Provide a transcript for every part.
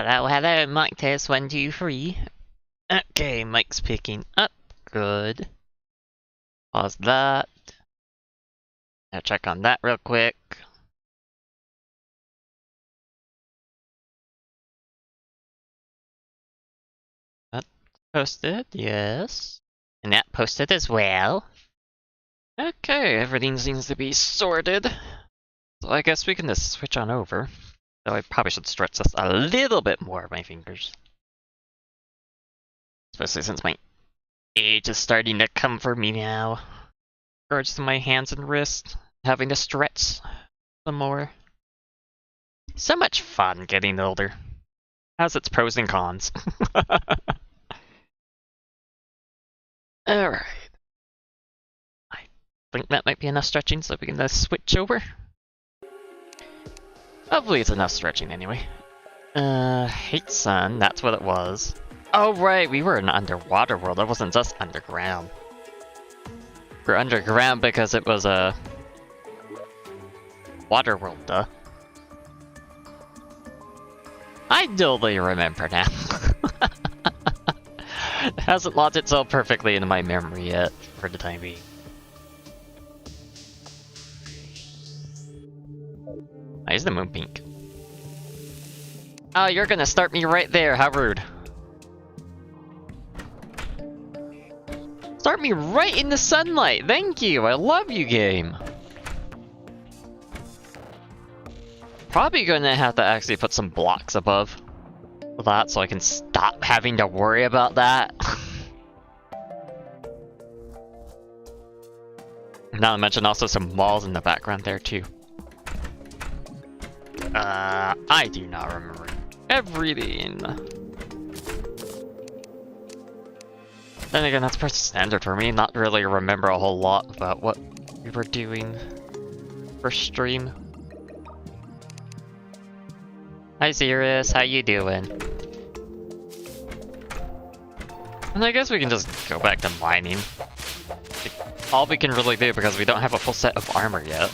Hello, mic test 1, 2, 3. Okay, mic's picking up. Good. Pause that. Now check on that real quick. That posted, yes. And that posted as well. Okay, everything seems to be sorted. So I guess we can just switch on over. Though I probably should stretch this a little bit more with my fingers. Especially since my age is starting to come for me now. In regards to my hands and wrists, having to stretch some more. So much fun getting older. Has its pros and cons. Alright. I think that might be enough stretching so we can switch over. Hopefully it's enough stretching anyway. Hate sun, that's what it was. Oh right, we were in an underwater world, it wasn't just underground. We're underground because it was a water world, duh. I totally remember now. It hasn't locked itself perfectly into my memory yet, for the time being. Why is the moon pink? Oh, you're gonna start me right there, how rude. Start me right in the sunlight, thank you, I love you, game. Probably gonna have to actually put some blocks above that so I can stop having to worry about that. Not to mention also some walls in the background there too. I do not remember everything. Then again, that's pretty standard for me, not really remember a whole lot about what we were doing for stream. Hi Sirius, how you doing? And I guess we can just go back to mining. All we can really do because we don't have a full set of armor yet.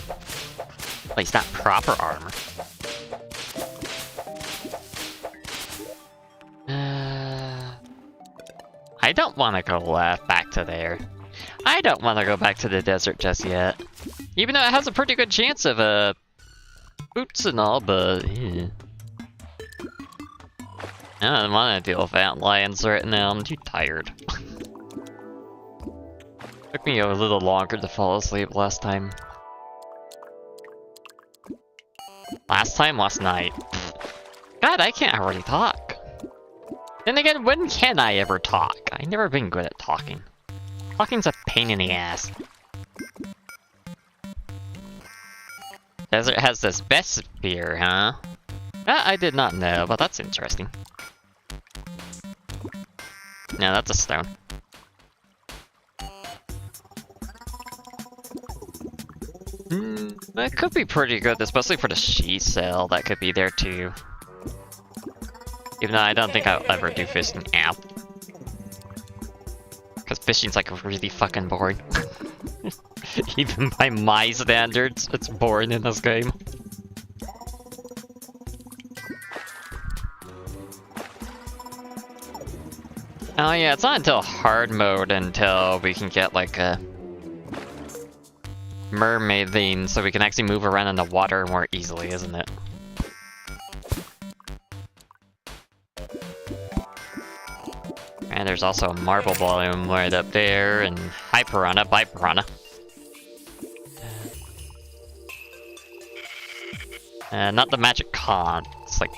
At least not proper armor. I don't want to go left back to there. I don't want to go back to the desert just yet. Even though it has a pretty good chance of boots and all, but yeah. I don't want to deal with ant lions right now, I'm too tired. Took me a little longer to fall asleep last time. Last night. God, I can't already talk. Then again, when can I ever talk? I've never been good at talking. Talking's a pain in the ass. Desert has this best spear, huh? That I did not know, but that's interesting. No, that's a stone. That could be pretty good, especially for the she cell. That could be there too. Even though I don't think I'll ever do fishing out. Because fishing's like really fucking boring. Even by my standards, it's boring in this game. Oh yeah, it's not until hard mode until we can get like a mermaid thing so we can actually move around in the water more easily, isn't it? And there's also a marble volume right up there, and hi piranha, bye piranha. Not the magic con. It's like,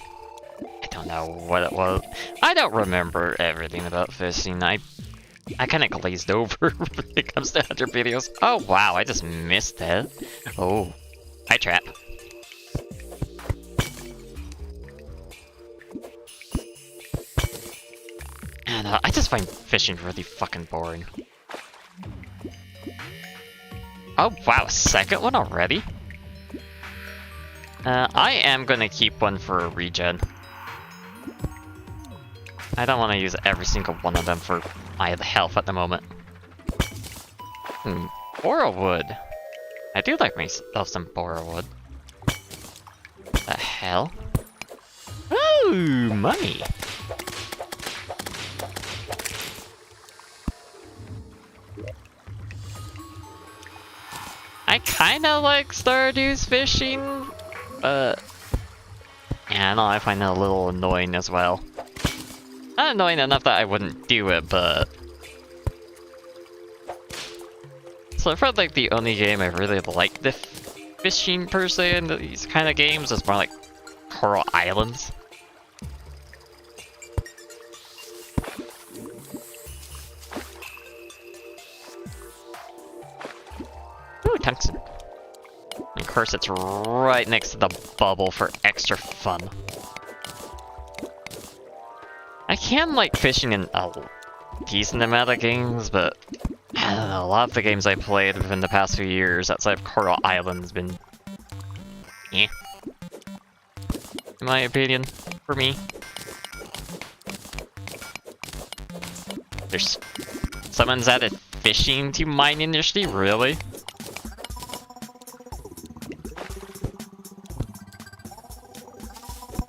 I don't know what it was. I don't remember everything about fishing. I kind of glazed over when it comes to other videos. Oh wow, I just missed it. Oh, hi trap. And I just find fishing really fucking boring. Oh wow, second one already? I am gonna keep one for a regen. I don't want to use every single one of them for my health at the moment. Borrowwood. I do like myself some borrowwood. The hell? Ooh, money. I kinda like Stardew's fishing, but yeah, I know I find it a little annoying as well. Not annoying enough that I wouldn't do it, but so I felt like the only game I really liked the fishing per se in these kind of games is more like Coral Islands. Ooh, tungsten. Of course, it's right next to the bubble for extra fun. I can like fishing in a decent amount of games, but I don't know, a lot of the games I played within the past few years outside of Coral Island has been eh, in my opinion, for me. There's someone's added fishing to mine industry, really?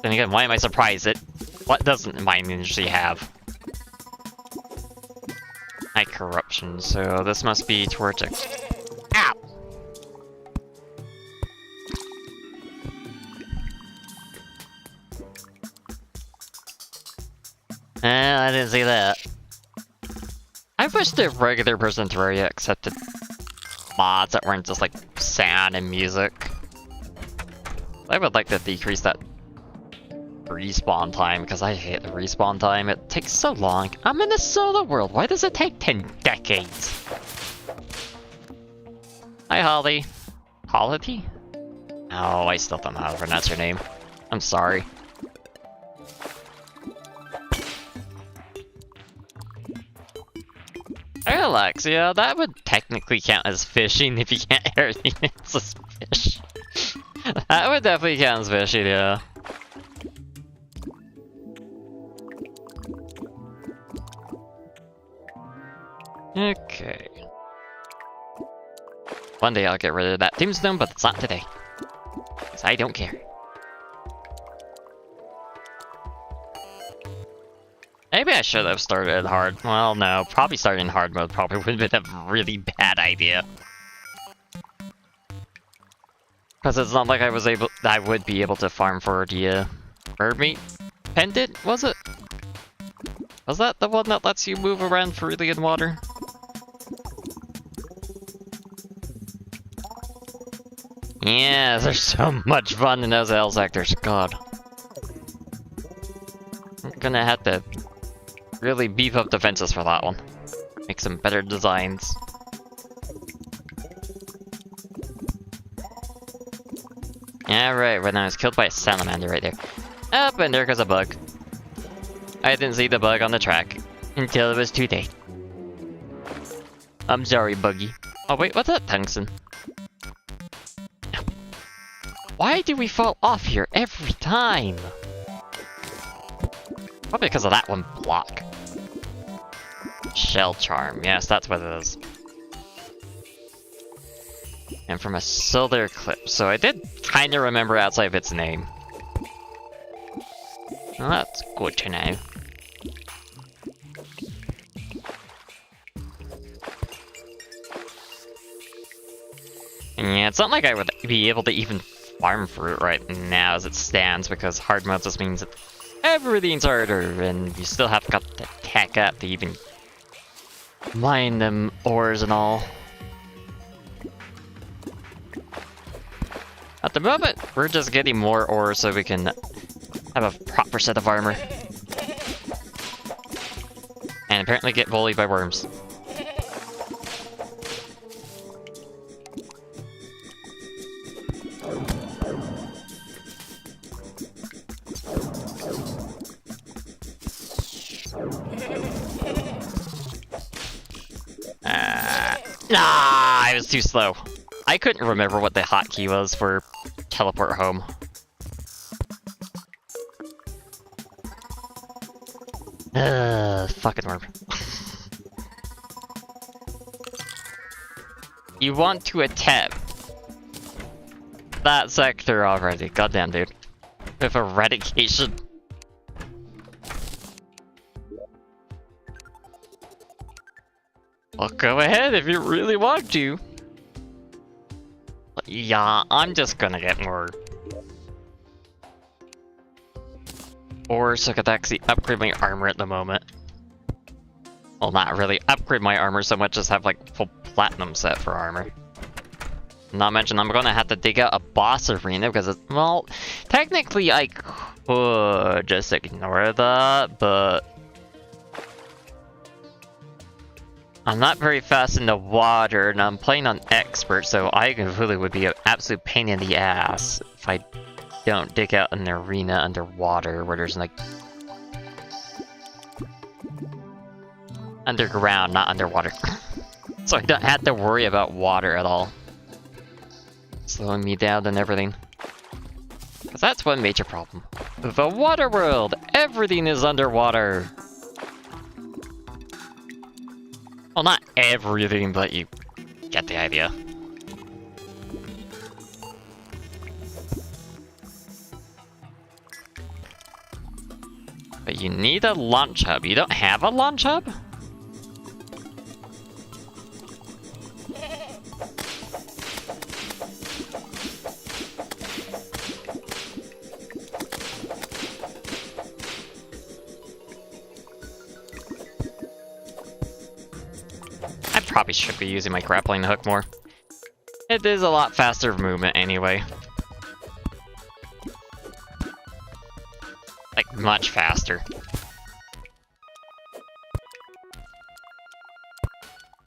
Then again, why am I surprised? What doesn't mine industry have? High corruption, so this must be towards a... Ow! I didn't see that. I wish the regular person Terraria accepted mods that weren't just like sound and music. I would like to decrease that respawn time, because I hate the respawn time. It takes so long. I'm in a solo world. Why does it take 10 decades? Hi, Holly. Holly? Oh, I still don't know how to pronounce your name. I'm sorry. Relax, yeah, that would technically count as fishing if you can't hear the it's just fish. That would definitely count as fishing, yeah. Okay. One day I'll get rid of that tombstone, but it's not today. Because I don't care. Maybe I should have started hard. Well, no, probably starting in hard mode probably would have been a really bad idea. Because it's not like I would be able to farm for the mermaid pendant, was it? Was that the one that lets you move around freely in water? Yeah, there's so much fun in those L sectors, god. I'm gonna have to really beef up defenses for that one. Make some better designs. Yeah, right, when I was killed by a salamander right there. Up, and there goes a bug. I didn't see the bug on the track until it was too late. I'm sorry, Buggy. Oh wait, what's that tungsten? Why do we fall off here every time? Probably because of that one block. Shell charm, yes, that's what it is. And from a solar eclipse, so I did kind of remember outside of its name. Well, that's good to know. Yeah, it's not like I would be able to even farm fruit right now as it stands, because hard mode just means that everything's harder, and you still have got to tech up to even mine them ores and all. At the moment, we're just getting more ore so we can have a proper set of armor. And apparently get bullied by worms. I was too slow. I couldn't remember what the hotkey was for teleport home. Fucking worm. You want to attempt that sector already, goddamn dude. With eradication. Well, go ahead if you really want to. Yeah, I'm just gonna get more ore so I could actually upgrade my armor at the moment. Well, not really upgrade my armor so much as have like full platinum set for armor. Not mention I'm gonna have to dig out a boss arena because it's, well, technically I could just ignore that, but I'm not very fast in the water and I'm playing on expert, so I really would be an absolute pain in the ass if I don't dig out an arena underwater where there's like underground, not underwater. So I don't have to worry about water at all. Slowing me down and everything. Because that's one major problem. The water world! Everything is underwater! Well, not everything, but you get the idea. But you need a launch hub. You don't have a launch hub? Probably should be using my grappling hook more. It is a lot faster movement anyway. Like, much faster.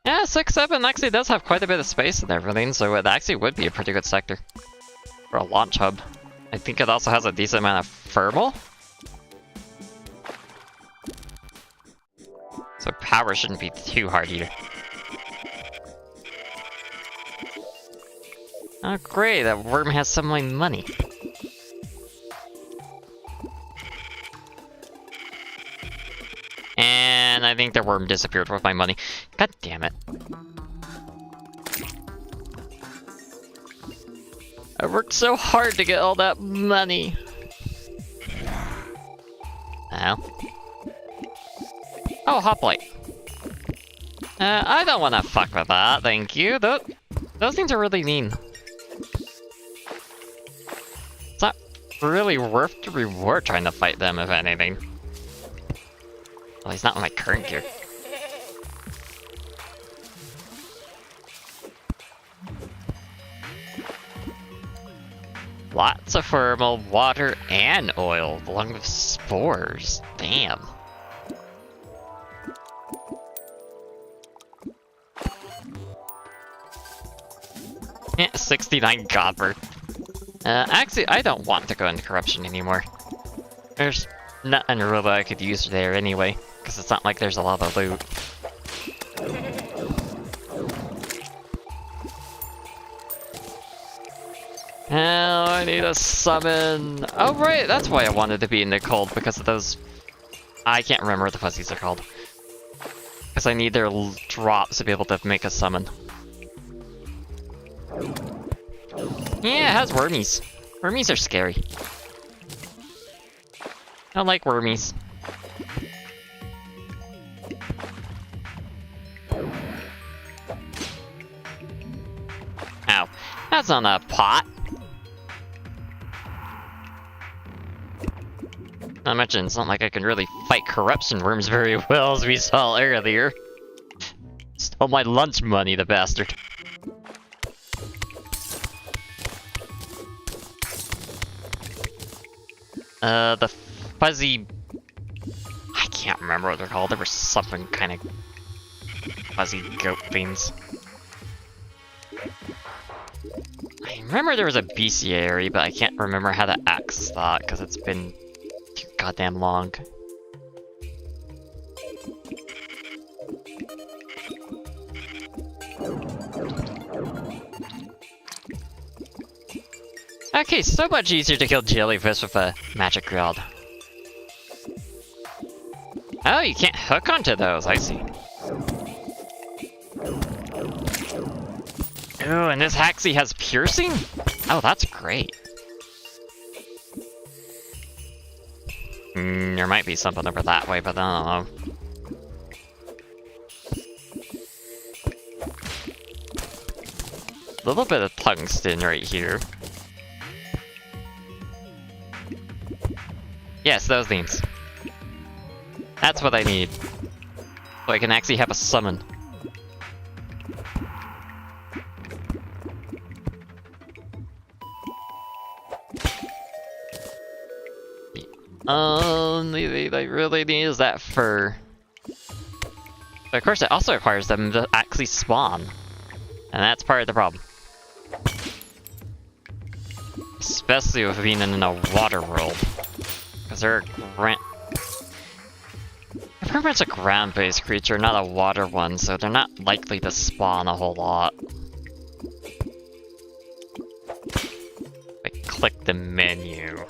Yeah, 6-7 actually does have quite a bit of space and everything, so it actually would be a pretty good sector for a launch hub. I think it also has a decent amount of thermal. So power shouldn't be too hard either. Oh great, that worm has some of my money. And I think the worm disappeared with my money. God damn it. I worked so hard to get all that money. Ow. Oh, hoplite. I don't want to fuck with that, thank you. Those things are really mean. It's not really worth the reward trying to fight them, if anything. Well, he's not in my current gear. Lots of thermal, water, and oil, along with spores. Damn. Yeah, 69 copper. Actually, I don't want to go into corruption anymore. There's nothing really I could use there anyway, because it's not like there's a lot of loot. Oh, I need a summon. Oh right, that's why I wanted to be in the cold, because of those... I can't remember what the fuzzies are called. Because I need their drops to be able to make a summon. Yeah, it has wormies. Wormies are scary. I don't like wormies. Ow. That's not a pot. Not mention, it's not like I can really fight corruption worms very well, as we saw earlier. Stole my lunch money, the bastard. The fuzzy... I can't remember what they're called. There were something kind of fuzzy goat things. I remember there was a bestiary, but I can't remember how to access that because it's been too goddamn long. Okay, so much easier to kill jellyfish with a magic rod. Oh, you can't hook onto those, I see. Ooh, and this Haxie has piercing? Oh, that's great. There might be something over that way, but I don't know. little bit of tungsten right here. Yes, those things. That's what I need. So I can actually have a summon. The only thing I really need is that fur. But of course, it also requires them to actually spawn. And that's part of the problem. Especially with being in a water world. Because they're pretty much a ground-based creature, not a water one, so they're not likely to spawn a whole lot. Like, click the menu.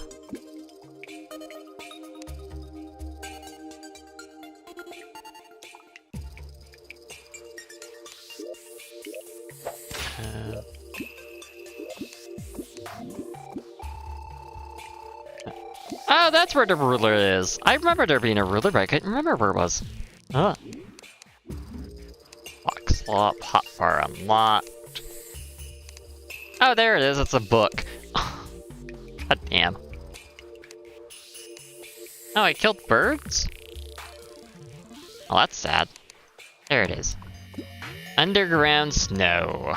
Oh, that's where the ruler is. I remember there being a ruler, but I couldn't remember where it was. Huh. Lock slot, hotbar unlocked. Oh, there it is. It's a book. God damn. Oh, I killed birds? Oh, that's sad. There it is. Underground snow.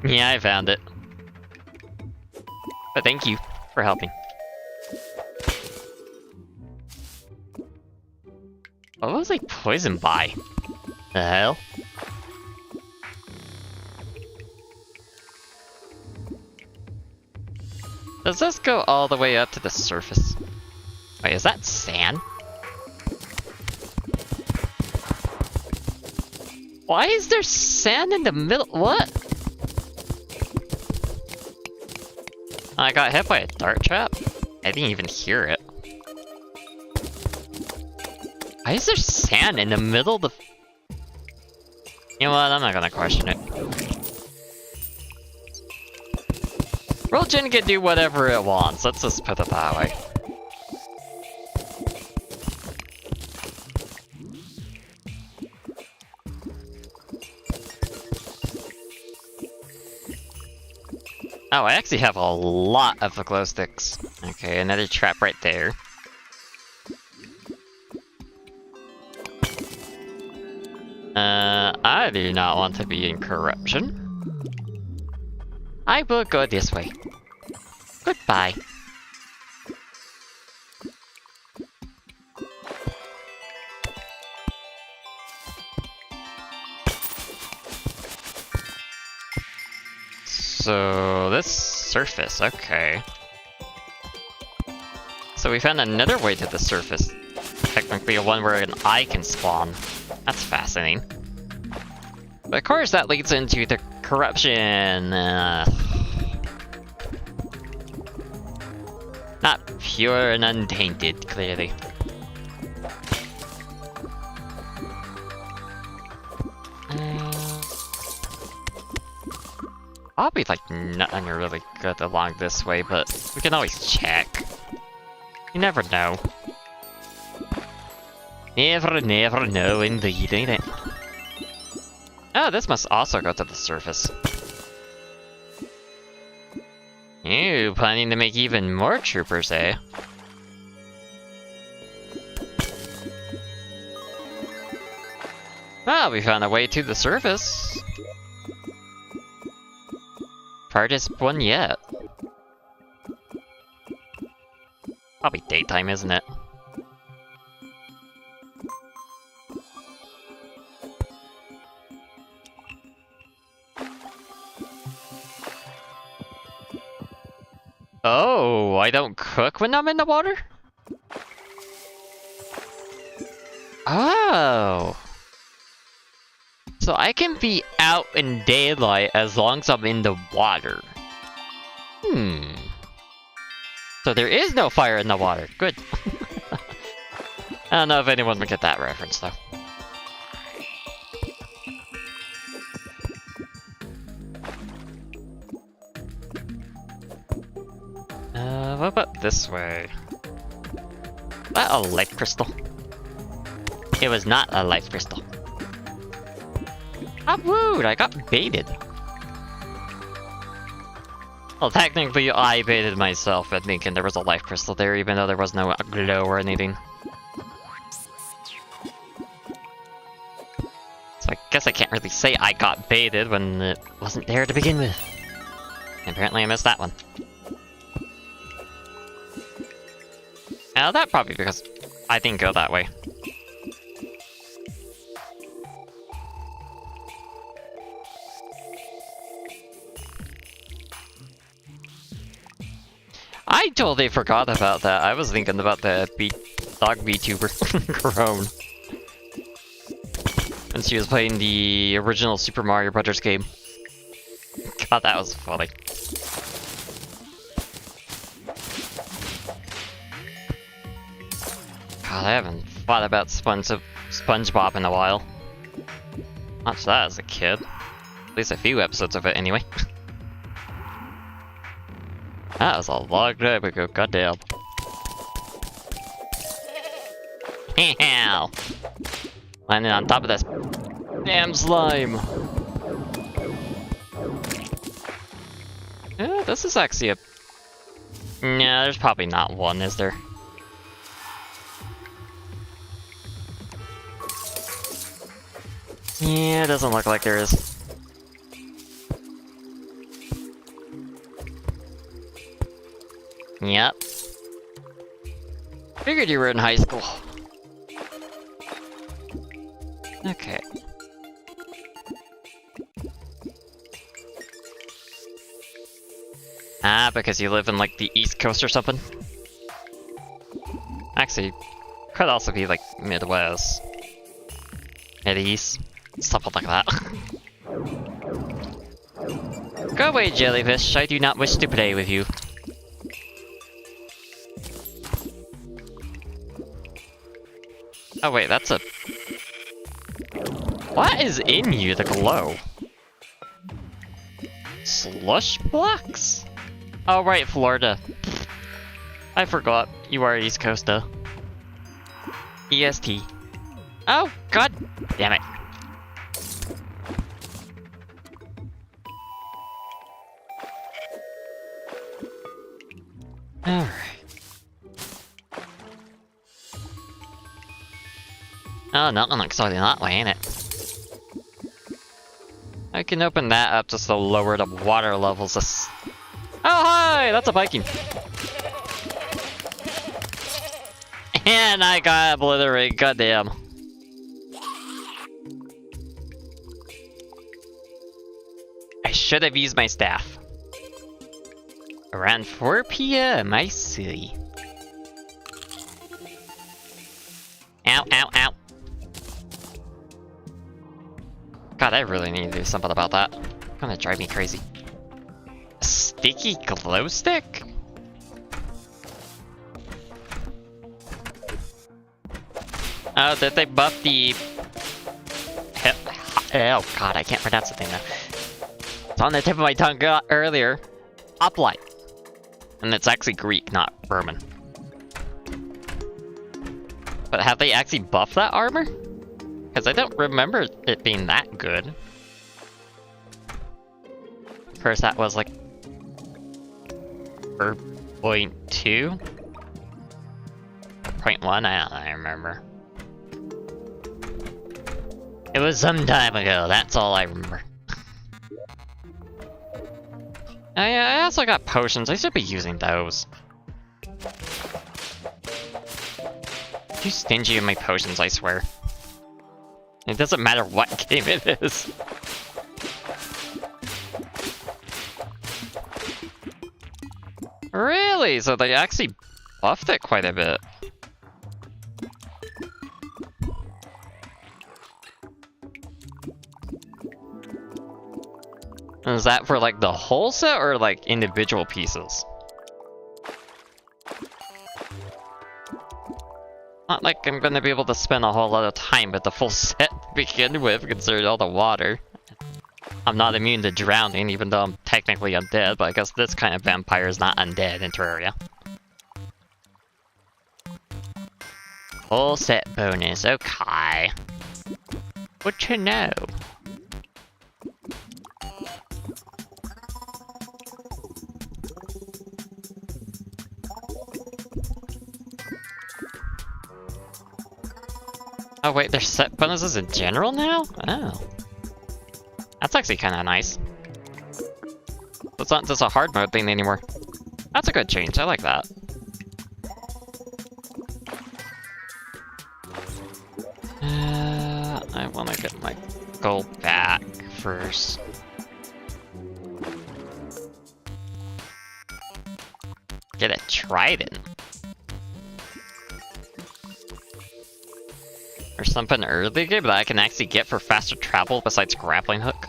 Yeah, I found it. But thank you for helping. What was I poisoned by? The hell? Does this go all the way up to the surface? Wait, is that sand? Why is there sand in the middle? What? I got hit by a dart trap? I didn't even hear it. Why is there sand in the middle of the... You know what, I'm not gonna question it. Religion can do whatever it wants, let's just put it that way. Oh, I actually have a lot of the glow sticks. Okay, another trap right there. I do not want to be in corruption. I will go this way. Goodbye. So, this surface, okay. So we found another way to the surface. Technically one where an eye can spawn. That's fascinating. But of course that leads into the corruption. Not pure and untainted, clearly. Probably like nothing really good along this way, but we can always check. You never know. Never know indeed, ain't it? Oh, this must also go to the surface. You planning to make even more troopers, eh? Well, we found a way to the surface. Farthest one yet. Probably daytime, isn't it? Oh, I don't cook when I'm in the water? Oh. So I can be out in daylight as long as I'm in the water. So there is no fire in the water. Good. I don't know if anyone would get that reference though. What about this way? that a life crystal? It was not a life crystal. Ah, wood! I got baited. Well, technically, I baited myself at thinking there was a life crystal there, even though there was no glow or anything. So I guess I can't really say I got baited when it wasn't there to begin with. Apparently I missed that one. Now that probably because I didn't go that way. I totally forgot about that. I was thinking about the dog VTuber, Crone. When she was playing the original Super Mario Brothers game. God, that was funny. God, I haven't thought about SpongeBob in a while. Watched that as a kid. At least a few episodes of it, anyway. That was a long time ago, goddamn. Ow! Landing on top of this damn slime. Yeah, this is actually a... Nah, there's probably not one, is there? Yeah, it doesn't look like there is. Yep. Figured you were in high school. Okay. Ah, because you live in like the East Coast or something? Actually, could also be like Midwest. Mid-East. Something like that. Go away, jellyfish. I do not wish to play with you. Oh wait, that's a... What is in you, the glow? Slush blocks? Oh right, Florida. I forgot. You are East Coast though. EST. Oh, god damn it. Alright. Oh, nothing exciting that way, ain't it? I can open that up just to lower the water levels. Oh, hi! That's a Viking. And I got obliterated, goddamn. I should have used my staff. Around 4 PM, I see. Ow, ow, ow. God, I really need to do something about that. It's gonna drive me crazy. A sticky glow stick? Oh, did they buff the... Oh god, I can't pronounce the thing now. It's on the tip of my tongue earlier. Hoplite. And it's actually Greek, not Roman. But have they actually buffed that armor? Because I don't remember it being that good. First, that was like 4.2? 0.1? I don't remember. It was some time ago, that's all I remember. I also got potions, I should be using those. Too stingy in my potions, I swear. It doesn't matter what game it is. Really? So they actually buffed it quite a bit. Is that for like the whole set or like individual pieces? Not like I'm gonna be able to spend a whole lot of time with the full set to begin with, considering all the water. I'm not immune to drowning, even though I'm technically undead, but I guess this kind of vampire is not undead in Terraria. Full set bonus, okay. Good to know. Oh wait, there's set bonuses in general now? Oh. That's actually kinda nice. It's not just a hard mode thing anymore. That's a good change, I like that. I wanna get my gold back first. Get a trident. Or something early game that I can actually get for faster travel besides grappling hook.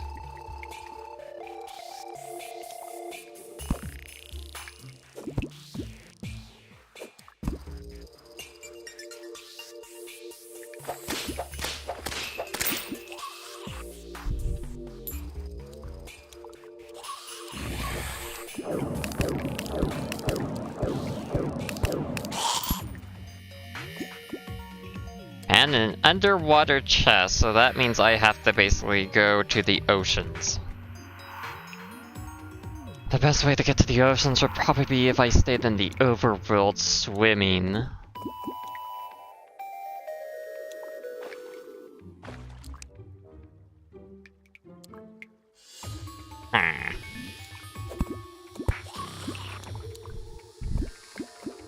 And an underwater chest, so that means I have to basically go to the oceans. The best way to get to the oceans would probably be if I stayed in the overworld swimming.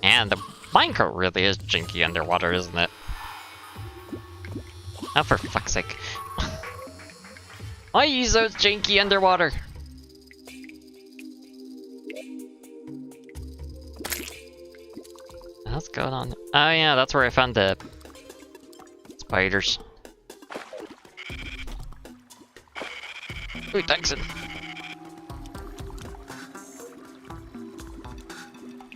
And the minecart really is janky underwater, isn't it? Oh, for fuck's sake. I use those janky underwater. What's going on? Oh yeah, that's where I found the spiders. Ooh, Texan.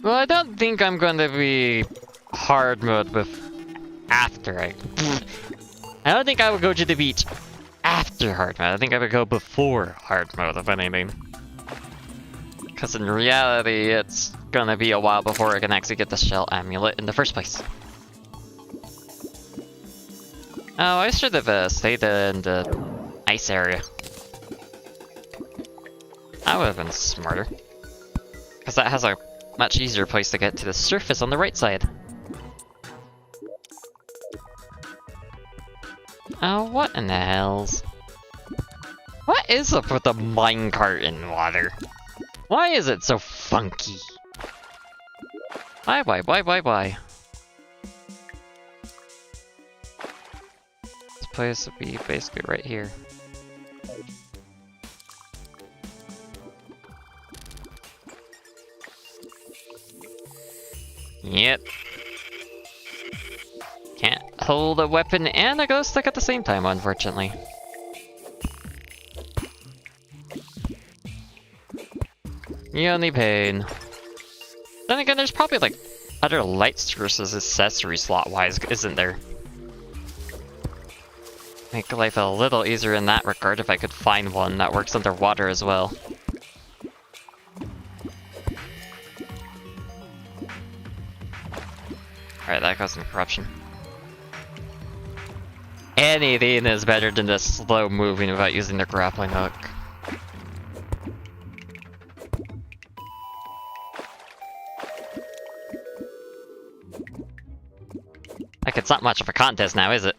Well, I don't think I'm going to be hard mode with after I don't think I would go to the beach after hard mode. I think I would go before hard mode, if anything. Because in reality, it's gonna be a while before I can actually get the shell amulet in the first place. Oh, I should have stayed in the ice area. That would have been smarter. Because that has a much easier place to get to the surface on the right side. Oh, what in the hells? What is up with the minecart in water? Why is it so funky? Why? This place would be basically right here. Yep. Can't hold a weapon and a glow stick at the same time, unfortunately. The only pain. Then again, there's probably like other light sources accessory slot-wise, isn't there? Make life a little easier in that regard if I could find one that works underwater as well. Alright, that goes in corruption. Anything is better than just slow moving without using the grappling hook. Like, it's not much of a contest now, is it?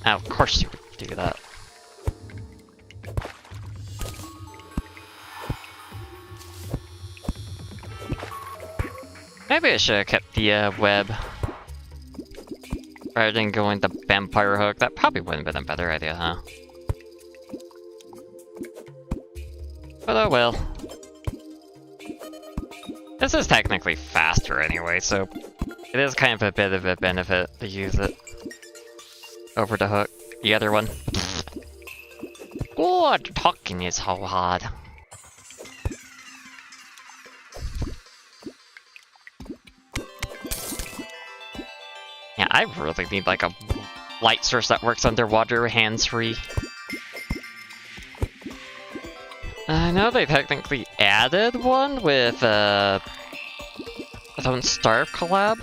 Oh, of course you would do that. Maybe I should have kept the web rather than going the vampire hook. That probably wouldn't have been a better idea, huh? But oh well. This is technically faster anyway, so it is kind of a bit of a benefit to use it over the hook. The other one. God, talking is so hard. Yeah, I really need like a light source that works underwater hands-free. I know they technically added one with the Don't Starve collab.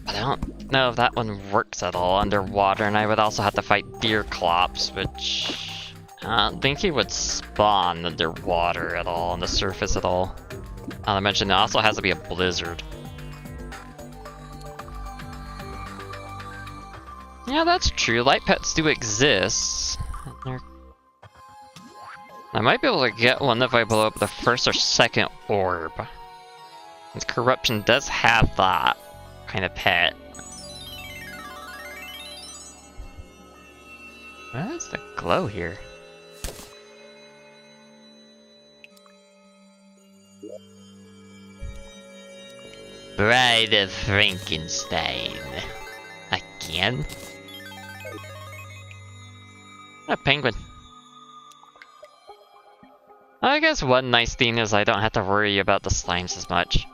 But I don't know if that one works at all underwater, and I would also have to fight Deerclops, which I don't think he would spawn underwater at all, on the surface at all. Not to mention, it also has to be a blizzard. Yeah, that's true. Light pets do exist. I might be able to get one if I blow up the first or second orb. And Corruption does have that kind of pet. What is the glow here? Bride of Frankenstein. Again? A penguin. I guess one nice thing is I don't have to worry about the slimes as much.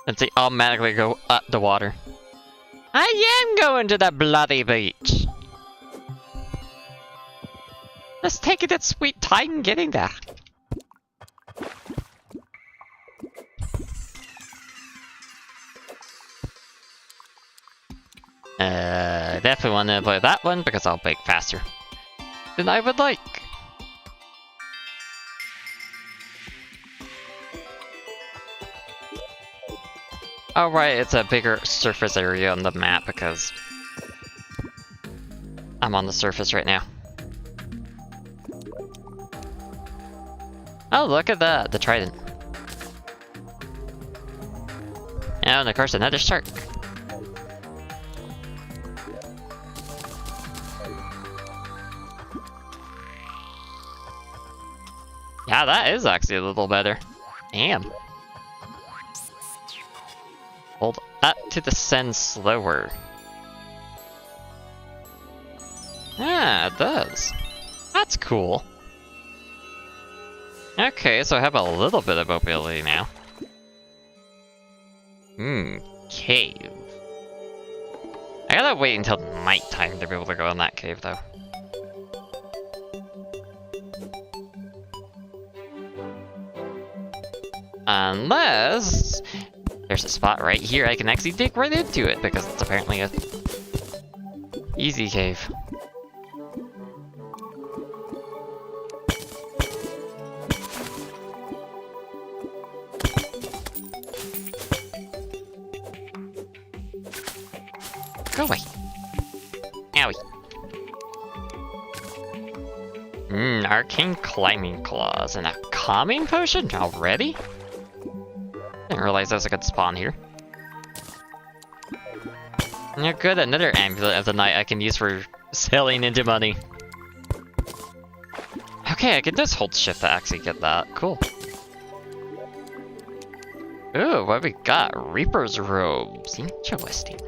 Since they automatically go up the water. I am going to the bloody beach! Let's take it at sweet time getting there. Definitely want to play that one because I'll bake faster than I would like. Oh right, it's a bigger surface area on the map because I'm on the surface right now. Oh, look at that, the trident. And of course another shark. Yeah, that is actually a little better. Damn. Hold up to descend slower. Yeah, it does. That's cool. Okay, so I have a little bit of mobility now. Cave. I gotta wait until nighttime to be able to go in that cave, though. Unless there's a spot right here I can actually dig right into it, because it's apparently a easy cave. Go away. Owie. Arcane climbing claws and a calming potion already? Didn't realize there was a good spawn here. Yeah, good, another amulet of the night I can use for selling into money. Okay, I can just hold shift to actually get that. Cool. Ooh, what we got? Reaper's robes. Interesting.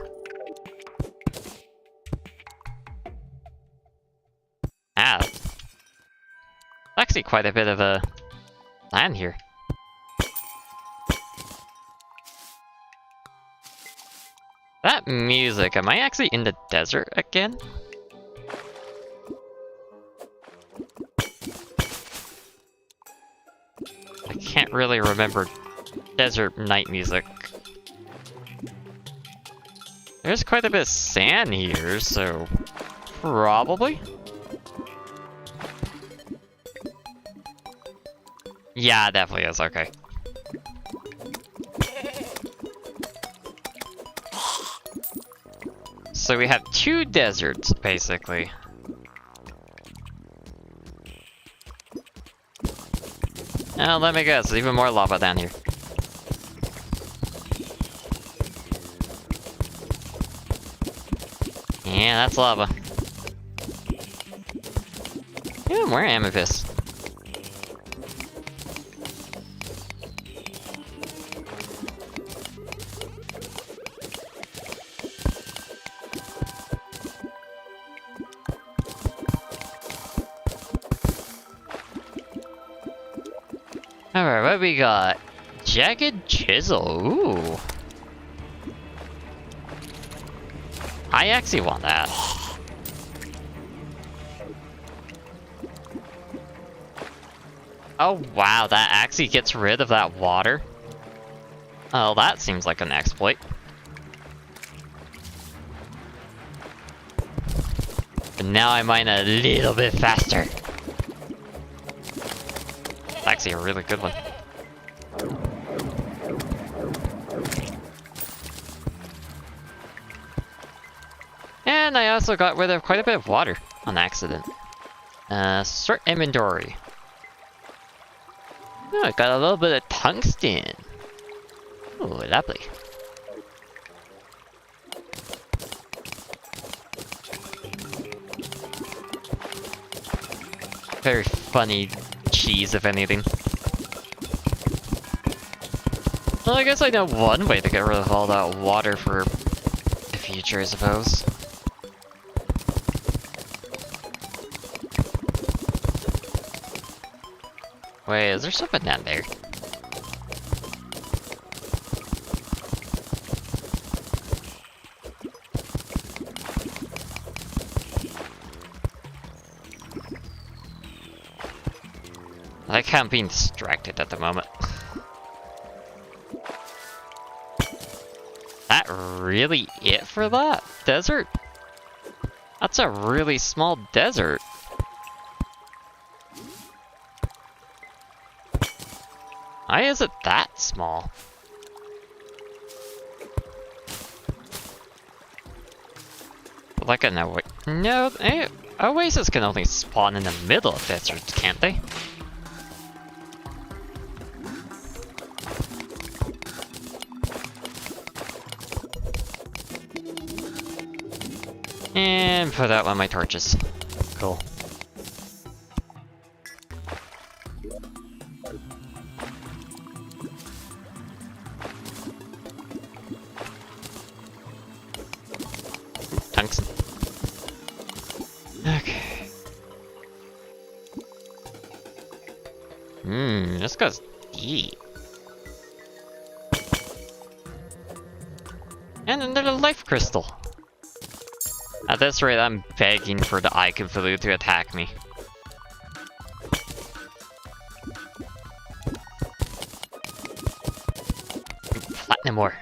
Ah. Actually quite a bit of a land here. That music, am I actually in the desert again? I can't really remember desert night music. There's quite a bit of sand here, so probably. Yeah, it definitely is, okay. So we have two deserts, basically. Now let me guess, there's even more lava down here. Yeah, that's lava. Yeah, more amethyst. Alright, what we got? Jagged chisel, ooh. I actually want that. Oh wow, that actually gets rid of that water? Oh, that seems like an exploit. And now I mine a little bit faster. It's actually a really good one. And I also got rid of quite a bit of water on accident. Sort inventory. Oh, I got a little bit of tungsten. Oh, lovely. Very funny cheese, if anything. Well, I guess I know one way to get rid of all that water for the future, I suppose. Wait, is there something down there? I can't be distracted at the moment. That really it for that? Desert? That's a really small desert. Why is it that small? Like a no, oasis can only spawn in the middle of deserts, can't they? And put out one of my torches. Cool. Tungsten. Okay. This goes deep. And another life crystal. At this rate, I'm begging for the Eye Cthulhu to attack me. Platinum ore.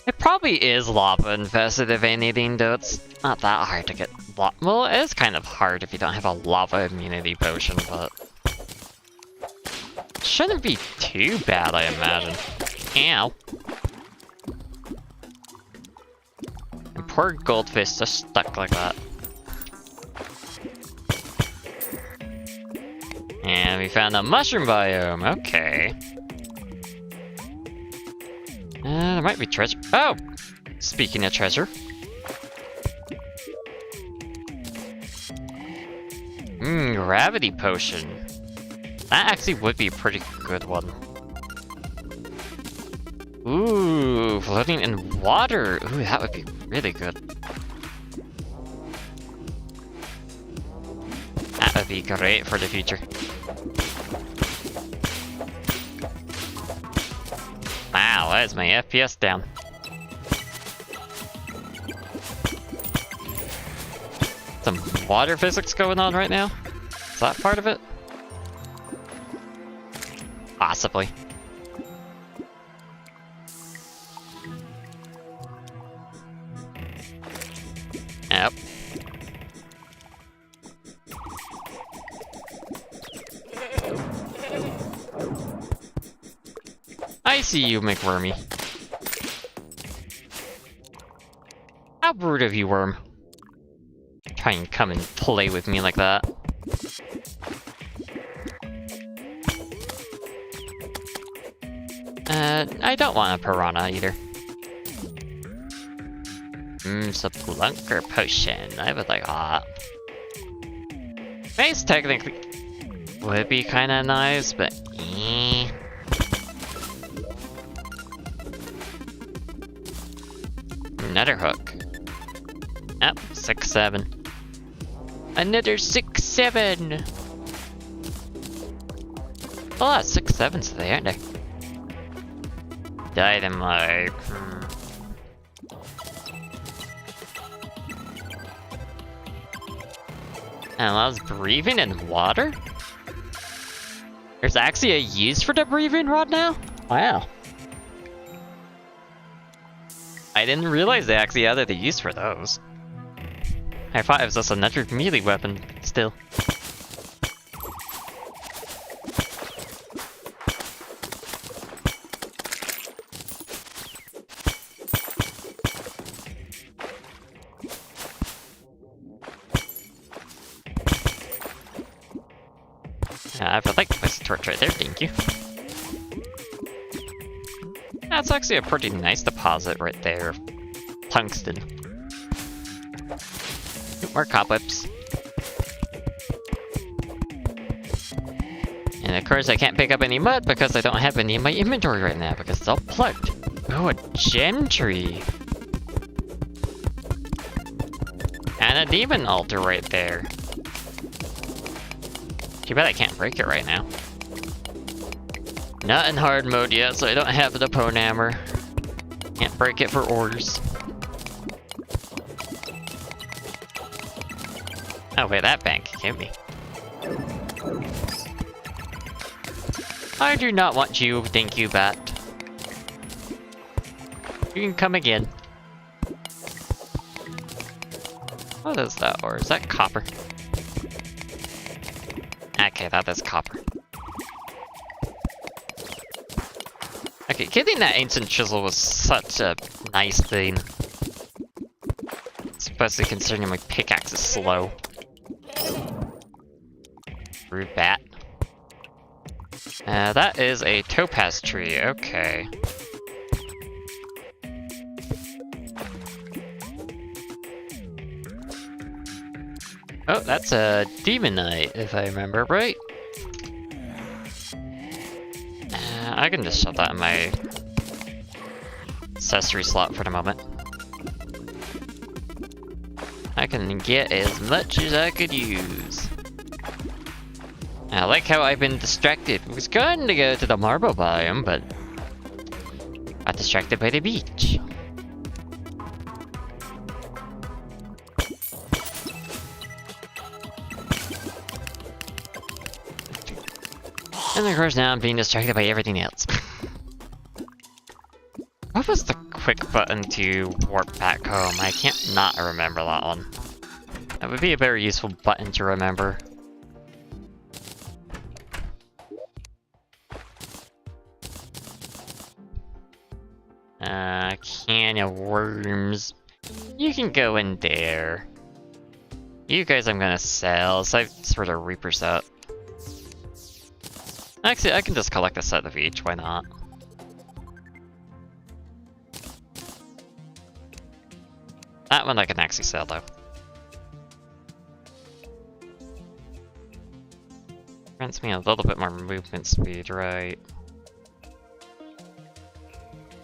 It probably is lava infested if anything, though it's not that hard to get well, it is kind of hard if you don't have a lava immunity potion, but it shouldn't be too bad, I imagine. Ow. And poor goldfish just stuck like that. And we found a mushroom biome, okay. There might be treasure. Oh! Speaking of treasure. Gravity potion. That actually would be a pretty good one. Ooh, floating in water. Ooh, that would be really good. That would be great for the future. Wow, why is my FPS down? Some water physics going on right now? Is that part of it? Possibly. Yep. I see you, McWormy. How rude of you, Worm. Try and come and play with me like that. I don't want a piranha either. Sublunker potion. I would like that. Mace technically would be kinda nice, but eh. Another hook. Yep, 6-7. Another 6-7! Oh, that's 6-7s today, aren't they? Dynamite. And allows breathing in water? There's actually a use for the breathing rod now? Wow. I didn't realize they actually added a use for those. I thought it was just another melee weapon, still. I would like to place a torch right there, thank you. That's actually a pretty nice deposit right there. Tungsten. More cobwebs. And of course I can't pick up any mud because I don't have any in my inventory right now because it's all plugged. Oh, a gem tree. And a demon altar right there. Too bad I can't break it right now. Not in hard mode yet, so I don't have the pwn hammer. Can't break it for orders. Oh wait, that bank hit me. I do not want you, thank you, bat. You can come again. What is that, or is that copper? Okay, that is copper. Okay, getting that ancient chisel was such a nice thing. Especially considering my pickaxe is slow. Rude bat. That is a topaz tree, okay. Oh, that's a demonite, if I remember right. I can just shove that in my accessory slot for the moment. I can get as much as I could use. I like how I've been distracted. I was going to go to the marble biome, but got distracted by the beach. And of course now I'm being distracted by everything else. What was the quick button to warp back home? I can't not remember that one. That would be a very useful button to remember. Can of worms. You can go in there. You guys I'm gonna sell, so I sort of Reaper set. Actually, I can just collect a set of each, why not? That one I can actually sell though. Grants me a little bit more movement speed, right?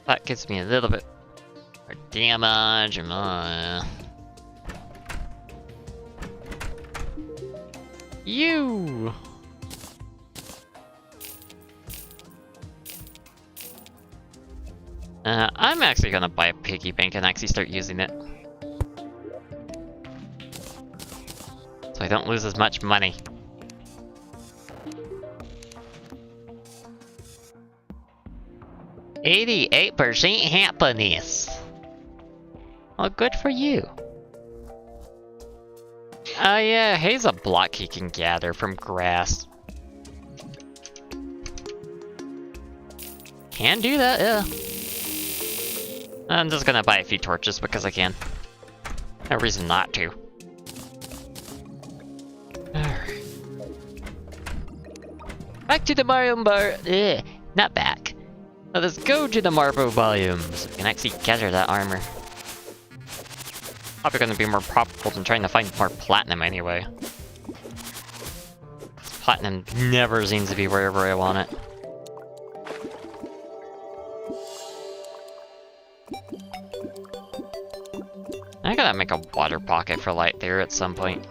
That gives me a little bit more damage and You! I'm actually gonna buy a piggy bank and actually start using it. So I don't lose as much money. "88% happiness." Well, good for you. Oh yeah, hay's a block he can gather from grass. Can do that, yeah. I'm just gonna buy a few torches because I can. No reason not to. Alright. Back to the biome bar. Not back. Let us go to the marble biomes. So we can actually gather that armor. Probably gonna be more profitable than trying to find more platinum anyway. Platinum never seems to be wherever I want it. I gotta make a water pocket for light there at some point.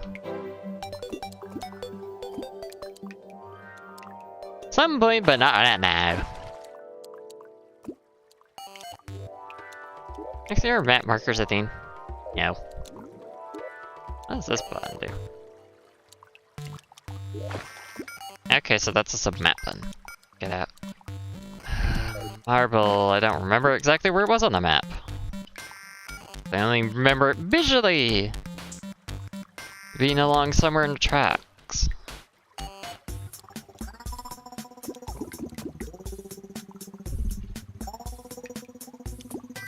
Some point, but not right now. Is there map markers, I think? No. What does this button do? Okay, so that's just a map then. Get out. Marble, I don't remember exactly where it was on the map. I only remember it visually being along somewhere in the tracks.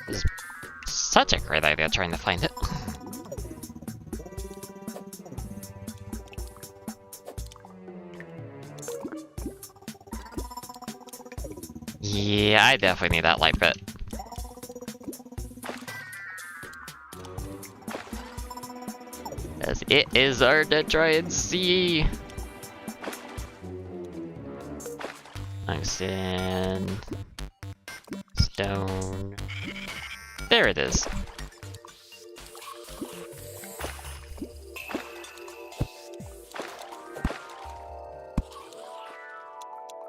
It's such a great idea trying to find it. Yeah, I definitely need that light bit. As it is hard to try and see. Tungsten. Stone. There it is.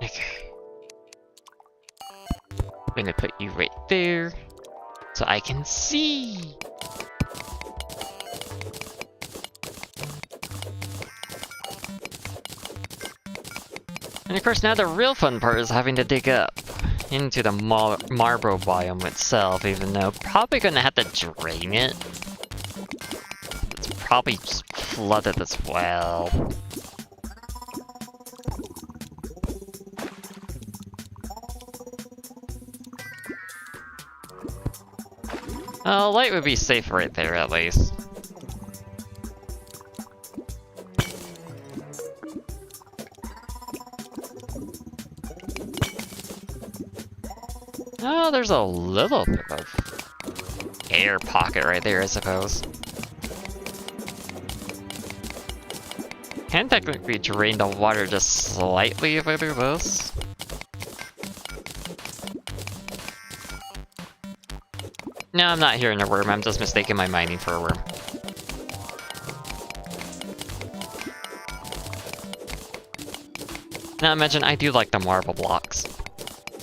Okay. I'm gonna put you right there so I can see. And of course, now the real fun part is having to dig up into the marble biome itself, even though probably gonna have to drain it. It's probably just flooded as well. Light would be safe right there at least. Oh, there's a little bit of air pocket right there, I suppose. Can technically drain the water just slightly if I do this. No, I'm not hearing a worm, I'm just mistaking my mining for a worm. Now imagine, I do like the marble blocks.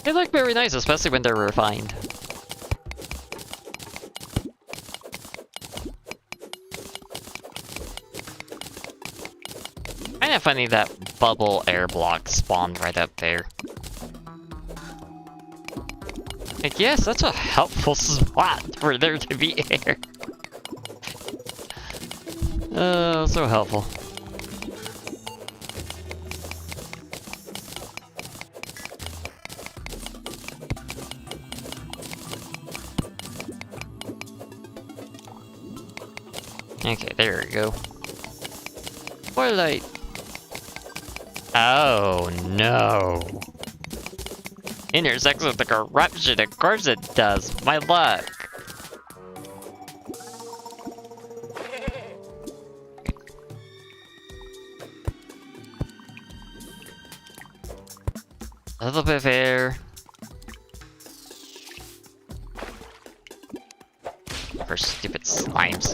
They look very nice, especially when they're refined. Kinda funny that bubble air block spawned right up there. Like, yeah, such a helpful spot for there to be air. Oh, so helpful. Okay, there we go. More light. Oh no. Intersects with the corruption, of course it does. My luck. A little bit of air. For stupid slimes.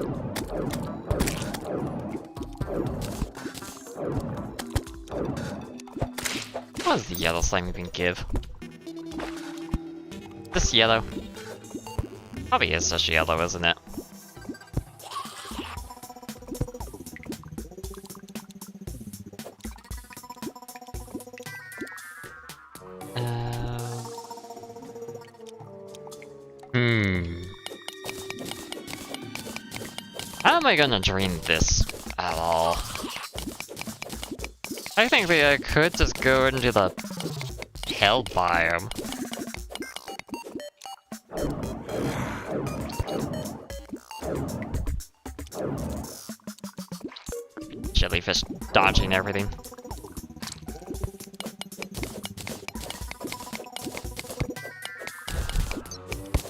What does the yellow slime even give? This yellow. Probably is just yellow, isn't it? How am I gonna drain this at all? I think that I could just go into the hell biome. Jellyfish dodging everything.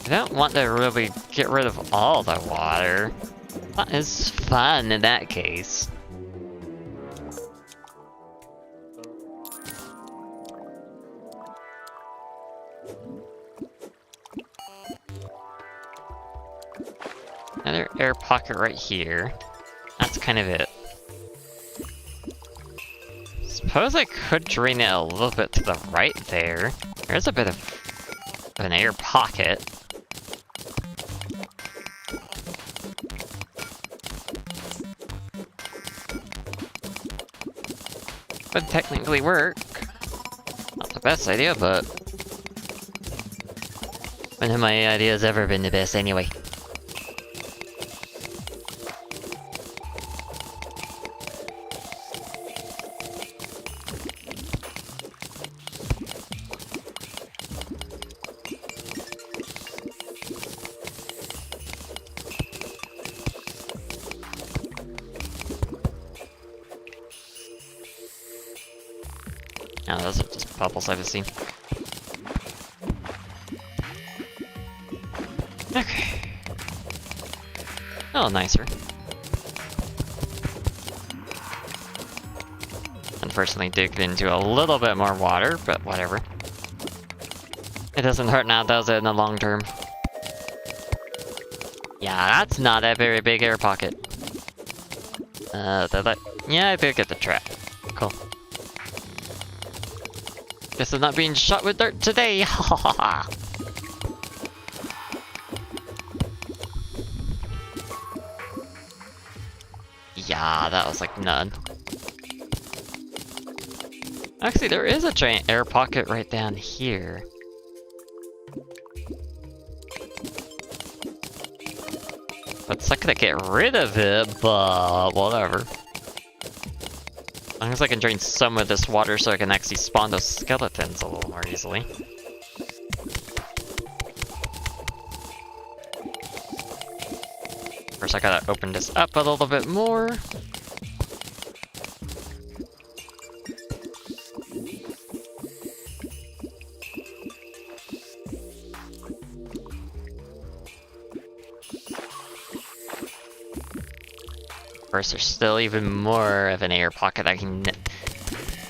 I don't want to really get rid of all the water. That is fun in that case. Another air pocket right here. That's kind of it. Suppose I could drain it a little bit to the right there. There's a bit of an air pocket. would technically work. Not the best idea, but when have my ideas ever been the best anyway? No, those are just bubbles I've seen. Okay. Oh, nicer. Unfortunately, digged into a little bit more water, but whatever. It doesn't hurt now, does it, in the long term? Yeah, that's not a very big air pocket. Yeah, I did get the trap. Cool. Guess I'm not being shot with dirt today! Ha ha ha! Yeah, that was like none. Actually, there is a giant air pocket right down here. It's not gonna get rid of it, but whatever. As long as I can drain some of this water so I can actually spawn those skeletons a little more easily. First I gotta open this up a little bit more. Of course, there's still even more of an air pocket I can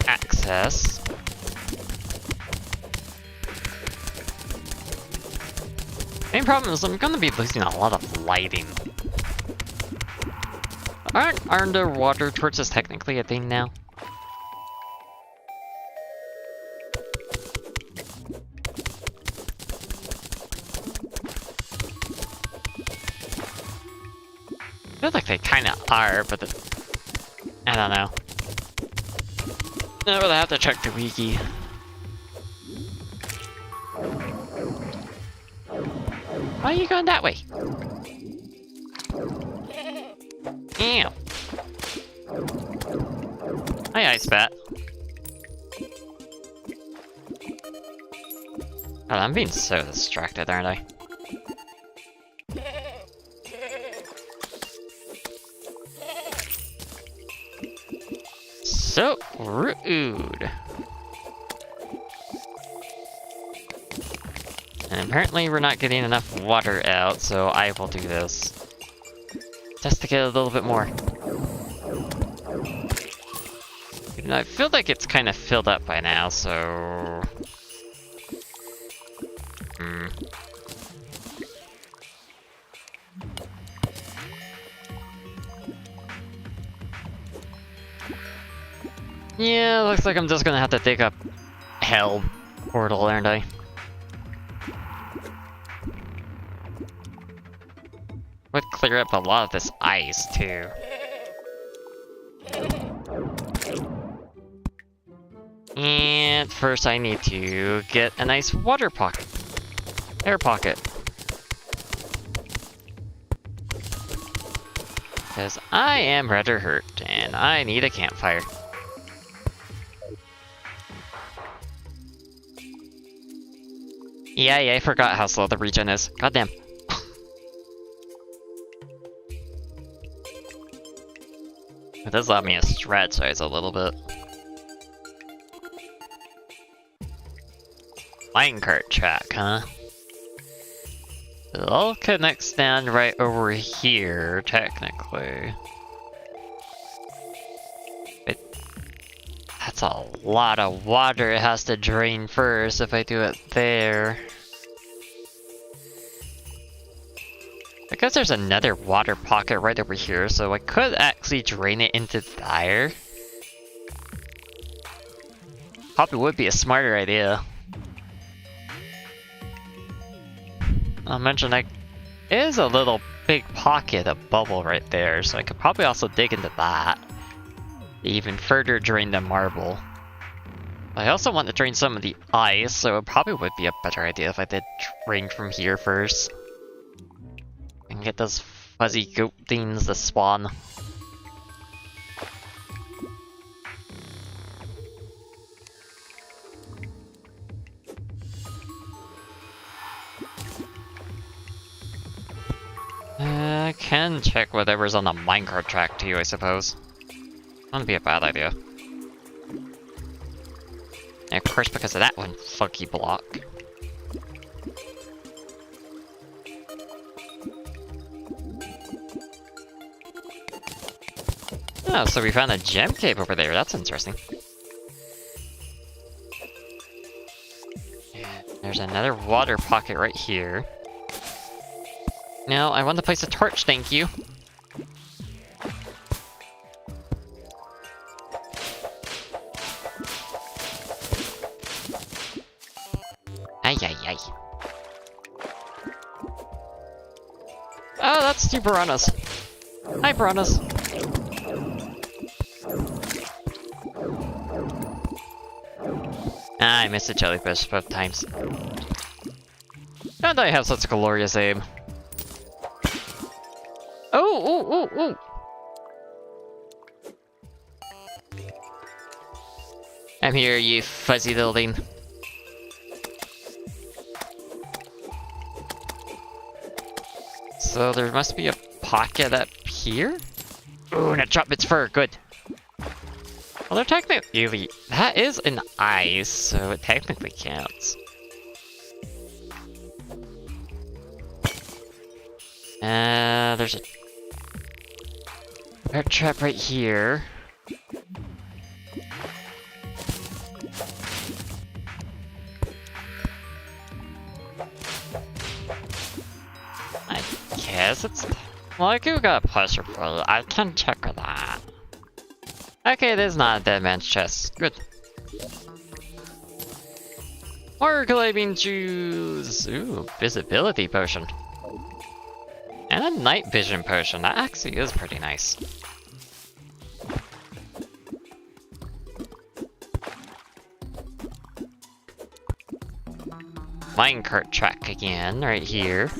access. Main problem is I'm gonna be losing a lot of lighting. Aren't underwater torches technically a thing now? I feel like they kinda are, but I don't know. I would have to check the wiki. Why are you going that way? Ew. Hi, Ice Bat. Oh, I'm being so distracted, aren't I? So rude. And apparently we're not getting enough water out, so I will do this. Just to get a little bit more. And I feel like it's kind of filled up by now, so... Yeah, looks like I'm just gonna have to dig up Hell Portal, aren't I? Would clear up a lot of this ice, too. And first I need to get a nice water pocket. Air pocket. Because I am rather hurt, and I need a campfire. Yeah, I forgot how slow the regen is. Goddamn. It does allow me to stretch size a little bit. Minecart track, huh? It all connects down right over here, technically. That's a lot of water it has to drain first if I do it there. I guess there's another water pocket right over here, so I could actually drain it into there. Probably would be a smarter idea. I'll mention like is a little big pocket of bubble right there, so I could probably also dig into that. Even further drain the marble. I also want to drain some of the ice, so it probably would be a better idea if I did drain from here first. And get those fuzzy goat things to spawn. I can check whatever's on the minecart track too, I suppose. Wouldn't be a bad idea. And of course, because of that one funky block. Oh, so we found a gem cave over there. That's interesting. And there's another water pocket right here. No, I want to place a torch, thank you. Ay, ay, ay. Oh, that's two piranhas. Hi, piranhas. Ah, I missed the jellyfish both times. And I have such a glorious aim. Oh. I'm here, you fuzzy little thing. So there must be a pocket up here? Ooh, and it dropped its fur, good. Well, they're technically... That is an ice, so it technically counts. There's a... bear trap right here. I guess it's... Well, I do got a pleasure for it. I can check for that. Okay, there's not a dead man's chest. Good. More climbing shoes! Ooh, visibility potion. And a night vision potion. That actually is pretty nice. Minecart track again, right here.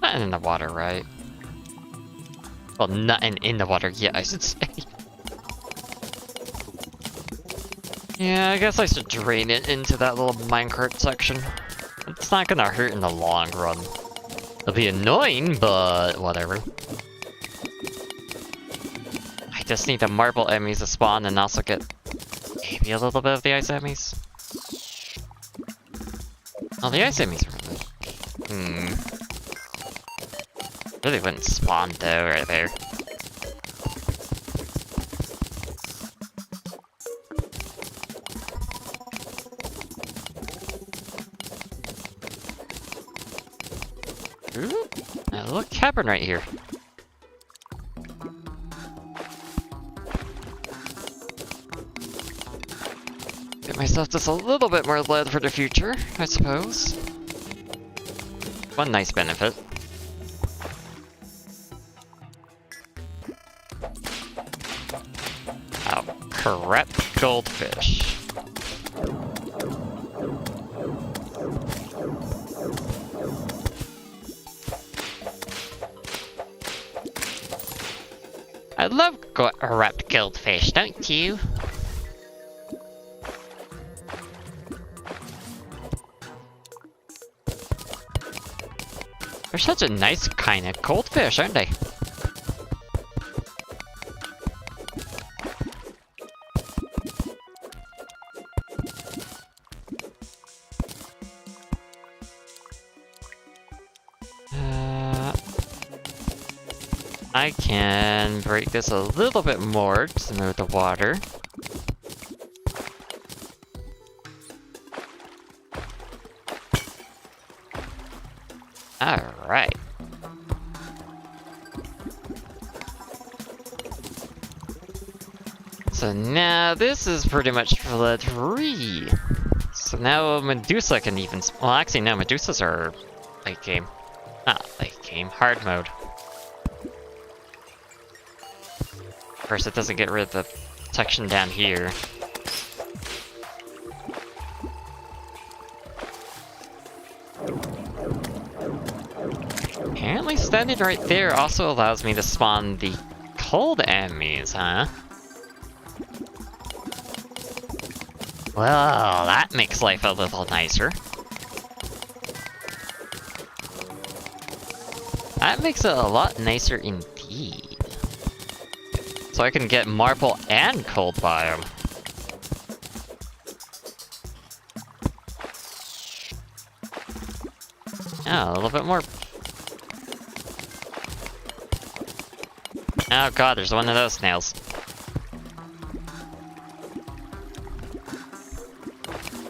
Nothing in the water, right? Well, nothing in the water yet, I should say. Yeah, I guess I should drain it into that little minecart section. It's not gonna hurt in the long run. It'll be annoying, but whatever. I just need the marble enemies to spawn and also get maybe a little bit of the ice enemies. Oh, the ice enemies are really... Really wouldn't spawn though, right there. Ooh, a little cavern right here. Get myself just a little bit more lead for the future, I suppose. One nice benefit. Oh, correct goldfish. I love corrupt goldfish, don't you? They're such a nice kind of goldfish, aren't they? I can break this a little bit more to move the water. Alright. So now this is pretty much flood free. So now Medusa can even. Well, actually, no, Medusas are late game. Not late game, hard mode. Of course, it doesn't get rid of the protection down here. Apparently, standing right there also allows me to spawn the cold enemies, huh? Well, that makes life a little nicer. That makes it a lot nicer indeed. So I can get marble and cold biome. Yeah, a little bit more. Oh god, there's one of those snails.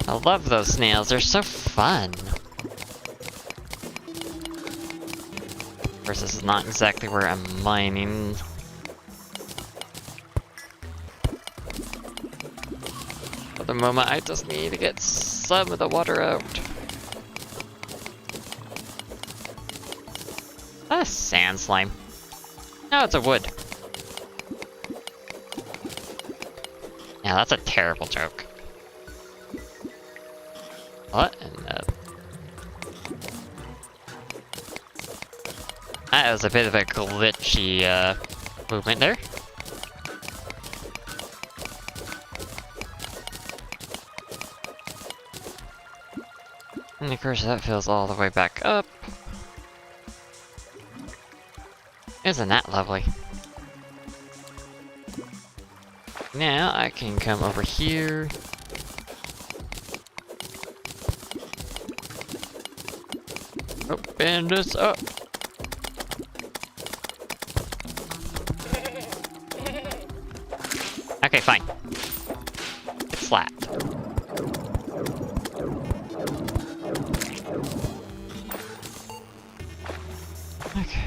I love those snails, they're so fun. Of course, this is not exactly where I'm mining. For the moment, I just need to get some of the water out. That's sand slime. No, it's a wood. Yeah, that's a terrible joke. What in the... That was a bit of a glitchy, movement there. And of course that fills all the way back up. Isn't that lovely? Now I can come over here. Open this up. Okay, fine. It's flat. Okay.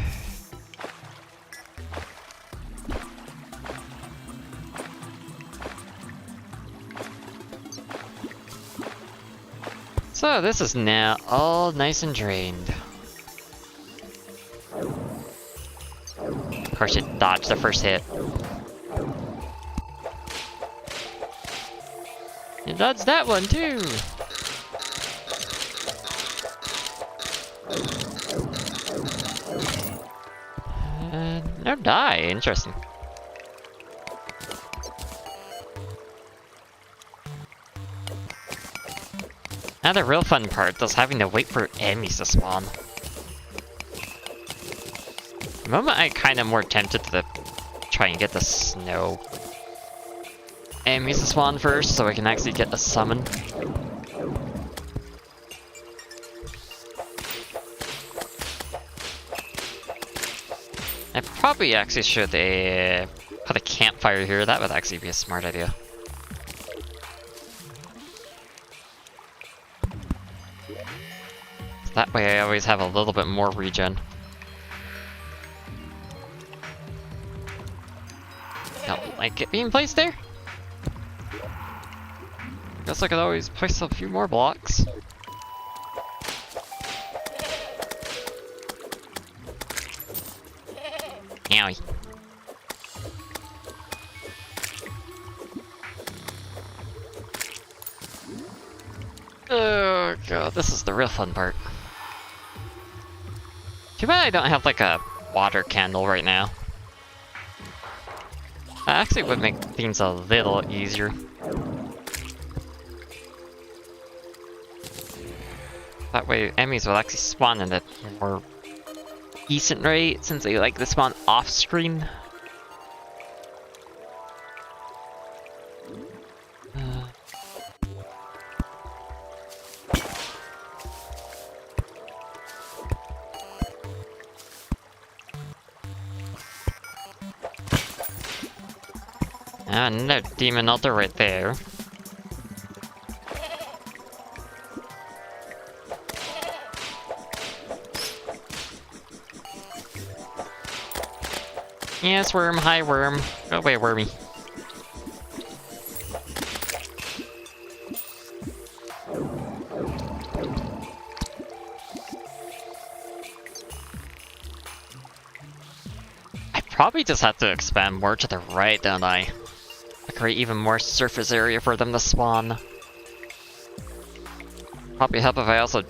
So this is now all nice and drained. Of course, it dodged the first hit. It dodged that one too. No die. Interesting. Now the real fun part is having to wait for enemies to spawn. The moment I'm kind of more tempted to try and get the snow enemies to spawn first, so I can actually get a summon. I probably actually should put a campfire here. That would actually be a smart idea. That way I always have a little bit more regen. Don't like it being placed there. Guess I could always place a few more blocks. Owie. Oh god, this is the real fun part. Too bad I don't have like a water candle right now. That actually would make things a little easier. That way enemies will actually spawn at a more decent rate since they like to spawn off screen. Another demon altar right there. Yes, worm. Hi, worm. Go away, wormy. probably just have to expand more to the right, don't I? To create even more surface area for them to spawn. Probably help if I also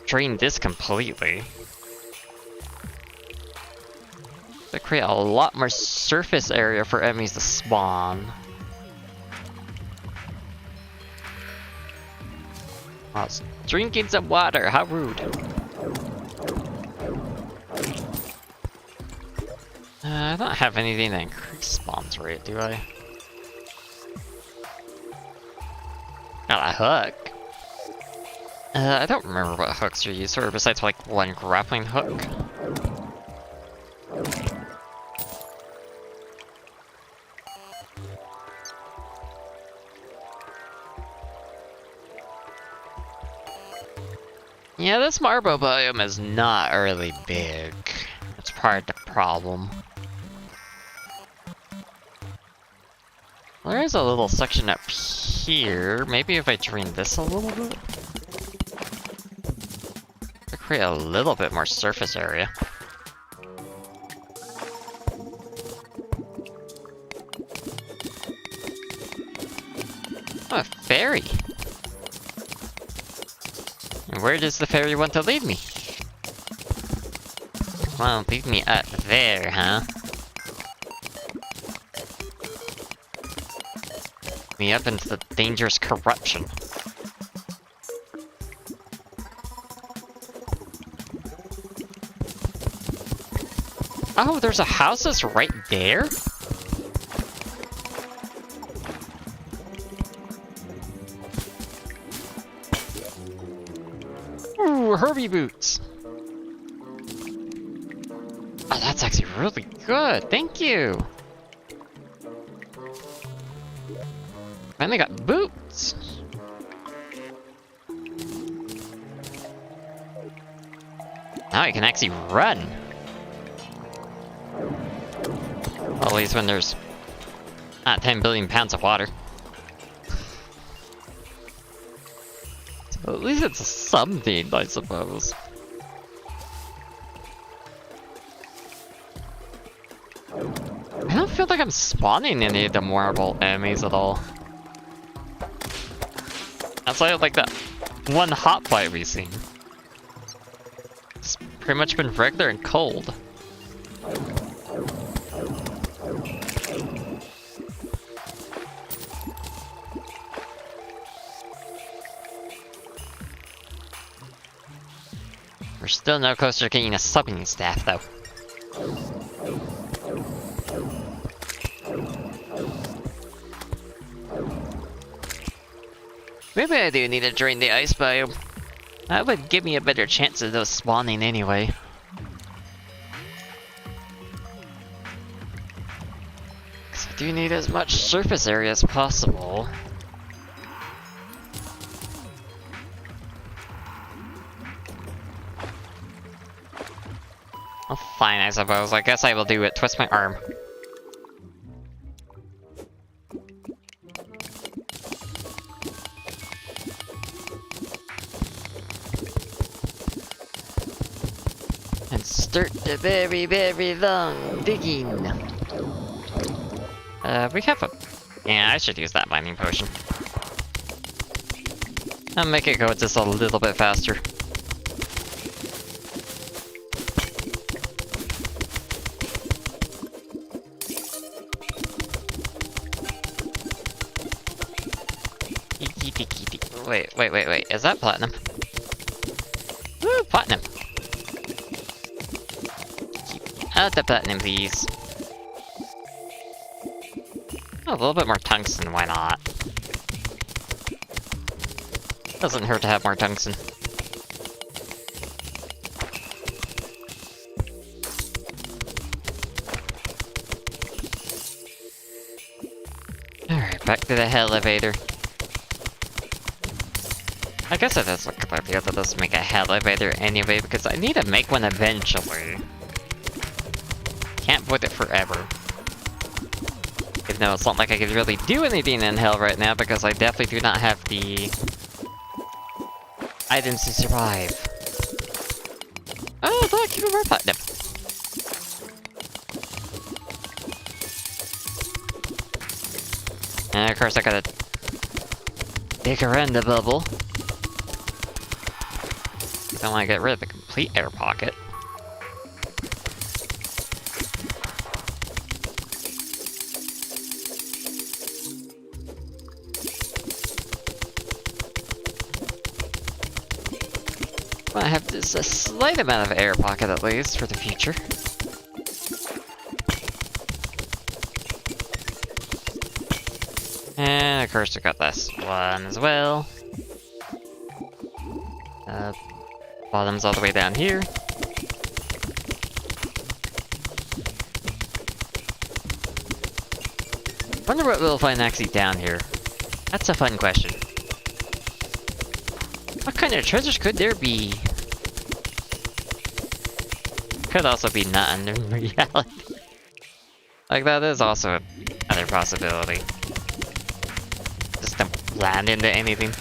drain this completely. To create a lot more surface area for enemies to spawn. I was drinking some water, how rude. I don't have anything to increase spawns rate, do I? Got a hook. I don't remember what hooks are used for besides like one grappling hook. Yeah, this marble biome is not really big. That's part of the problem. There is a little section up here. Maybe if I drain this a little bit? To create a little bit more surface area. Oh, a ferry! And where does the ferry want to lead me? Well, lead me up there, huh? Me up into the dangerous corruption. Oh, there's a house that's right there? Ooh, Herbie boots! Oh, that's actually really good, thank you! Finally got boots! Now I can actually run! Well, at least when there's not 10 billion pounds of water. So at least it's something, I suppose. I don't feel like I'm spawning any of the marble enemies at all. Outside of like that one hot fight we've seen. It's pretty much been regular and cold. We're still no closer to getting a subbing staff though. Maybe I do need to drain the ice biome. That would give me a better chance of those spawning anyway. Because I do need as much surface area as possible. Oh, fine, I suppose. I guess I will do it. Twist my arm. And start the very, very long digging. We have a... Yeah, I should use that mining potion. I'll make it go just a little bit faster. Wait, is that platinum? Woo, platinum! Keep out the platinum, please. Oh, a little bit more tungsten, why not? Doesn't hurt to have more tungsten. Alright, back to the elevator. I guess it is a good idea to just make a elevator anyway, because I need to make one eventually. Can't put it forever. Even though it's not like I could really do anything in hell right now, because I definitely do not have the items to survive. Oh, look, even more platinum. And of course I gotta dig around the bubble. Don't want to get rid of the complete air pocket. I have just a slight amount of air pocket at least for the future. And of course we got this one as well. Bottom's all the way down here. Wonder what we'll find actually down here. That's a fun question. What kind of treasures could there be? Could also be not under reality. Like, that is also another possibility. Just don't land into anything.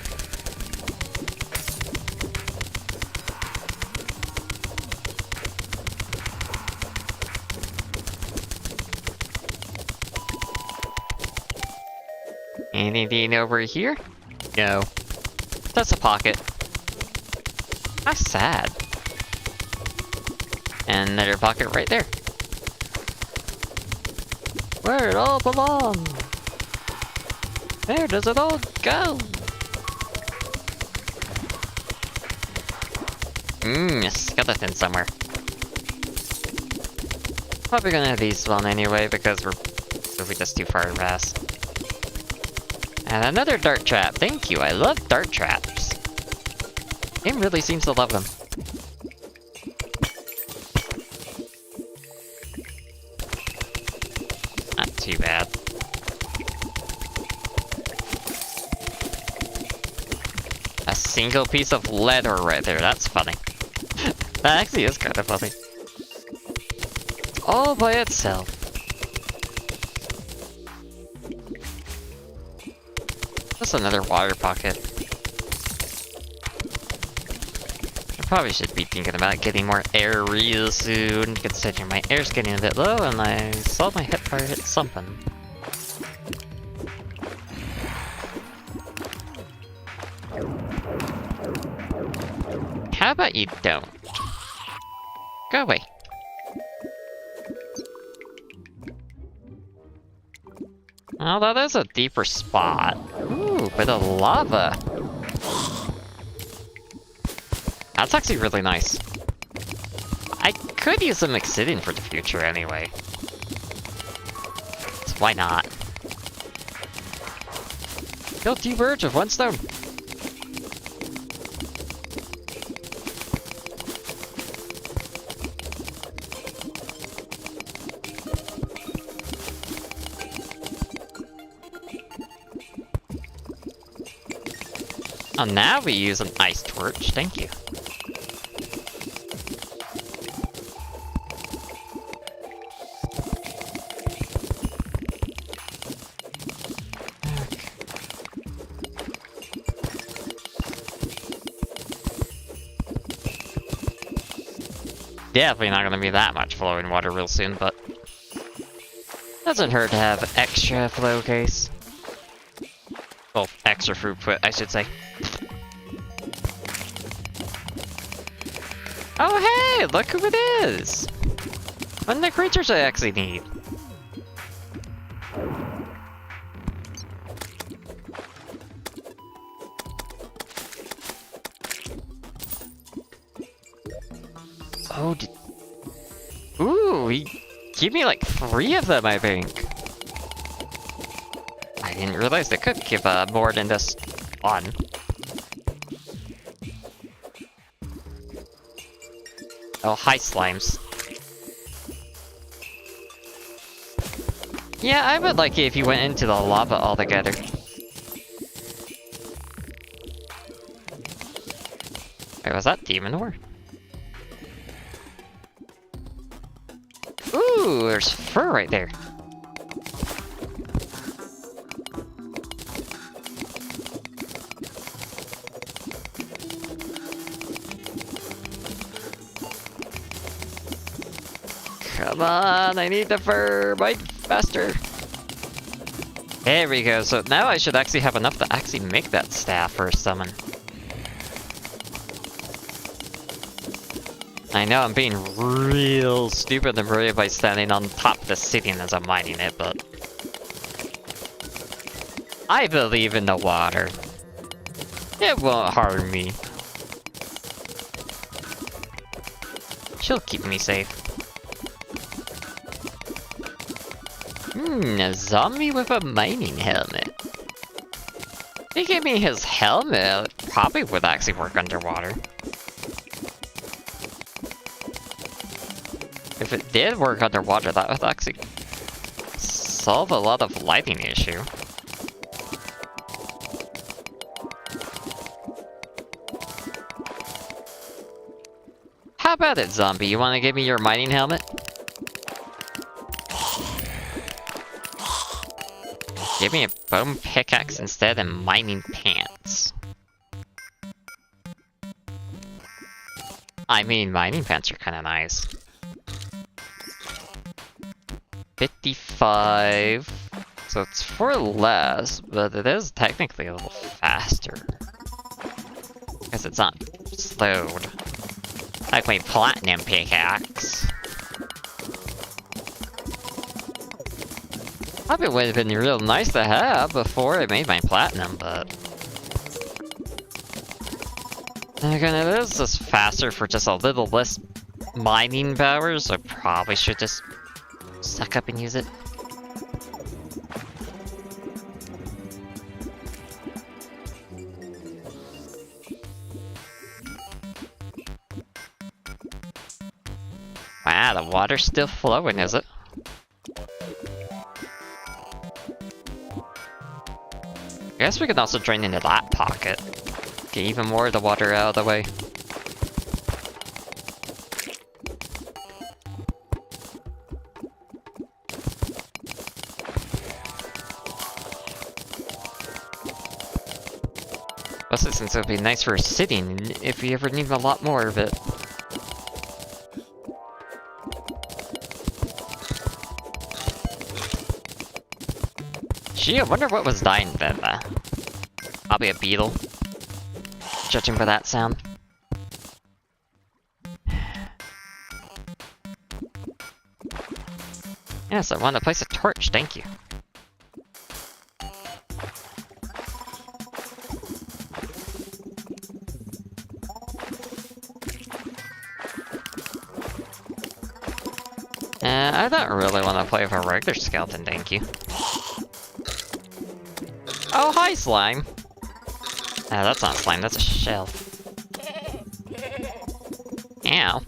Anything over here? No. That's a pocket. How sad. And another pocket right there. Where it all belongs. Where does it all go? A skeleton somewhere. Probably gonna have these spawn anyway because we're just too far fast. And another dart trap. Thank you. I love dart traps. Game really seems to love them. Not too bad. A single piece of leather right there. That's funny. That actually is kind of funny. All by itself. That's another water pocket. I probably should be thinking about getting more air real soon, considering my air's getting a bit low and I saw my hit bar hit something. How about you don't? Go away. Oh, that is a deeper spot. Ooh, bit of lava. That's actually really nice. I could use some exciting for the future anyway. So why not? Kill 2 birds with 1 stone. Oh, now we use an ice torch. Thank you. Definitely not gonna be that much flowing water real soon, but doesn't hurt to have extra flow case. Well, extra throughput, I should say. Oh hey, look who it is! One of the creatures I actually need. Oh, ooh, he gave me like 3 of them, I think. I didn't realize they could give more than just 1. Oh, hi, slimes. Yeah, I would like it if you went into the lava altogether. Wait, was that demon ore? Ooh, there's fur right there. Come on, I need the fur, bite faster. There we go, so now I should actually have enough to actually make that staff for a summon. I know I'm being real stupid and brave by standing on top of the city as I'm mining it, but... I believe in the water. It won't harm me. She'll keep me safe. A zombie with a mining helmet. If he gave me his helmet, it probably would actually work underwater. If it did work underwater, that would actually solve a lot of lighting issue. How about it, zombie? You want to give me your mining helmet? Give me a bone pickaxe instead and mining pants. I mean, mining pants are kind of nice. 55... So it's 4 less, but it is technically a little faster. Because it's not slowed. Like my platinum pickaxe. Probably would have been real nice to have before I made my platinum, but... Again, it is just faster for just a little less mining power, so I probably should just suck up and use it. Wow, the water's still flowing, is it? I guess we can also drain into that pocket. Get even more of the water out of the way. Especially since it would be nice for sitting if we ever need a lot more of it. Gee, I wonder what was dying then. Probably a beetle. Judging by that sound. Yes, I want to place a torch, thank you. I don't really want to play with a regular skeleton, thank you. Oh, hi, slime! That's not slime, that's a shell. Ow.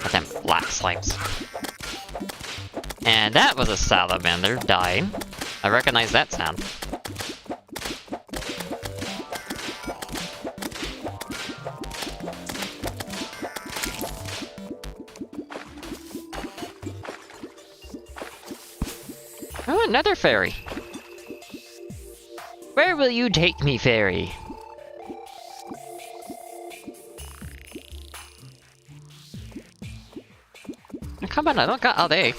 Oh, them black slimes. And that was a salamander dying. I recognize that sound. Oh, another fairy. Where will you take me, fairy? Oh, come on, I don't got all day.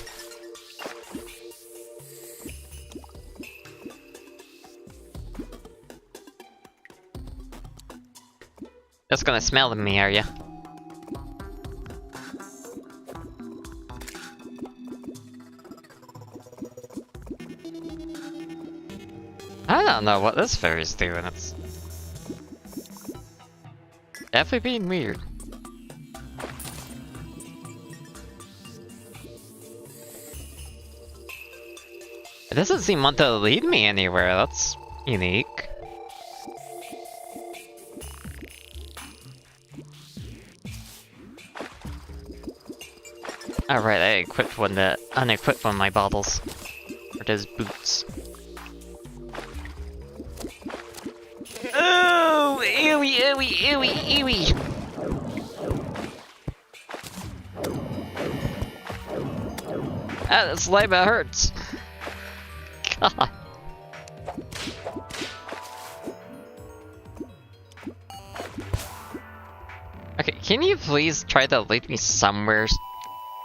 Just gonna smell me, are ya? I don't know what this fairy's doing. It's definitely being weird. It doesn't seem want to lead me anywhere. That's unique. Alright, I equipped one that unequipped one of my bottles. Or those boots. Oh, ewy, ewy, ewy, ewy. Ah, that slime hurts. God. Okay, can you please try to lead me somewhere,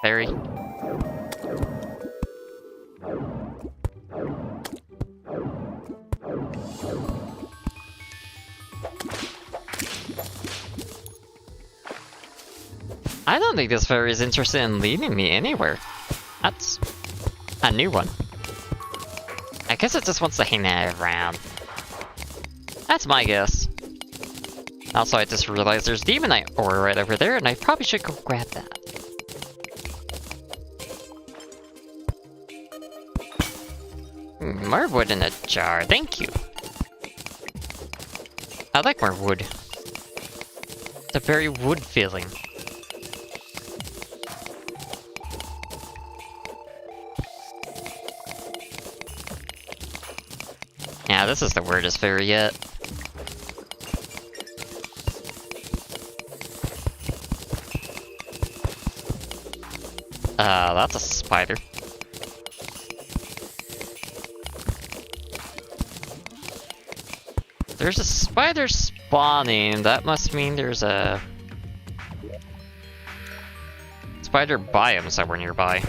Barry? I don't think this fairy is interested in leading me anywhere. That's a new one. I guess it just wants to hang out around. That's my guess. Also, I just realized there's Demonite ore right over there, and I probably should go grab that. More wood in a jar, thank you. I like more wood. It's a very wood feeling. Yeah, this is the weirdest fairy yet. That's a spider. There's a spider spawning. That must mean there's a spider biome somewhere nearby.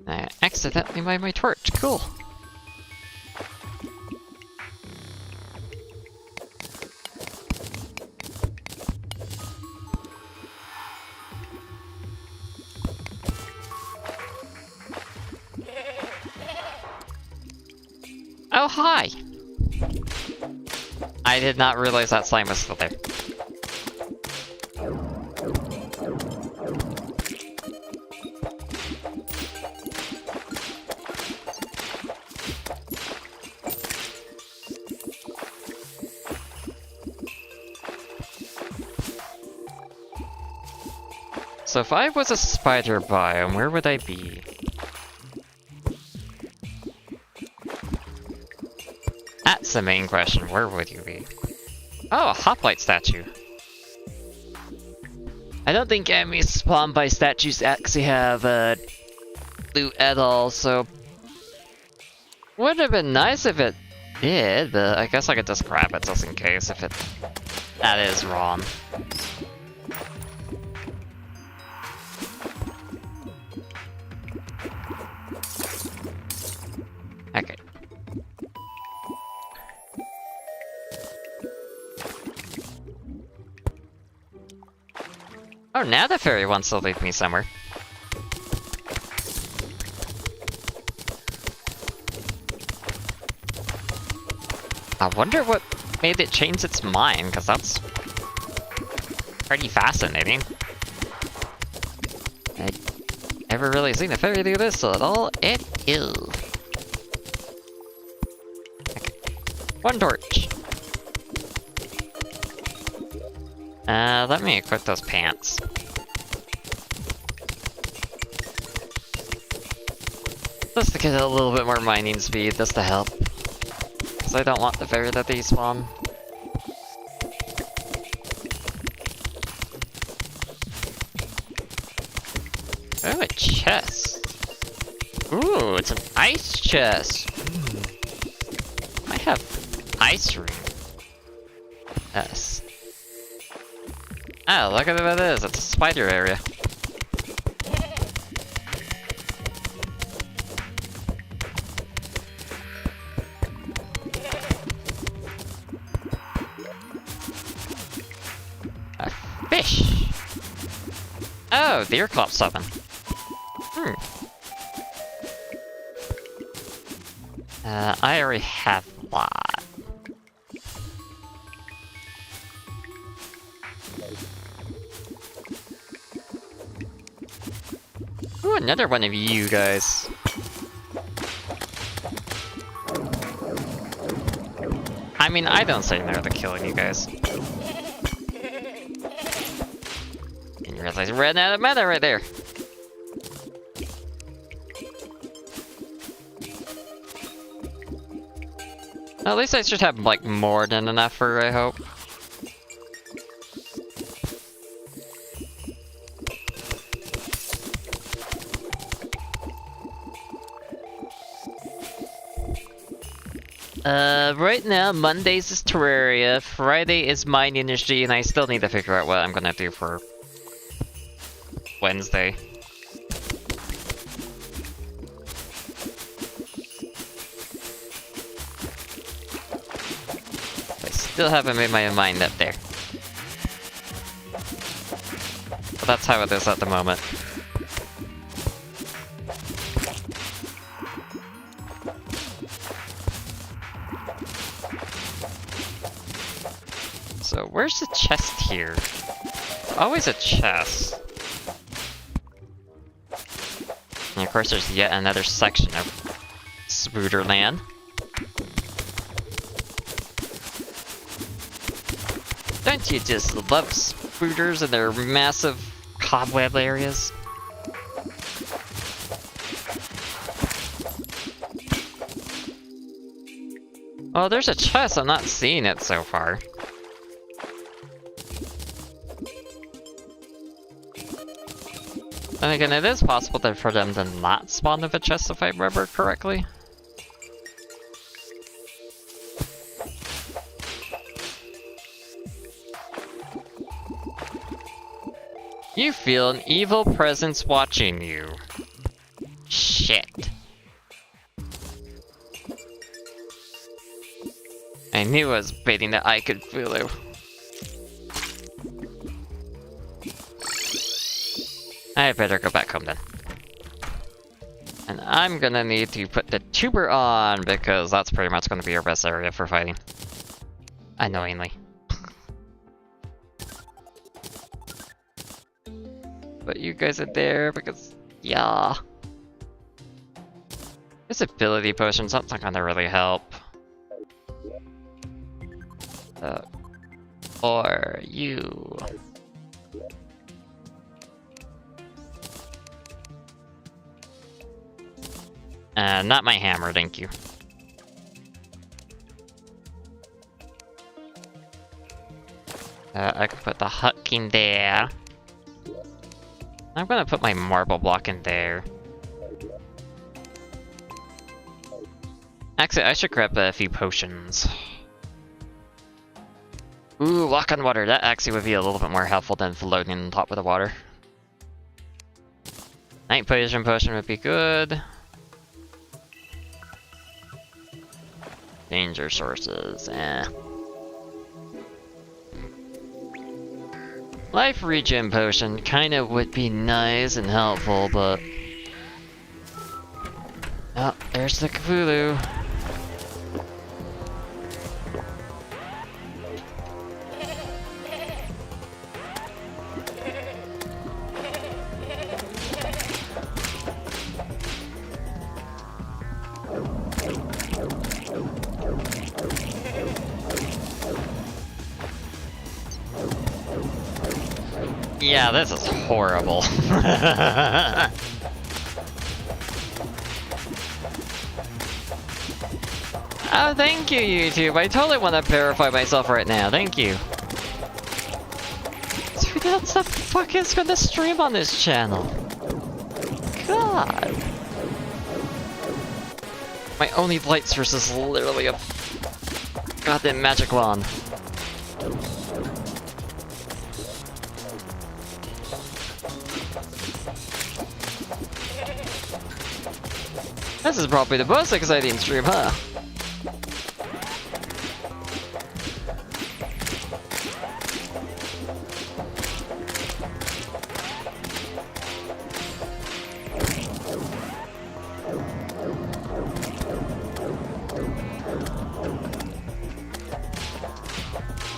I accidentally made my torch. Cool. Oh, hi! I did not realize that slime was still there. So if I was a spider biome, where would I be? That's the main question. Where would you be? Oh, a hoplite statue. I don't think enemies spawned by statues actually have loot at all, so would have been nice if it did, but I guess I could just grab it just in case if that is wrong. Okay. Oh, now the fairy wants to lead me somewhere. I wonder what made it change its mind, because that's pretty fascinating. I've never really seen a fairy do this at all. It is. Okay. One torch. Let me equip those pants. Just to get a little bit more mining speed, just to help. Because I don't want the fairy that despawn. Oh, a chest. Ooh, it's an ice chest. I have ice ring. Yes. Oh, look at what it is. It's a spider area. A fish. Oh, deer clop summon. I already have a lot. Ooh, another one of you guys. I mean, I don't say no to killing you guys. And you realize I ran out of mana right there. At least I should have, like, more than enough for her, I hope. Right now, Mondays is Terraria, Friday is Mine Industry, and I still need to figure out what I'm gonna do for Wednesday. I still haven't made my mind up there. But that's how it is at the moment. So, where's the chest here? Always a chest. And of course there's yet another section of Spooderland. Don't you just love spooters and their massive cobweb areas? Oh, there's a chest, I'm not seeing it so far. And again, it is possible for them to not spawn with a chest if I remember correctly. You feel an evil presence watching you. Shit. I knew I was baiting that I could Fulu. I better go back home then. And I'm gonna need to put the tuber on because that's pretty much gonna be our best area for fighting. Annoyingly. But you guys are there because, yeah. This ability potions, that's not gonna really help. Or you. Not my hammer, thank you. I can put the hut in there. I'm gonna put my marble block in there. Actually, I should grab a few potions. Ooh, lock on water. That actually would be a little bit more helpful than floating on top of the water. Night potion would be good. Danger sources, eh. Life regen potion kinda would be nice and helpful, but... Oh, there's the Cthulhu. Yeah, this is horrible. Oh, thank you, YouTube. I totally want to verify myself right now. Thank you. Who the fuck is gonna stream on this channel? God. My only light source is literally a goddamn magic wand. This is probably the most exciting stream, huh?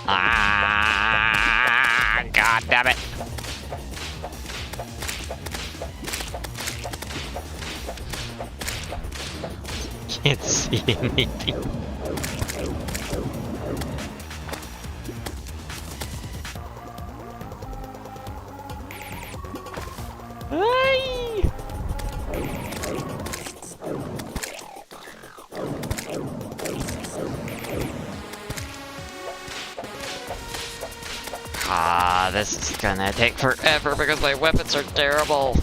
Ah, God damn it. Can't see anything. Ay! Ah, this is gonna take forever because my weapons are terrible.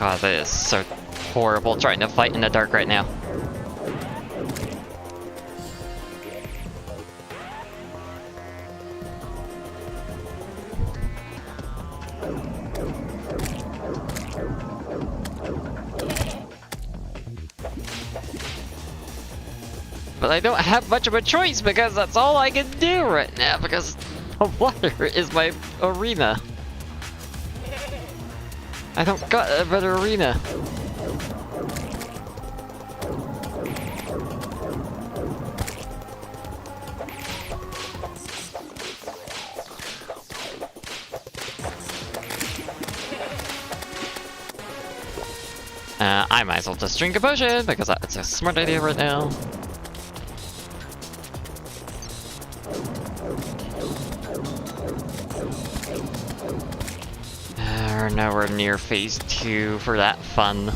God, that is so horrible trying to fight in the dark right now. But I don't have much of a choice because that's all I can do right now because the water is my arena. I don't got a better arena. I might as well just drink a potion because that's a smart idea right now. We're nowhere near phase 2 for that fun.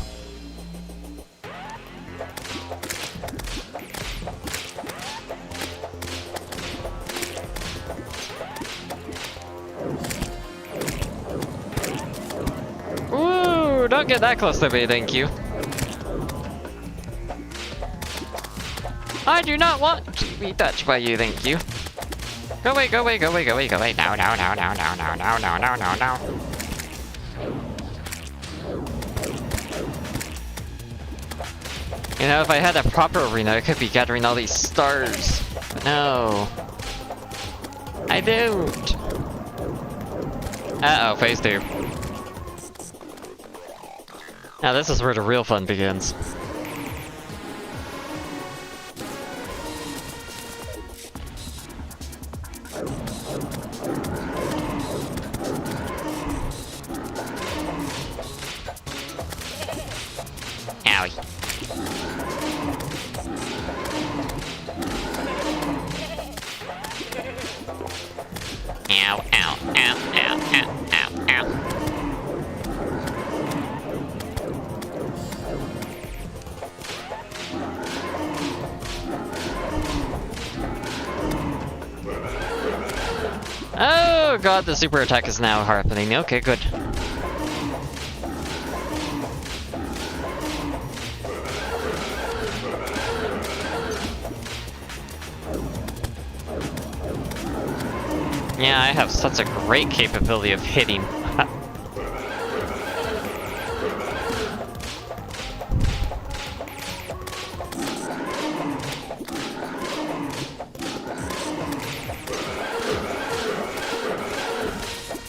Ooh, don't get that close to me, thank you. I do not want to be touched by you, thank you. Go away, go away, go away, go away, go away. No, no, no, no, no, no, no, no, no, no, no. You know, if I had a proper arena, I could be gathering all these stars. But no. I don't. Uh-oh, phase 2. Now this is where the real fun begins. Owie. Ow, ow, ow, ow, ow, ow, ow. Oh god, the super attack is now happening. Okay, good. Yeah, I have such a great capability of hitting.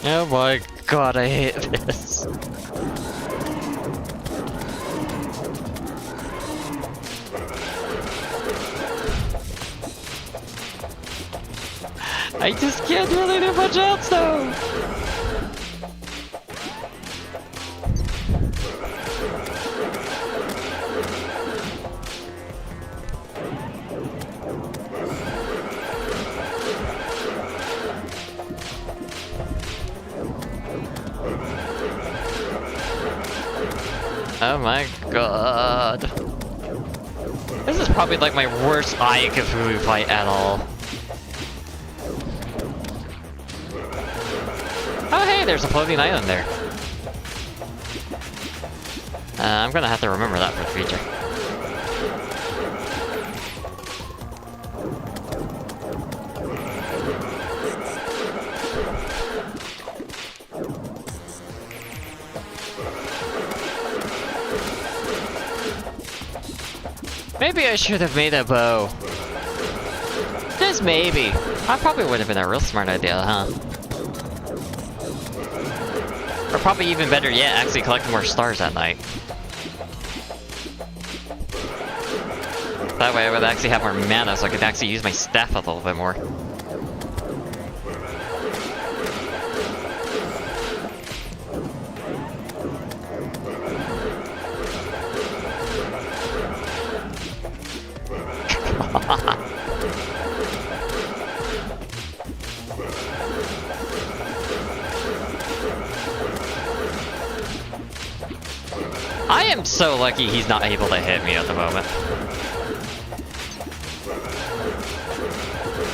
Oh my god, I hate this. I just can't really do much else though! Oh my god. This is probably like my worst Eye Cthulhu fight at all. Oh hey, there's a floating island there. I'm gonna have to remember that for the future. Maybe I should have made a bow. Just maybe. That probably would have been a real smart idea, huh? Or probably even better yet, actually collect more stars at night. That way I would actually have more mana, so I could actually use my staff a little bit more. I am so lucky he's not able to hit me at the moment.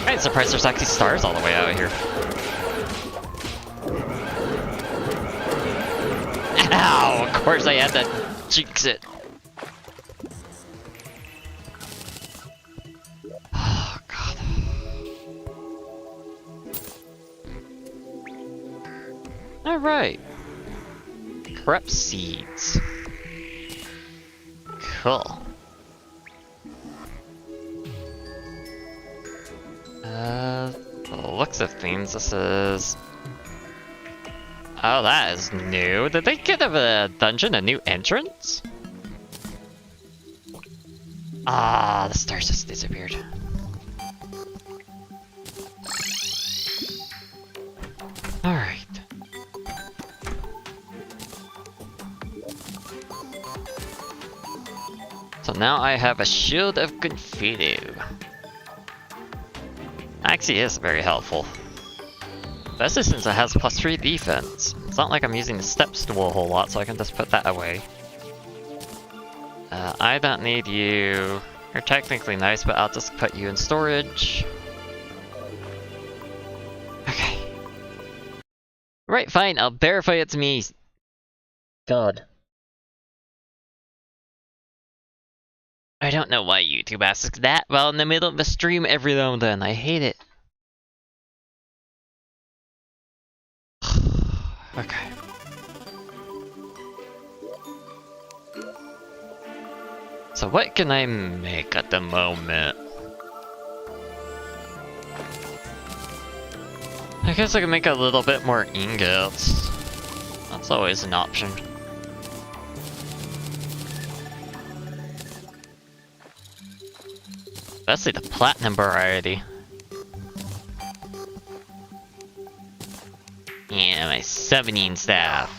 I'm surprised there's actually stars all the way out here. Ow! of course I had to jinx it. Oh, God. Alright. Corrupt seeds. Cool. The looks of things, this is... Oh, that is new. Did they give a dungeon a new entrance? Ah, the stars just disappeared. Alright. So now I have a Shield of Confudu. Actually is very helpful. Especially since it has +3 defense. It's not like I'm using the step stool a whole lot, so I can just put that away. I don't need you. You're technically nice, but I'll just put you in storage. Okay. Right, fine, I'll verify it's me. God. I don't know why YouTube asks that while in the middle of the stream every now and then. I hate it. Okay. So what can I make at the moment? I guess I can make a little bit more ingots. That's always an option. Especially the platinum variety. Yeah, my summoning staff.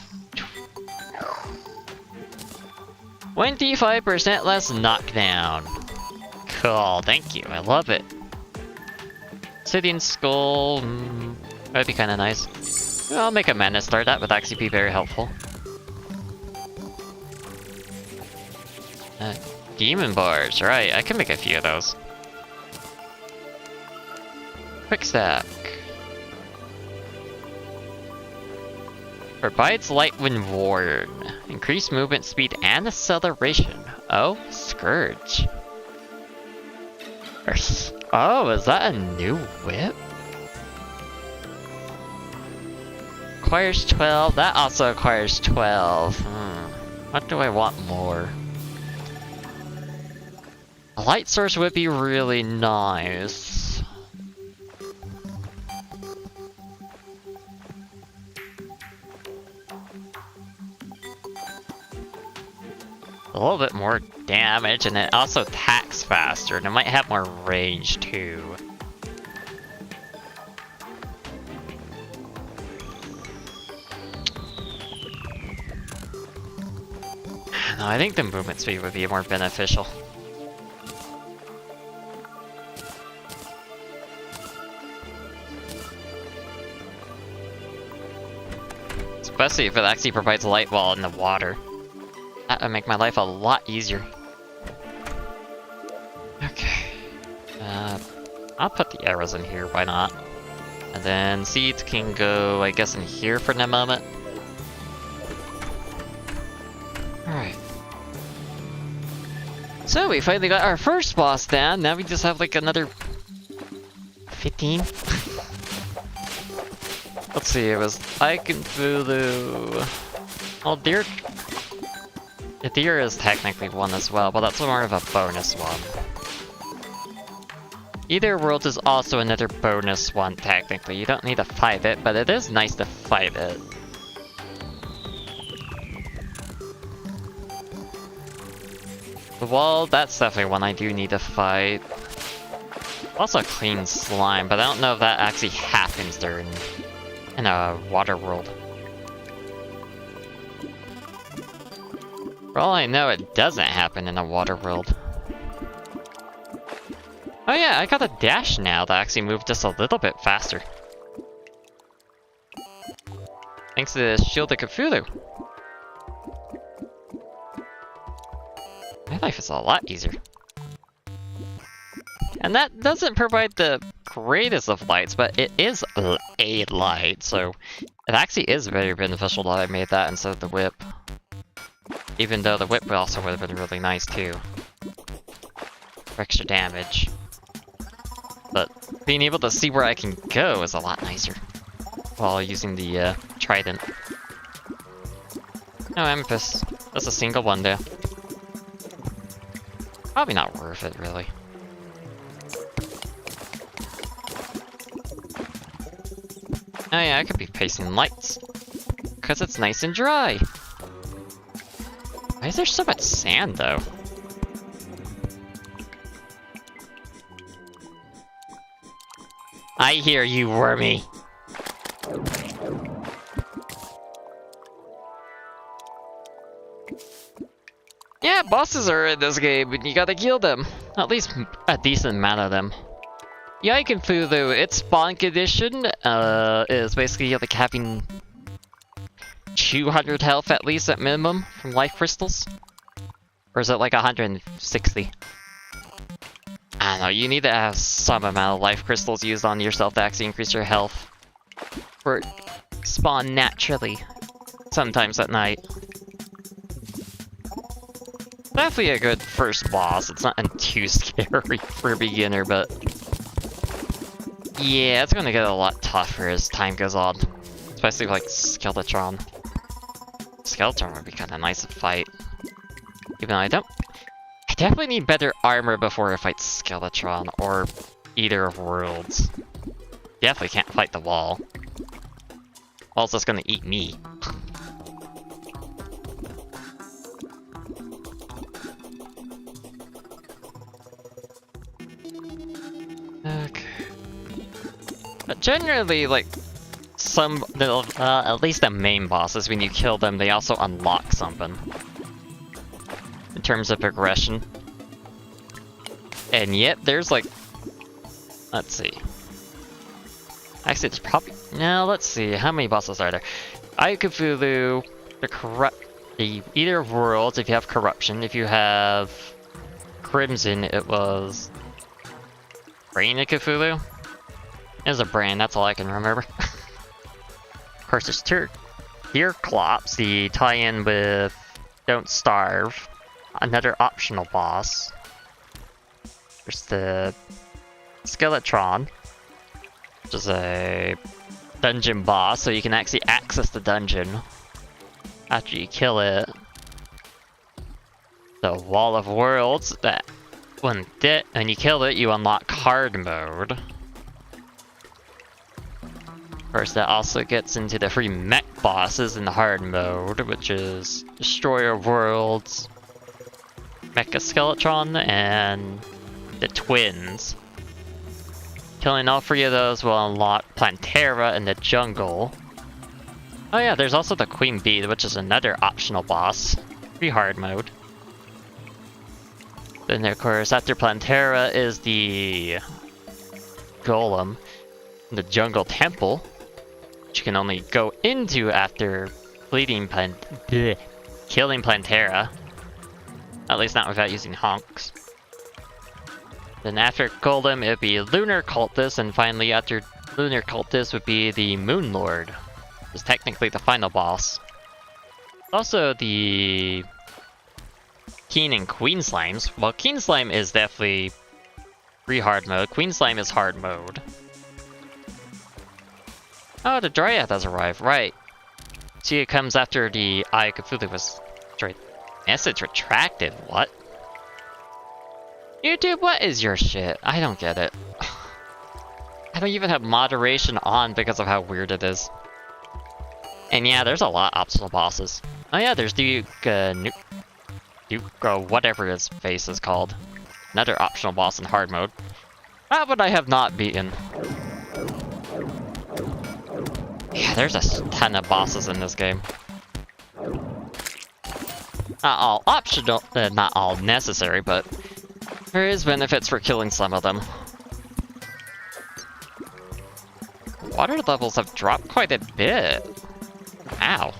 25% less knockdown. Cool, thank you, I love it. Obsidian Skull, that'd be kinda nice. I'll make a mana star, that would actually be very helpful. Demon bars, right, I can make a few of those. Quick stack. Provides light when worn. Increased movement speed and acceleration. Oh, Scourge. Oh, is that a new whip? Acquires 12. That also acquires 12. What do I want more? A light source would be really nice. A little bit more damage, and it also attacks faster, and it might have more range too. No, I think the movement speed would be more beneficial. Especially if it actually provides light while in the water. That would make my life a lot easier. Okay. I'll put the arrows in here, why not? And then seeds can go, I guess, in here for the moment. Alright. So we finally got our first boss down, now we just have like another 15? Let's see, it was Iconfulu. Oh dear. The deer is technically one as well, but that's more of a bonus one. Either world is also another bonus one, technically. You don't need to fight it, but it is nice to fight it. The wall, that's definitely one I do need to fight. Also clean slime, but I don't know if that actually happens during in a water world. For all I know, it doesn't happen in a water world. Oh yeah, I got a dash now that actually moved just a little bit faster. Thanks to the Shield of Cthulhu. My life is a lot easier. And that doesn't provide the greatest of lights, but it is a light, so it actually is very beneficial that I made that instead of the whip. Even though the whip also would have been really nice too. For extra damage. But being able to see where I can go is a lot nicer. While using the trident. No amethyst. That's a single one there. Probably not worth it, really. Oh yeah, I could be facing lights. Because it's nice and dry. Why is there so much sand, though? I hear you, Wormy. Yeah, bosses are in this game, and you gotta kill them. At least a decent amount of them. Yaiken Fulu, its spawn condition is basically like having 200 health at least at minimum from life crystals. Or is it like 160? I don't know, you need to have some amount of life crystals used on yourself to actually increase your health. Or spawn naturally, sometimes at night. Definitely a good first boss. It's not too scary for a beginner, but yeah, it's gonna get a lot tougher as time goes on. Especially like Skeletron. Skeletron would be kinda nice to fight. Even though I definitely need better armor before I fight Skeletron, or either of Worlds. Definitely can't fight the wall. Wall's just gonna eat me. Okay. But generally, like, at least the main bosses, when you kill them, they also unlock something. In terms of progression. And yet, there's like... Let's see. Actually, it's probably... No, let's see. How many bosses are there? Aikafulu, the Eater of Worlds, if you have Corruption. If you have Crimson, it was... Brain of Cthulhu? It was a brain, that's all I can remember. Of course, there's Tearclops, the tie-in with Don't Starve. Another optional boss. There's the Skeletron, which is a dungeon boss, so you can actually access the dungeon after you kill it. The Wall of Worlds, that when you kill it, you unlock hard mode. Of course, that also gets into the free mech bosses in the hard mode, which is Destroyer of Worlds, Mecha Skeletron, and the Twins. Killing all three of those will unlock Plantera in the jungle. Oh yeah, there's also the Queen Bee, which is another optional boss. Free hard mode. Then of course, after Plantera is the Golem, the Jungle Temple, which you can only go into after killing Plantera. At least not without using honks. Then after Golem, it would be Lunar Cultist, and finally after Lunar Cultist would be the Moon Lord. It's technically the final boss. Also the King and Queen Slimes. Well, King Slime is definitely free hard mode. Queen Slime is hard mode. Oh, the Dryad has arrived, right. See, it comes after the Eye of Cthulhu was destroyed. Message retracted, what? YouTube, what is your shit? I don't get it. I don't even have moderation on because of how weird it is. And yeah, there's a lot of optional bosses. Oh yeah, there's Duke, whatever his face is called. Another optional boss in hard mode. That one I have not beaten. Yeah, there's a ton of bosses in this game. Not all optional, not all necessary, but there is benefits for killing some of them. Water levels have dropped quite a bit. Wow.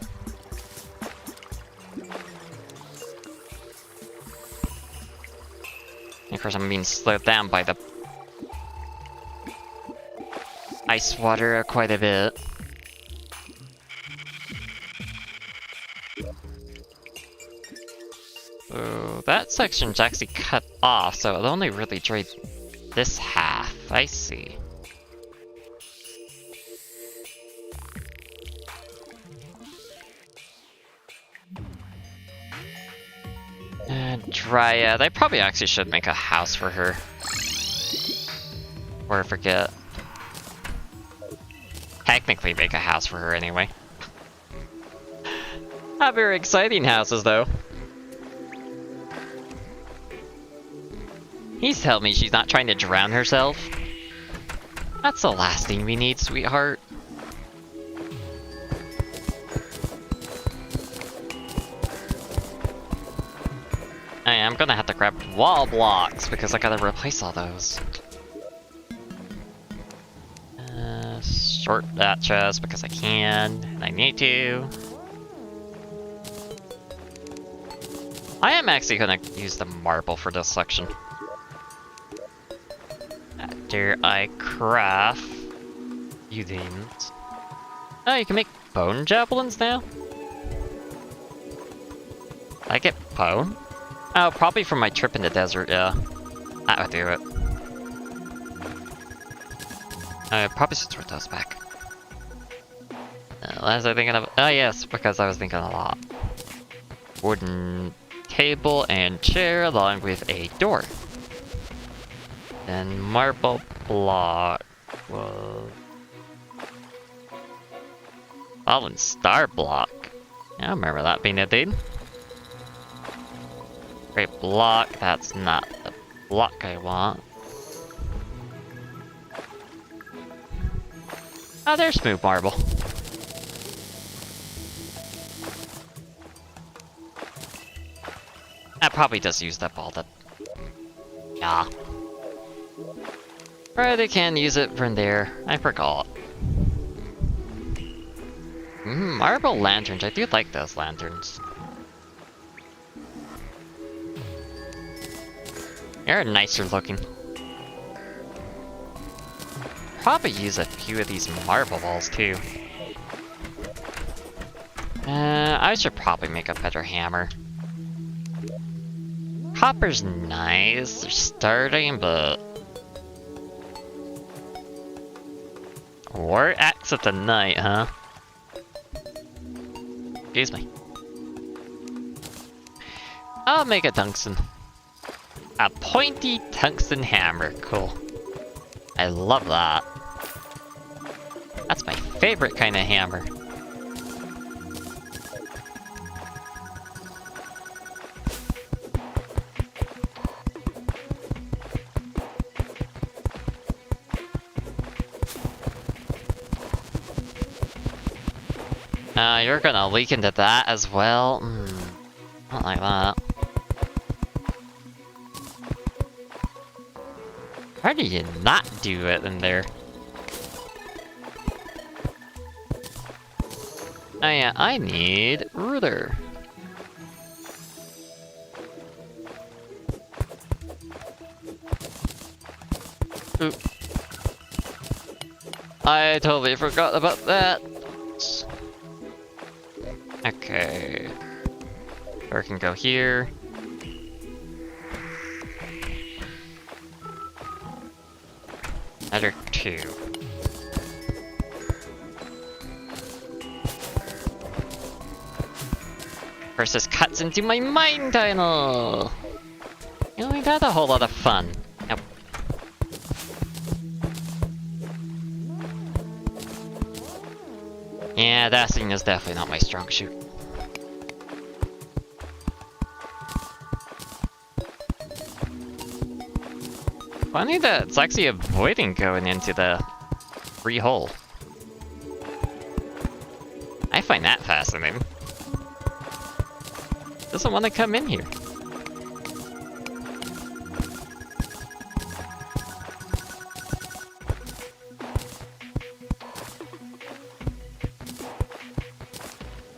Of course, I'm being slowed down by the ice water quite a bit. So that section's actually cut off, so it'll only really drain this half. I see. Dryad. I probably actually should make a house for her. Or forget. Technically make a house for her anyway. Not very exciting houses though. Please tell me she's not trying to drown herself. That's the last thing we need, sweetheart. I'm gonna have to grab wall blocks because I gotta replace all those. Short that chest because I can, and I need to. I am actually gonna use the marble for this section. After I craft you things. Oh, you can make bone javelins now? I get bone? Oh, probably from my trip in the desert, yeah. That would do it. I probably should throw those back. What was I thinking of? Oh yes, because I was thinking a lot. Wooden table and chair along with a door. Then marble block. Whoa. Fallen star block. Yeah, I remember that being a thing. Great block, that's not the block I want. Oh, there's smooth marble. That probably just used up all the... Yeah. Or they can use it from there. I forgot. Marble lanterns. I do like those lanterns. They're nicer looking. Probably use a few of these marble balls too. I should probably make a better hammer. Copper's nice, they're starting, but... War axe of the night, huh? Excuse me. I'll make a tungsten. A pointy tungsten hammer, cool. I love that. That's my favorite kind of hammer. You're gonna leak into that as well? Not like that. How do you not do it in there? Oh yeah, I need ruler. Oop. I totally forgot about that. Okay. Or I can go here. Another 2. First, this cuts into my mine tunnel. You know, we had a whole lot of fun. Nope. Yeah, that thing is definitely not my strong suit. Funny that it's actually avoiding going into the free hole. I find that fascinating. Doesn't want to come in here.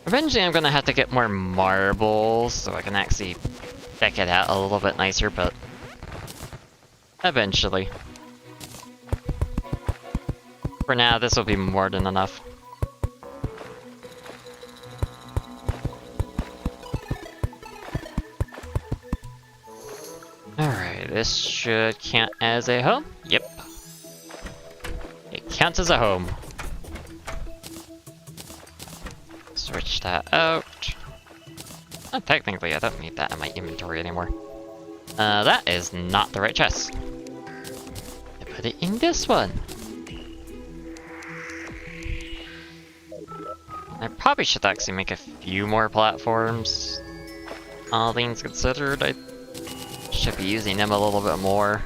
Eventually I'm gonna have to get more marbles so I can actually deck it out a little bit nicer, but eventually. For now, this will be more than enough. This should count as a home? Yep. It counts as a home. Switch that out. Oh, technically, I don't need that in my inventory anymore. That is not the right chest. I put it in this one. I probably should actually make a few more platforms. All things considered, I should be using them a little bit more.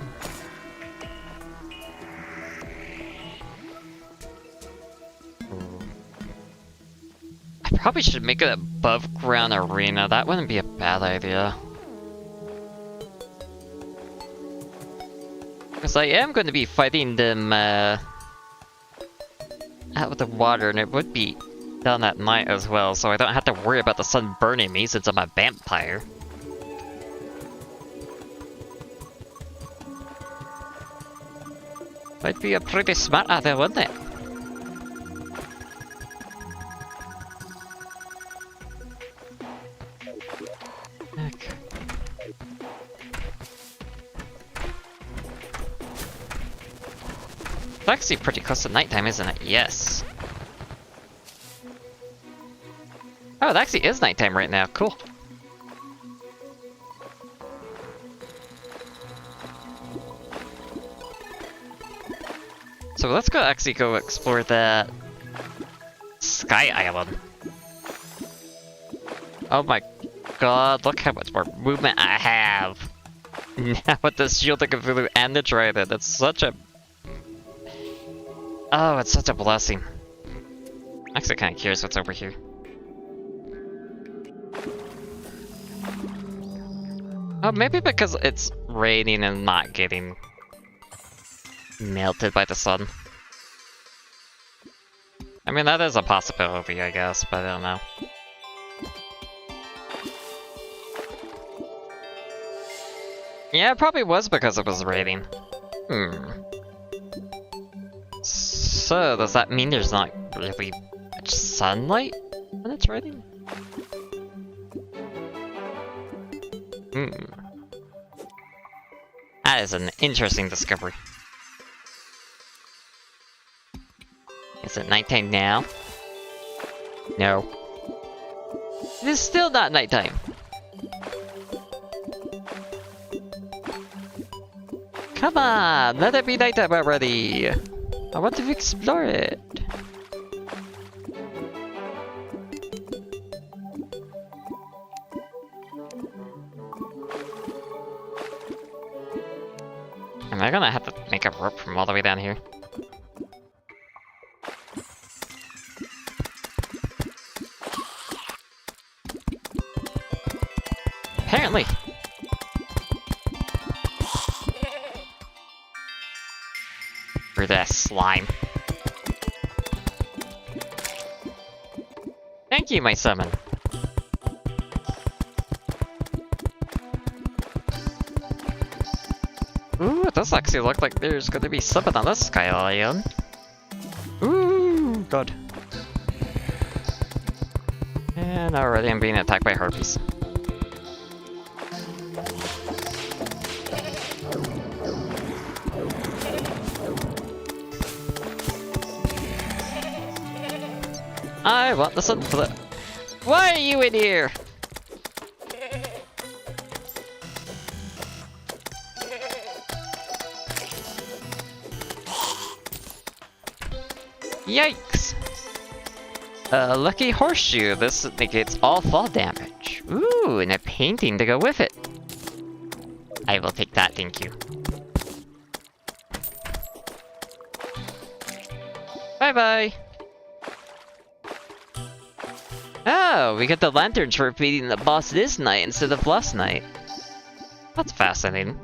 I probably should make an above ground arena. That wouldn't be a bad idea. Because I am going to be fighting them out with the water, and it would be done at night as well, so I don't have to worry about the sun burning me since I'm a vampire. Might be a pretty smart idea, wouldn't it? Okay. It's actually pretty close to nighttime, isn't it? Yes. Oh, it actually is nighttime right now. Cool. So let's actually go explore that Sky Island. Oh my god, look how much more movement I have. Now with the Shield of Cthulhu and the Trident, it's such a... Oh, it's such a blessing. I'm actually kind of curious what's over here. Oh, maybe because it's raining and not getting melted by the sun. I mean, that is a possibility, I guess, but I don't know. Yeah, it probably was because it was raining. So, does that mean there's not really much sunlight when it's raining? That is an interesting discovery. Is it nighttime now? No. It is still not nighttime. Come on, let it be nighttime already. I want to explore it. Am I gonna have to make a rope from all the way down here? Apparently. For that slime. Thank you, my summon. Ooh, it does actually look like there's gonna be something on this Sky Island. Ooh, god. And already I'm being attacked by harpies. I want the sun flip. Why are you in here? Yikes! Lucky horseshoe. This negates all fall damage. Ooh, and a painting to go with it. I will take that, thank you. Bye-bye! Oh, we got the lanterns for beating the boss this night instead of last night. That's fascinating.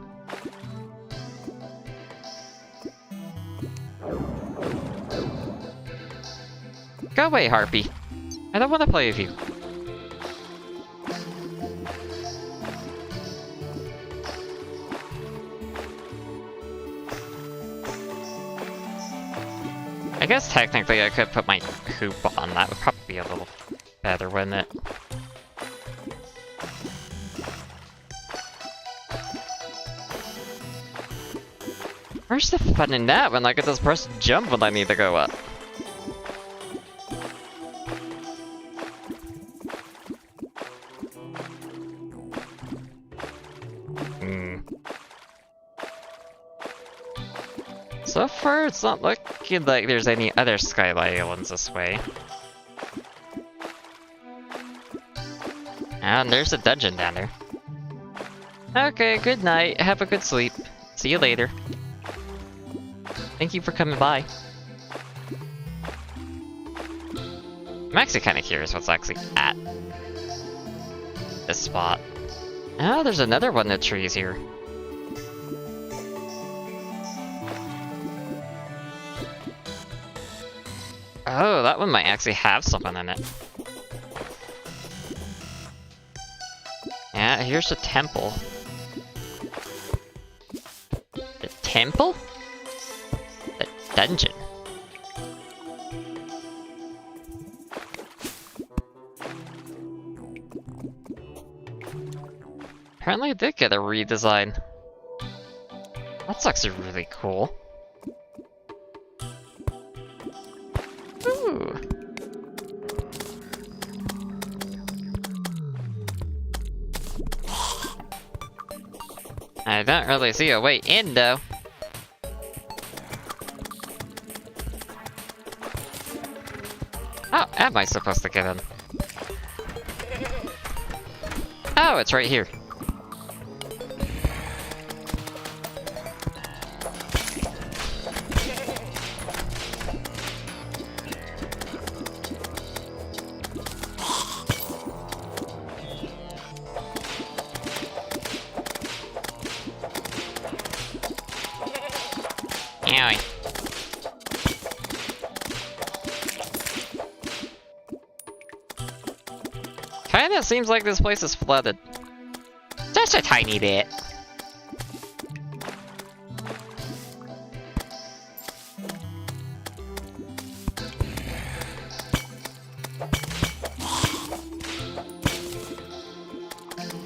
Go away, Harpy. I don't want to play with you. I guess technically I could put my hoop on. That would probably be a little better, wouldn't it? Where's the fun in that when I can just press jump when I need to go up? So far, it's not looking like there's any other Skylight Islands this way. And there's a dungeon down there. Okay, good night. Have a good sleep. See you later. Thank you for coming by. I'm actually kind of curious what's actually at this spot. Oh, there's another one of the trees here. Oh, that one might actually have something in it. Yeah, here's a temple. The temple? The dungeon. Apparently I did get a redesign. That's actually really cool. Ooh. I don't really see a way in though. How am I supposed to get in? Oh, it's right here. Owie. Kinda seems like this place is flooded. Just a tiny bit.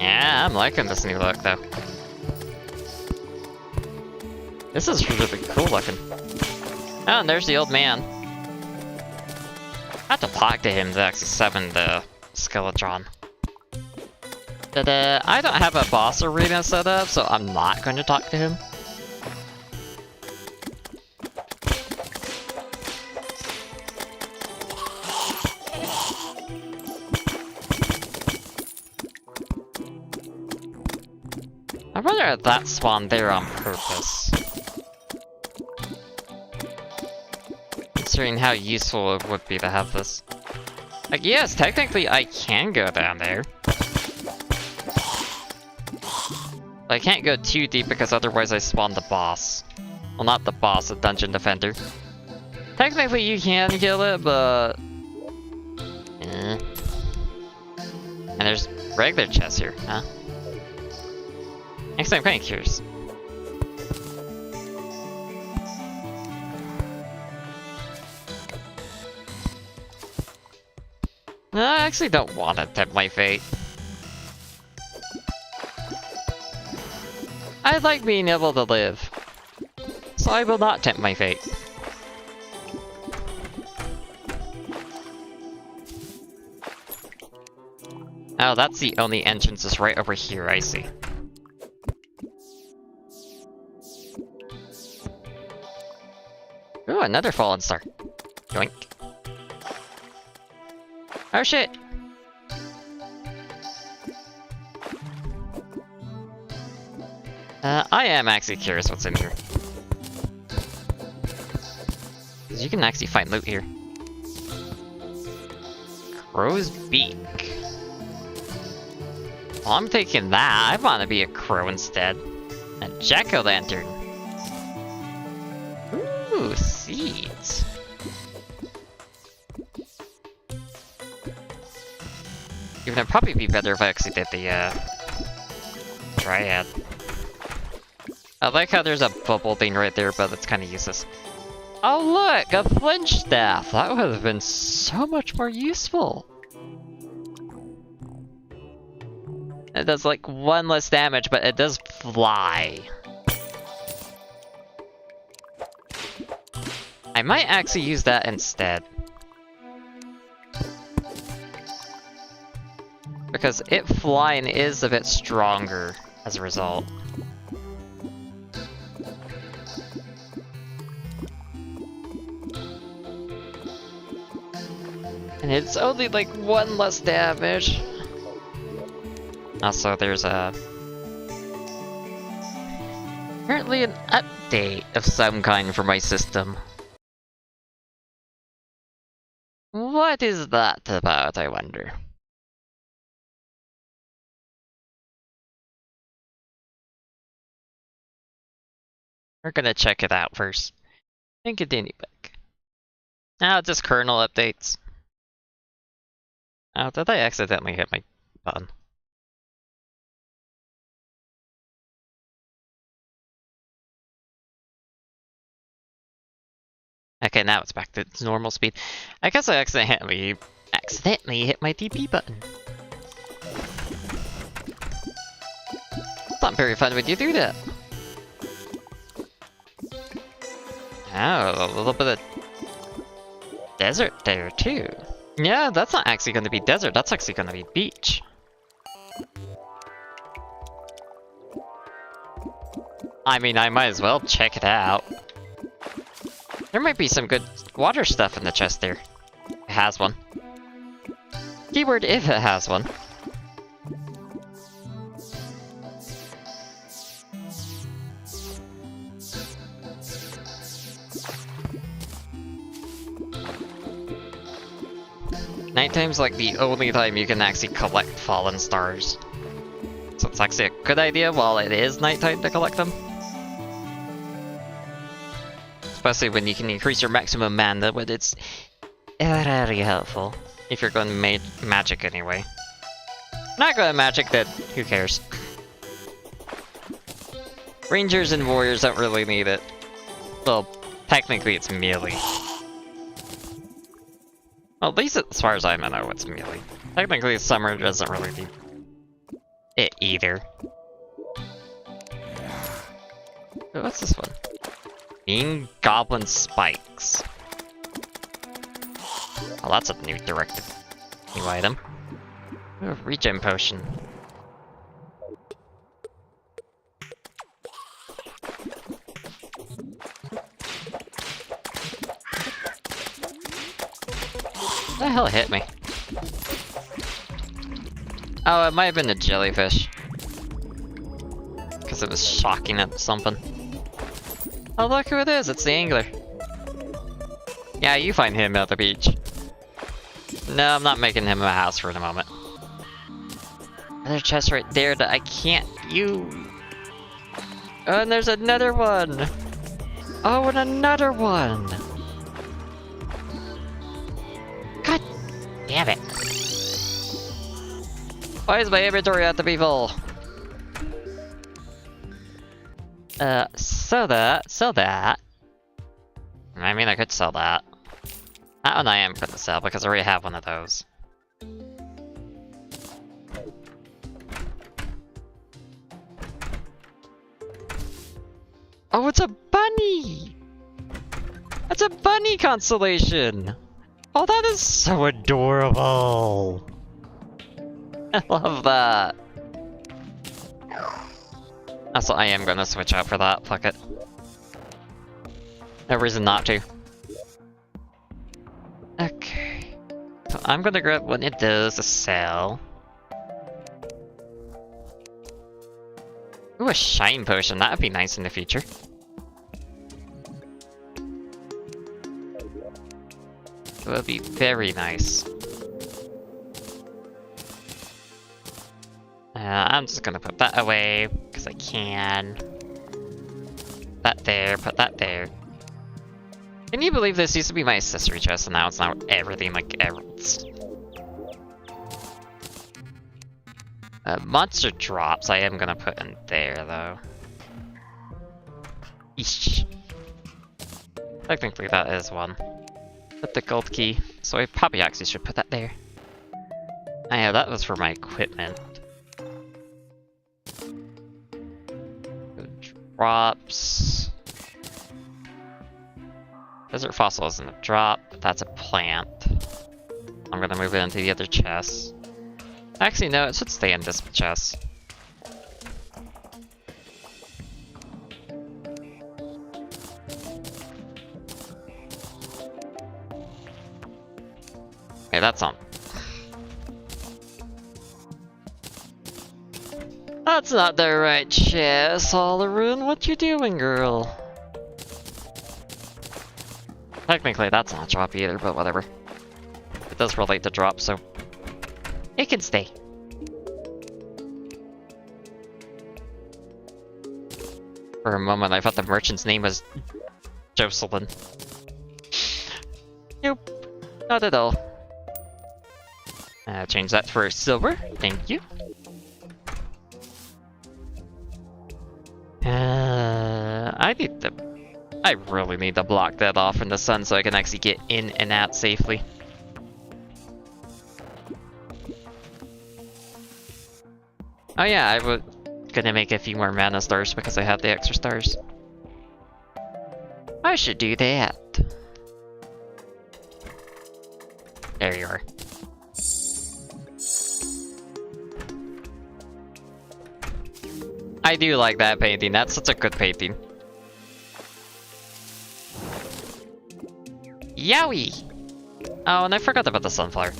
Yeah, I'm liking this new look though. This is really cool looking. Oh, and there's the old man. I have to talk to him to actually summon the Skeletron. But I don't have a boss arena set up, so I'm not going to talk to him. I wonder if that spawned there on purpose. Considering how useful it would be to have this. Like, yes, technically I can go down there. But I can't go too deep because otherwise I spawn the boss. Well, not the boss, the dungeon defender. Technically you can kill it, but... And there's regular chests here, huh? Actually, I'm kind of curious. No, I actually don't want to tempt my fate. I like being able to live, so I will not tempt my fate. Oh, that's the only entrance is right over here, I see. Ooh, another fallen star. Yoink. Oh shit! I am actually curious what's in here. Because you can actually find loot here. Crow's beak. Well, I'm taking that. I want to be a crow instead. A jack-o'-lantern. Ooh, seeds. Even it'd probably be better if I actually did the Dryad. I like how there's a bubble thing right there, but it's kind of useless. Oh look, a flinch staff! That would have been so much more useful. It does like 1 less damage, but it does fly. might actually use that instead. Because it flying is a bit stronger as a result. And it's only like 1 less damage. Also, there's apparently an update of some kind for my system. What is that about, I wonder? We're gonna check it out first. And continue back. Now, just kernel updates. Oh, did I accidentally hit my button? Okay, now it's back to its normal speed. I guess I accidentally hit my TP button. It's not very fun when you do that. Oh, a little bit of desert there too. Yeah, that's not actually going to be desert, that's actually going to be beach. I mean, I might as well check it out. There might be some good water stuff in the chest there. It has one. Keyword if it has one. Nighttime's like the only time you can actually collect fallen stars. So it's actually a good idea while it is nighttime to collect them. Especially when you can increase your maximum mana, but it's very helpful. If you're going to magic anyway. Not going to magic, then who cares? Rangers and warriors don't really need it. Well, technically it's melee. Well, at least as far as I know, it's melee. Technically, summer doesn't really need it either. Oh, what's this one? Mean Goblin Spikes. Oh, that's a new directed new item. Oh, regen potion. What the hell hit me? Oh, it might have been a jellyfish. Because it was shocking at something. Oh, look who it is! It's the angler. Yeah, you find him at the beach. No, I'm not making him a house for the moment. Another chest right there that I can't use. Oh, and there's another one! Oh, and another one! God damn it. Why is my inventory have to be full? Sell that. I mean, I could sell that. That one I am gonna sell because I already have one of those. Oh, it's a bunny! It's a bunny constellation! Oh, that is so adorable! I love that. Also, I am gonna switch out for that. Fuck it. No reason not to. Okay. So I'm gonna grab one of those to sell. Ooh, a shine potion. That would be nice in the future. It would be very nice. I'm just gonna put that away, because I can. That there, put that there. Can you believe this used to be my accessory chest and now it's not everything like everyone's? Monster drops I am gonna put in there though. Eesh. Technically that is one. Put the gold key, so I probably actually should put that there. Oh yeah, that was for my equipment. Drops. Desert fossil isn't a drop, but that's a plant. I'm gonna move it into the other chest. Actually, no, it should stay in this chest. Okay, that's on. That's not the right chest, Halloran. What you doing, girl? Technically, that's not a drop either, but whatever. It does relate to drop, so it can stay. For a moment, I thought the merchant's name was Jocelyn. Nope, not at all. Change that for silver. Thank you. I really need to block that off in the sun so I can actually get in and out safely. Oh yeah, I was gonna make a few more mana stars because I have the extra stars. I should do that. There you are. I do like that painting, that's such a good painting. Yowie! Oh, and I forgot about the sunflower.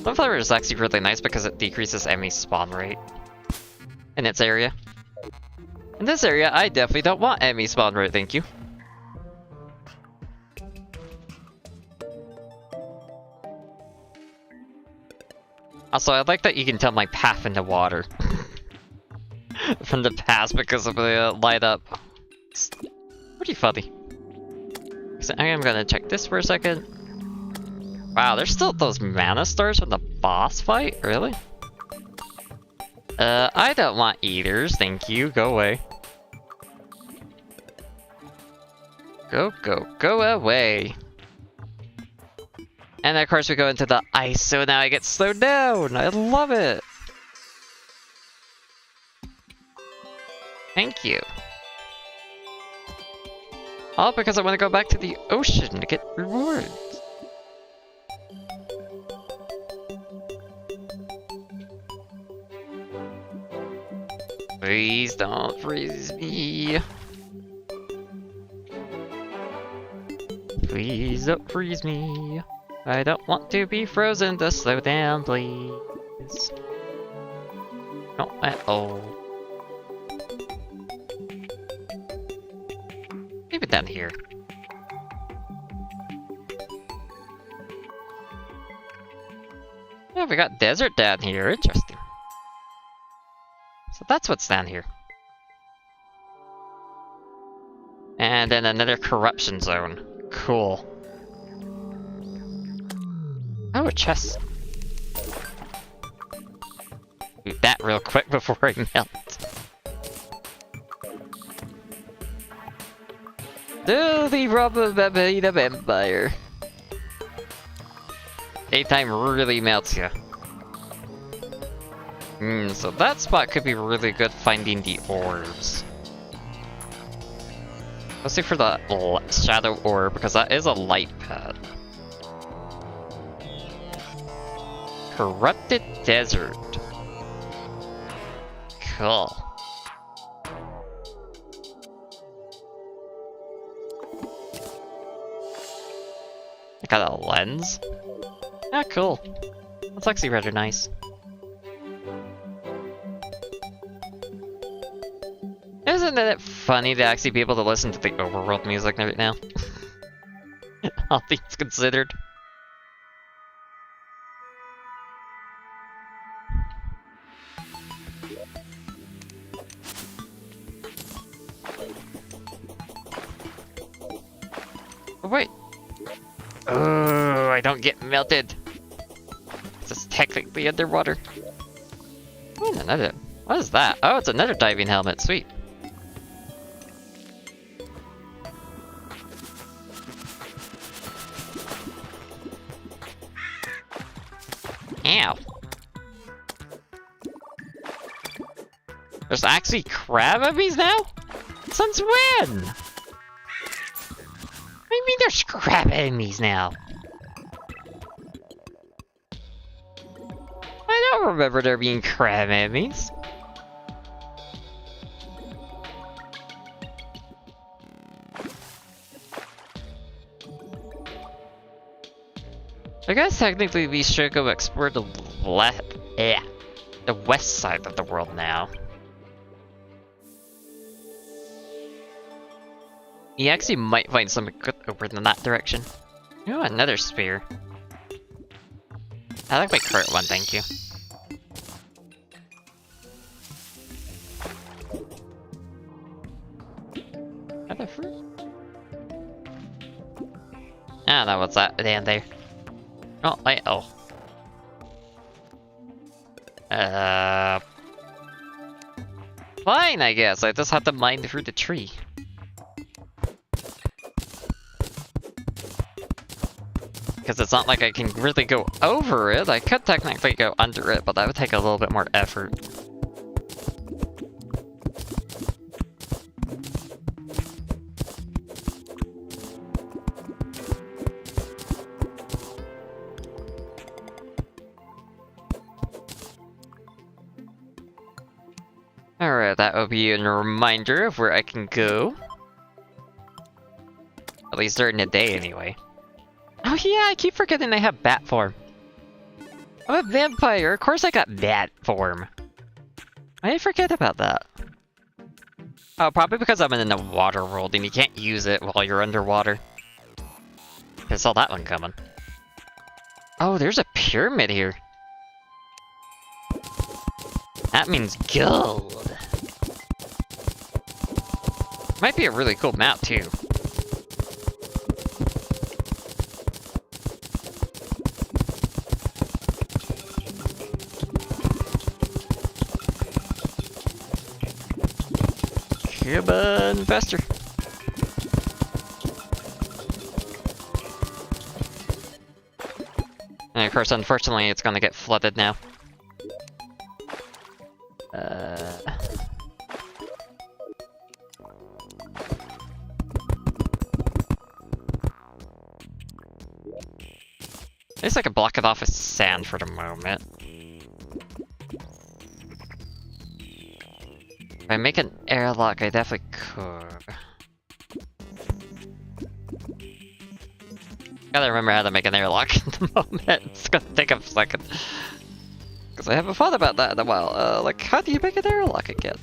Sunflower is actually really nice because it decreases enemy spawn rate in its area. In this area, I definitely don't want enemy spawn rate, thank you. Also, I like that you can tell my path in the water from the past because of the light up. It's pretty funny. So I am gonna check this for a second. Wow, there's still those mana stars from the boss fight? Really? I don't want eaters, thank you. Go away. Go away. And of course we go into the ice, so now I get slowed down. I love it. Thank you. All because I want to go back to the ocean to get rewards. Please don't freeze me. Please don't freeze me. I don't want to be frozen, to slow down, please. Not at all. Leave it down here. Yeah, we got desert down here, interesting. So that's what's down here. And then another corruption zone. Cool. Oh, a chest. Do that real quick before I melt. Do the rubber baby the vampire. Daytime really melts you. So that spot could be really good finding the orbs. Let's see for the shadow orb, because that is a light pad. Corrupted desert. Cool. I got a lens? Ah, cool. That's actually rather nice. Isn't it funny to actually be able to listen to the overworld music right now? All things considered. Oh, wait. Oh, I don't get melted. This is technically underwater. Oh, another. What is that? Oh, it's another diving helmet. Sweet. Ow. There's actually crab enemies now? Since when? What do you mean there's crab enemies now? I don't remember there being crab enemies. I guess technically we should go explore the west side of the world now. You actually might find something good over in that direction. Oh, another spear. I like my current one, thank you. Other fruit? Ah, that was that down there. Oh, fine, I guess. I just have to mine through the tree. Because it's not like I can really go over it. I could technically go under it, but that would take a little bit more effort. Alright, that will be a reminder of where I can go. At least during the day, anyway. Oh yeah, I keep forgetting they have bat form. I'm a vampire, of course I got bat form. I did forget about that. Oh, probably because I'm in the water world and you can't use it while you're underwater. I saw that one coming. Oh, there's a pyramid here. That means gold. Might be a really cool map too. Come on, faster. And of course, unfortunately, it's gonna get flooded now. At least I can block it off with sand for the moment. If I make an airlock, I definitely could. Gotta remember how to make an airlock at the moment. It's gonna take a second. Because I haven't thought about that in a while. Like, how do you make an airlock again?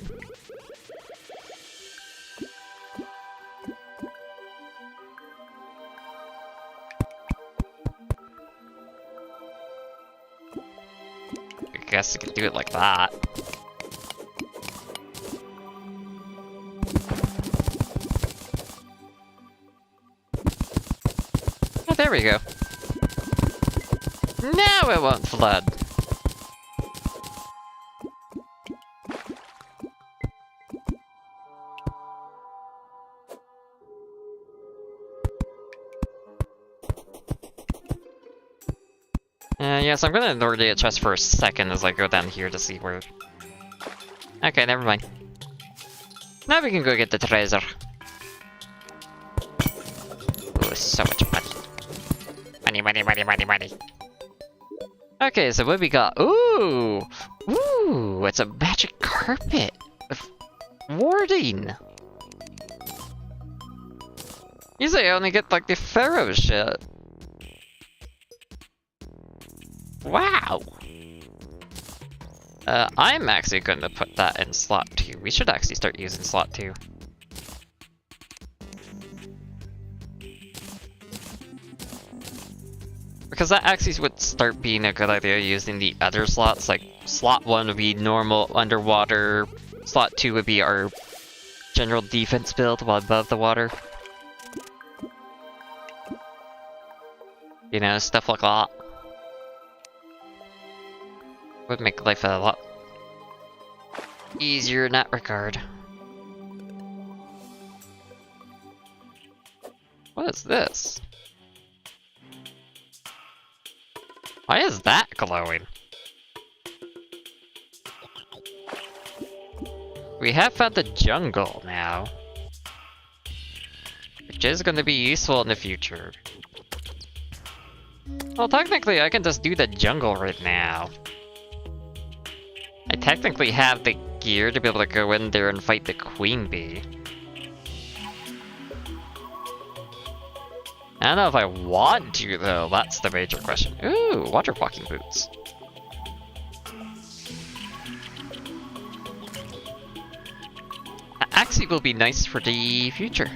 I guess you could do it like that. Oh, there we go. Now it won't flood. Yes, I'm gonna ignore the chest for a second as I go down here to see where... Okay, never mind. Now we can go get the treasure. Ooh, so much money. Money, money, money, money, money. Okay, so what we got? Ooh! Ooh, it's a magic carpet with warding. Usually I only get like the pharaoh shit. Wow! I'm actually going to put that in slot 2. We should actually start using slot 2. Because that actually would start being a good idea using the other slots. Like, slot 1 would be normal underwater, slot 2 would be our general defense build while above the water. You know, stuff like that. Would make life a lot easier in that regard. What is this? Why is that glowing? We have found the jungle now. which is going to be useful in the future. Well, technically, I can just do the jungle right now. I technically have the gear to be able to go in there and fight the queen bee. I don't know if I want to, though. That's the major question. Ooh, water walking boots. That actually will be nice for the future.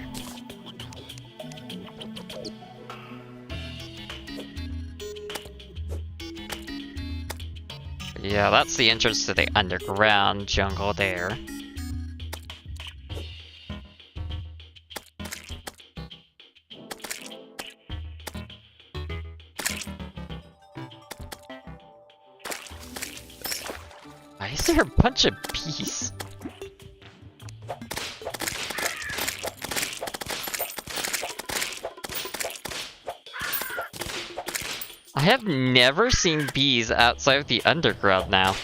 Yeah, that's the entrance to the underground jungle there. Why is there a bunch of bees? I have never seen bees outside of the underground now.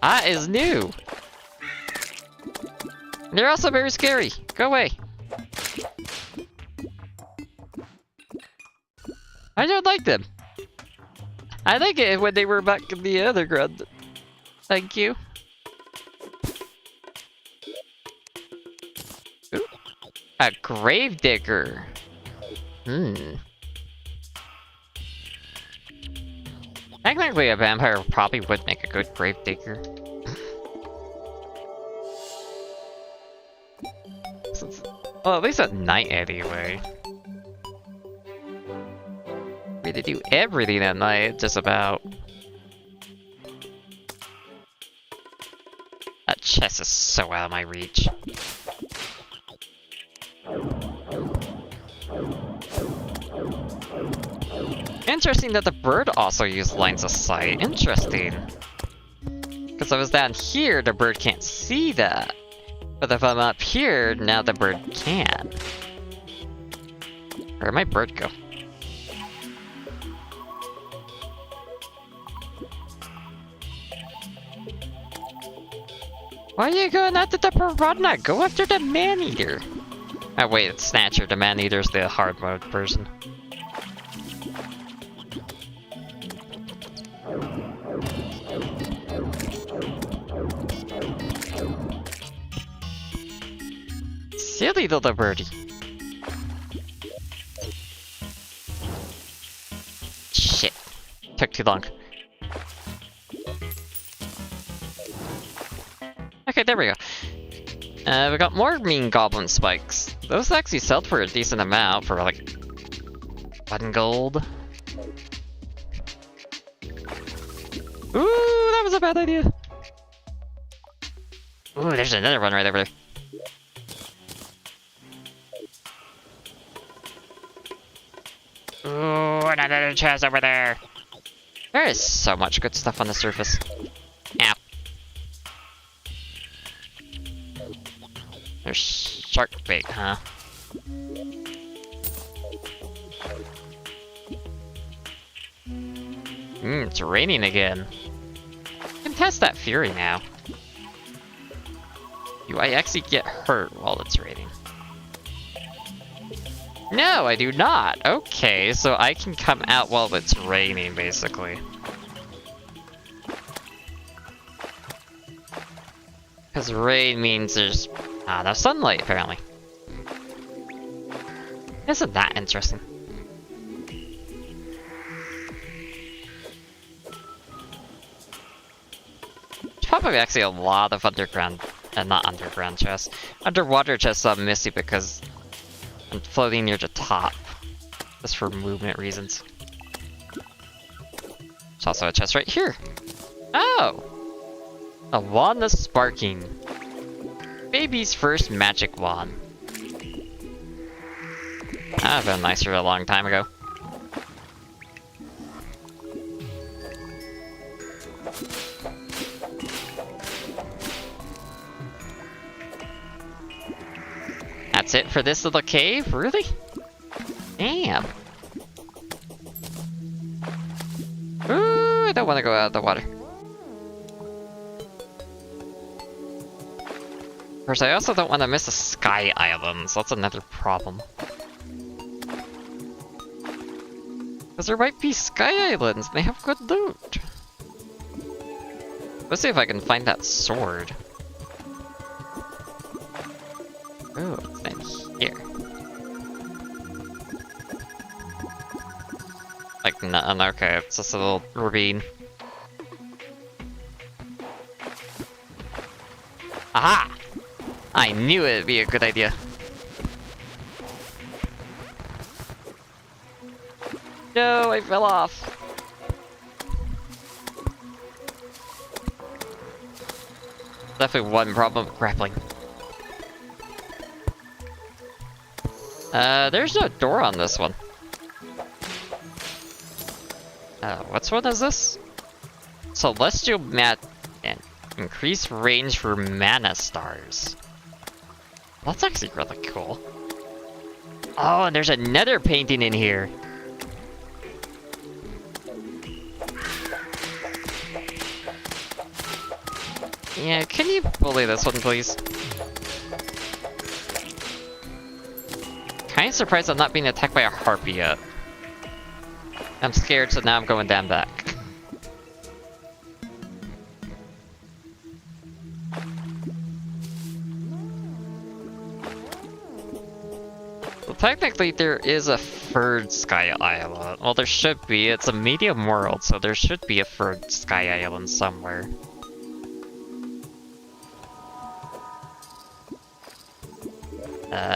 That is new. They're also very scary. Go away. I don't like them. I like it when they were back in the underground. Thank you. Ooh. A gravedigger. Technically, a vampire probably would make a good gravedigger. Well, at least at night anyway. We had to do everything at night, just about. That chest is so out of my reach. Interesting that the bird also used lines of sight. Interesting. Because if I was down here, the bird can't see that. But if I'm up here, now the bird can. Where'd my bird go? Why are you going after the piranha? Go after the man-eater. Oh wait, it's Snatcher. The man-eater's the hard mode person. Silly little birdie. Shit. Took too long. Okay, there we go. We got more mean goblin spikes. Those actually sell for a decent amount, for like 1 gold. Ooh, that was a bad idea. Ooh, there's another one right over there. Ooh, another chest over there. There is so much good stuff on the surface. Ow. There's shark bait, huh? It's raining again. I can test that fury now. Do I actually get hurt while it's raining? No, I do not. Okay, so I can come out while it's raining, basically. Because rain means there's no sunlight, apparently. Isn't that interesting? There's probably actually a lot of underground, not underground chests. Underwater chests I'm missing because I'm floating near the top. Just for movement reasons. There's also a chest right here. Oh! A wand of sparking. Baby's first magic wand. That would have been nicer a long time ago. That's it for this little cave? Really? Damn. Ooh, I don't want to go out of the water. course, I also don't want to miss the Sky Islands. That's another problem. Because there might be Sky Islands, and they have good loot. Let's see if I can find that sword. Oh, it's in here. Like, none. Okay, it's just a little ravine. Aha! I knew it'd be a good idea. No, I fell off. Definitely one problem with grappling. There's no door on this one. What's one is this? Celestial mat and increased range for mana stars. That's actually really cool. Oh, and there's another painting in here. Yeah, can you bully this one, please? Kinda surprised I'm not being attacked by a harpy yet. I'm scared, so now I'm going down back. Well, technically there is a third Sky Island. Well, there should be. It's a medium world, so there should be a third Sky Island somewhere.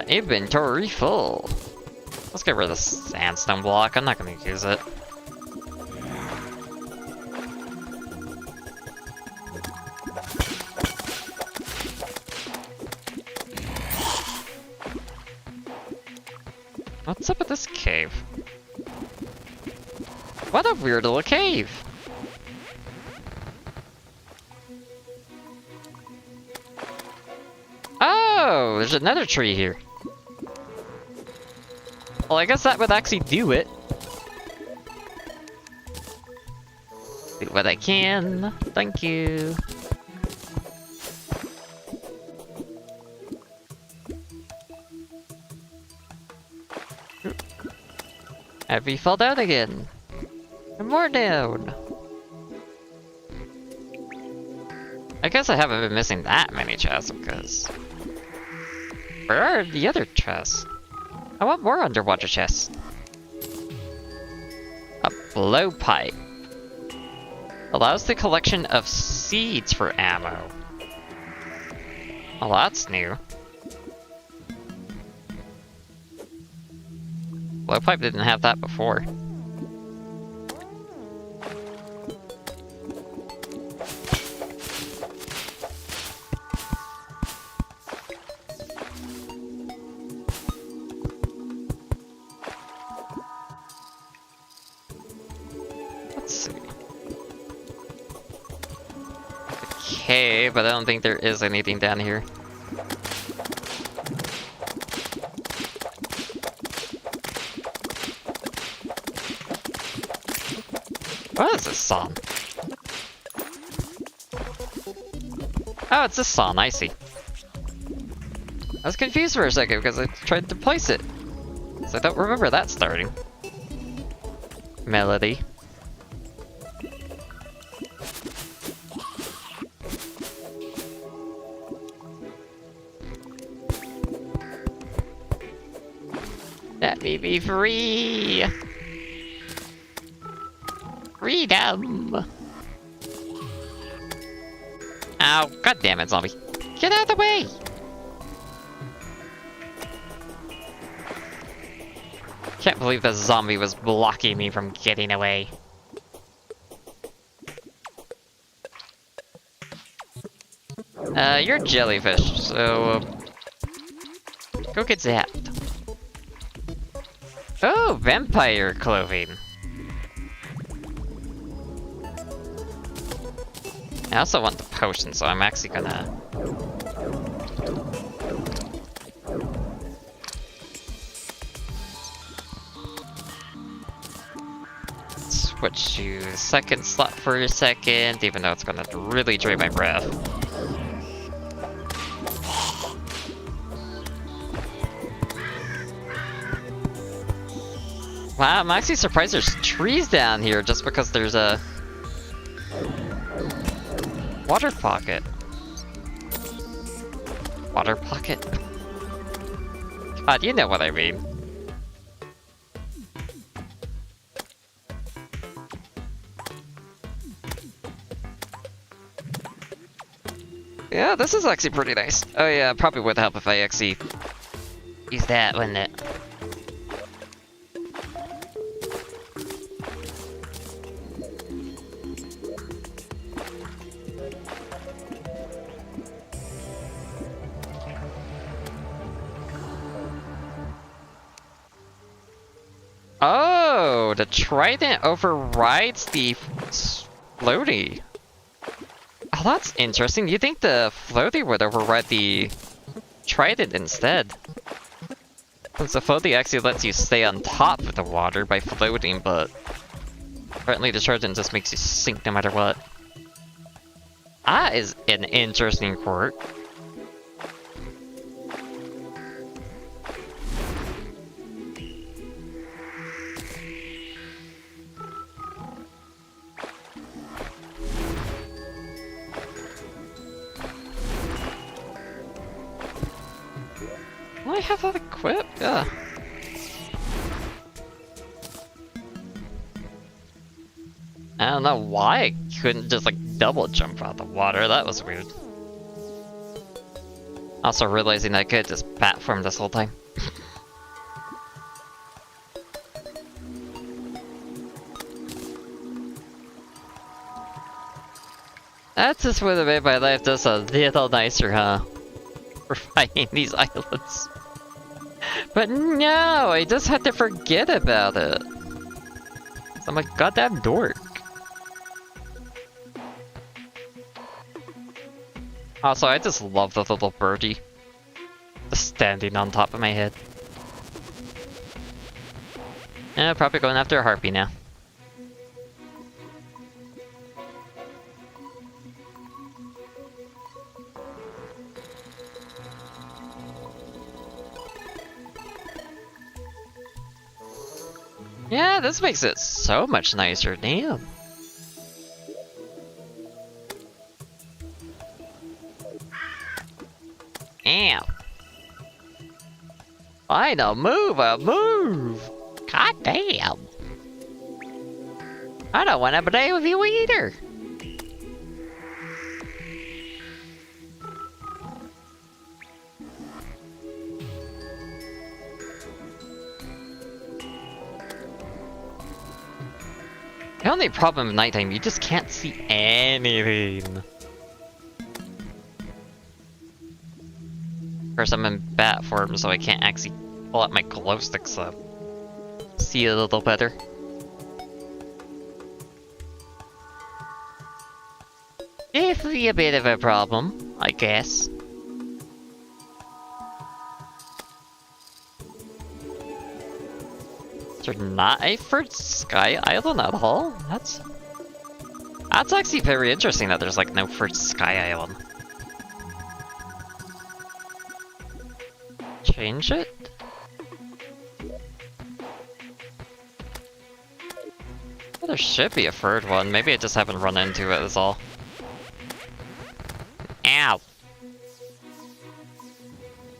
Inventory full. Let's get rid of the sandstone block. I'm not gonna use it. What's up with this cave? What a weird little cave! Oh, there's another tree here. Well, I guess that would actually do it. Do what I can. Thank you. Have we fall down again? And more down. I guess I haven't been missing that many chests because... Where are the other chests? I want more underwater chests. A blowpipe. Allows the collection of seeds for ammo. Well, that's new. Blowpipe didn't have that before. Okay, but I don't think there is anything down here. What is this song? Oh, it's this song, I see. I was confused for a second because I tried to place it. So I don't remember that starting. Melody. Let me be free! Freedom! Ow, god damn it, zombie. Get out of the way! Can't believe the zombie was blocking me from getting away. You're jellyfish, so... go get zapped. Oh, vampire clothing. I also want the potion, so I'm actually gonna... switch to the second slot for a second, even though it's gonna really drain my breath. Wow, I'm actually surprised there's trees down here just because there's a water pocket. Water pocket? God, you know what I mean. Yeah, this is actually pretty nice. Oh yeah, probably would help if I actually use that, wouldn't it? Oh, the trident overrides the floaty. Oh, that's interesting. You think the floaty would override the trident instead? Since the floaty actually lets you stay on top of the water by floating, but apparently the trident just makes you sink no matter what. That is an interesting quirk. Do I have that equipped? Yeah. I don't know why I couldn't just like double jump out the water. That was weird. Also realizing I could just platform this whole time. That just would have made my life just a little nicer, huh? For finding these islands. But no, I just had to forget about it. I'm a goddamn dork. Also, I just love the little birdie. Just standing on top of my head. Probably going after a harpy now. Yeah, this makes it so much nicer, damn. Ow. Final move, a move! God damn. I don't want to play with you either. The only problem at nighttime, you just can't see anything. Of course, I'm in bat form, so I can't actually pull out my glow sticks up. See a little better. Definitely a bit of a problem, I guess. Is there not a first sky island at all? That's actually very interesting that there's like no first sky island. Change it? Well, there should be a third one. Maybe I just haven't run into it, is all. Ow!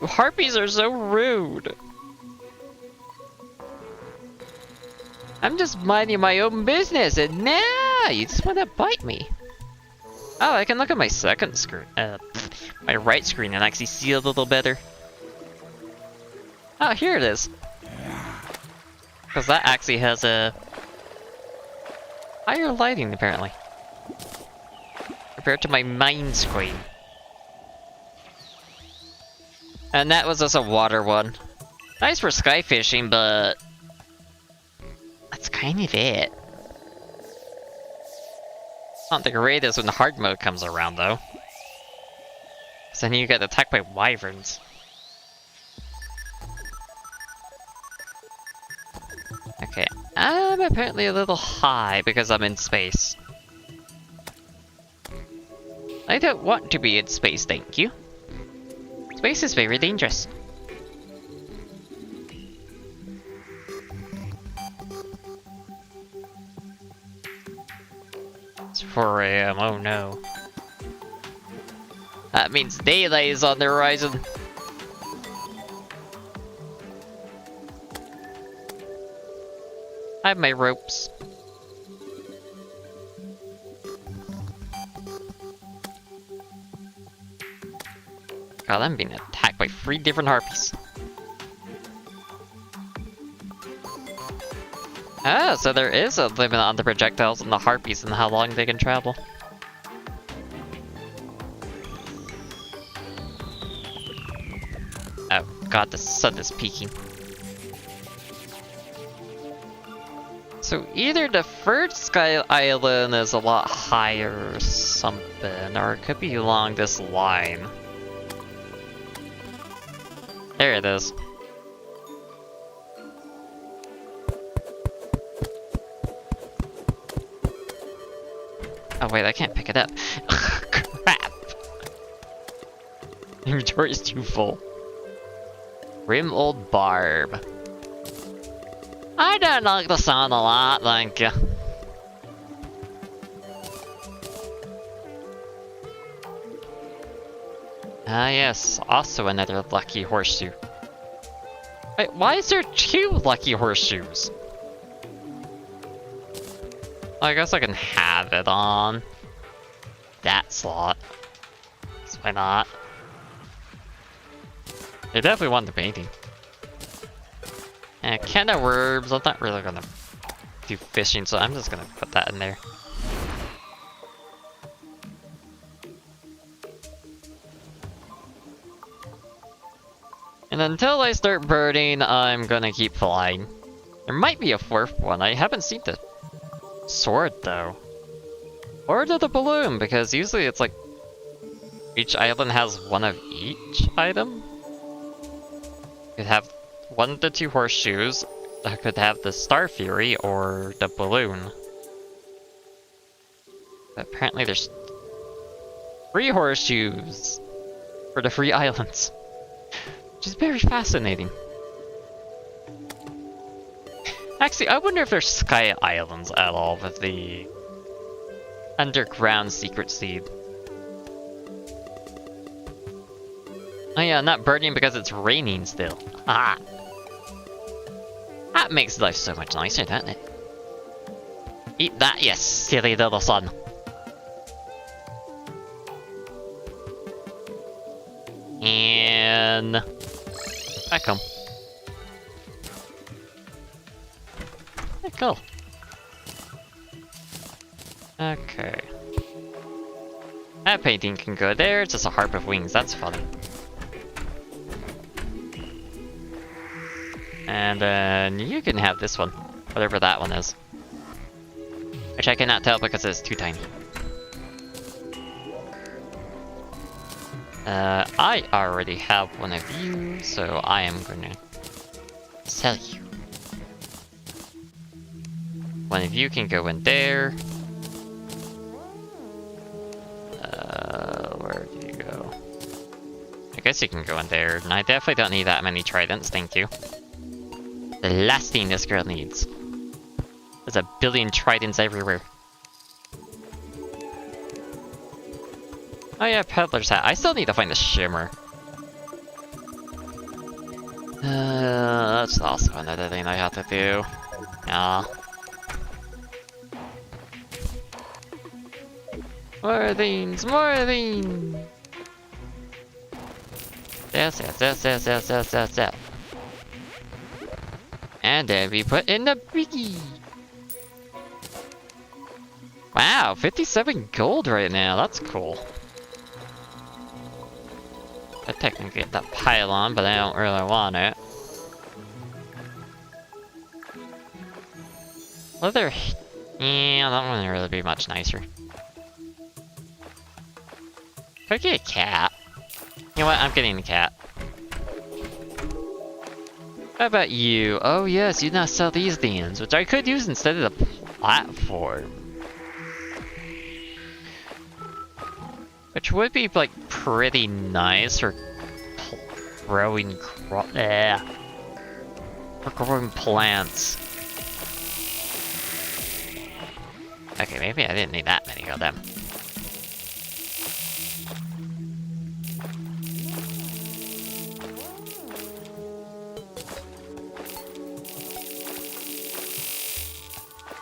Harpies are so rude! I'm just minding my own business, and now you just want to bite me. Oh, I can look at my second screen, my right screen, and actually see a little better. Oh, here it is. Because that actually has a higher lighting, apparently, compared to my main screen. And that was just a water one. Nice for sky fishing, but that's kind of it. Not the greatest when the hard mode comes around, though. Because then you get attacked by wyverns. Okay, I'm apparently a little high because I'm in space. I don't want to be in space, thank you. Space is very dangerous. It's 4 AM, oh no. That means daylight is on the horizon. I have my ropes. God, I'm being attacked by 3 different harpies. Ah, so there is a limit on the projectiles and the harpies and how long they can travel. Oh god, the sun is peaking. So either the first Sky Island is a lot higher or something, or it could be along this line. There it is. Oh wait, I can't pick it up. Crap! Inventory is too full. Grim old barb. I don't like the sound a lot, thank you. Ah yes, also another lucky horseshoe. Wait, why is there 2 lucky horseshoes? I guess I can have it on that slot. So why not? I definitely want the painting. And can of worms, I'm not really gonna do fishing, so I'm just gonna put that in there. And until I start birding, I'm gonna keep flying. There might be a 4th one, I haven't seen the sword though. Or the balloon, because usually it's like each island has one of each item. Could have 1 of the 2 horseshoes, I could have the Star Fury or the balloon. But apparently there's 3 horseshoes for the 3 islands. Which is very fascinating. Actually, I wonder if there's Sky Islands at all with the underground secret seed. Oh yeah, not burning because it's raining still. Ah! That makes life so much nicer, doesn't it? Eat that, you silly little son. And back home. Yeah, cool. Okay. That painting can go there, it's just a harp of wings, that's funny. And then you can have this one, whatever that one is. Which I cannot tell because it's too tiny. I already have one of you, so I am gonna sell you. One of you can go in there. Where do you go? I guess you can go in there, and I definitely don't need that many tridents, thank you. The last thing this girl needs. There's a billion tridents everywhere. Oh yeah, peddler's hat. I still need to find the shimmer. That's also another thing I have to do. Yeah. More things, more things! Yes. And then we put in the biggie! Wow, 57 gold right now, that's cool. I technically get that pylon, but I don't really want it. Leather... yeah, that one would really be much nicer. Could I get a cat? You know what, I'm getting the cat. How about you? Oh yes, you now sell these things, which I could use instead of the platform. Which would be, like, pretty nice for growing for growing plants. Okay, maybe I didn't need that many of them.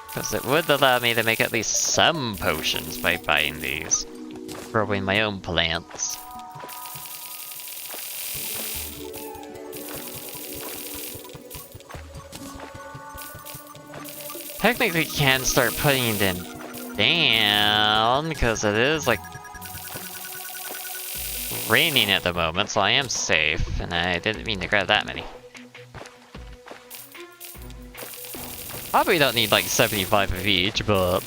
Because it would allow me to make at least some potions by buying these. Growing my own plants. Technically can start putting them down, because it is like raining at the moment, so I am safe, and I didn't mean to grab that many. Probably don't need like 75 of each, but...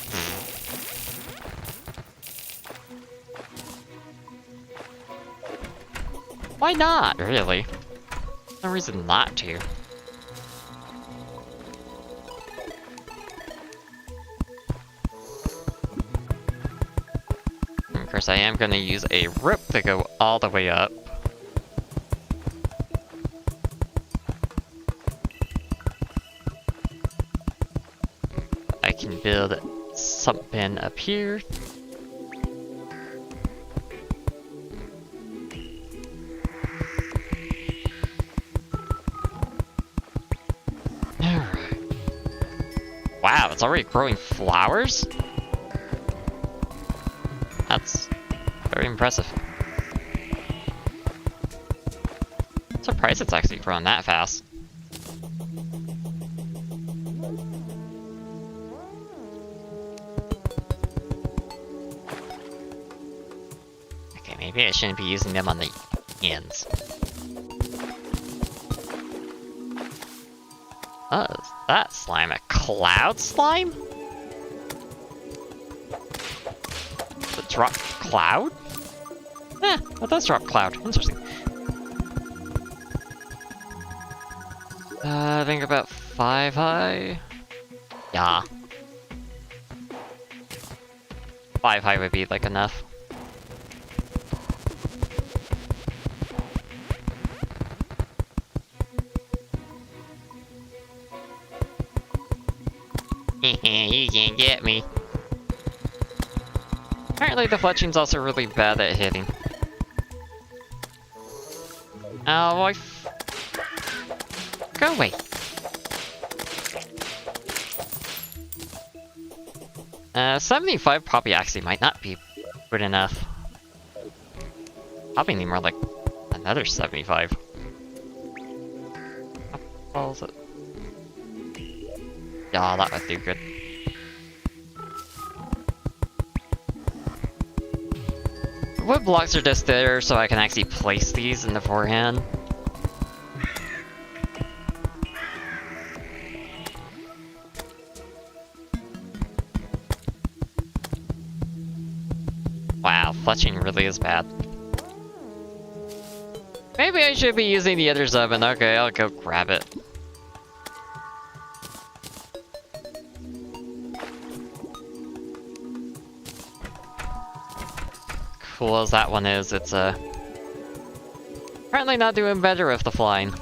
why not, really? No reason not to. Of course, I am gonna use a rope to go all the way up. I can build something up here. Alright. Wow, it's already growing flowers? That's very impressive. I'm surprised it's actually growing that fast. Okay, maybe I shouldn't be using them on the ends. Oh, is that slime a cloud slime? Drop cloud? Eh, it does drop cloud. Interesting. I think about 5 high. Yeah. 5 high would be like enough. You can't get me. Apparently the fletching's also really bad at hitting. Oh, go away. Uh, 75 probably actually might not be good enough. Probably need more like another 75. How well is it? Yeah, that would do good. Wood blocks are just there so I can actually place these in the forehand. Wow, fletching really is bad. Maybe I should be using the other oven. Okay, I'll go grab it. Cool as that one is, it's apparently not doing better with the flying.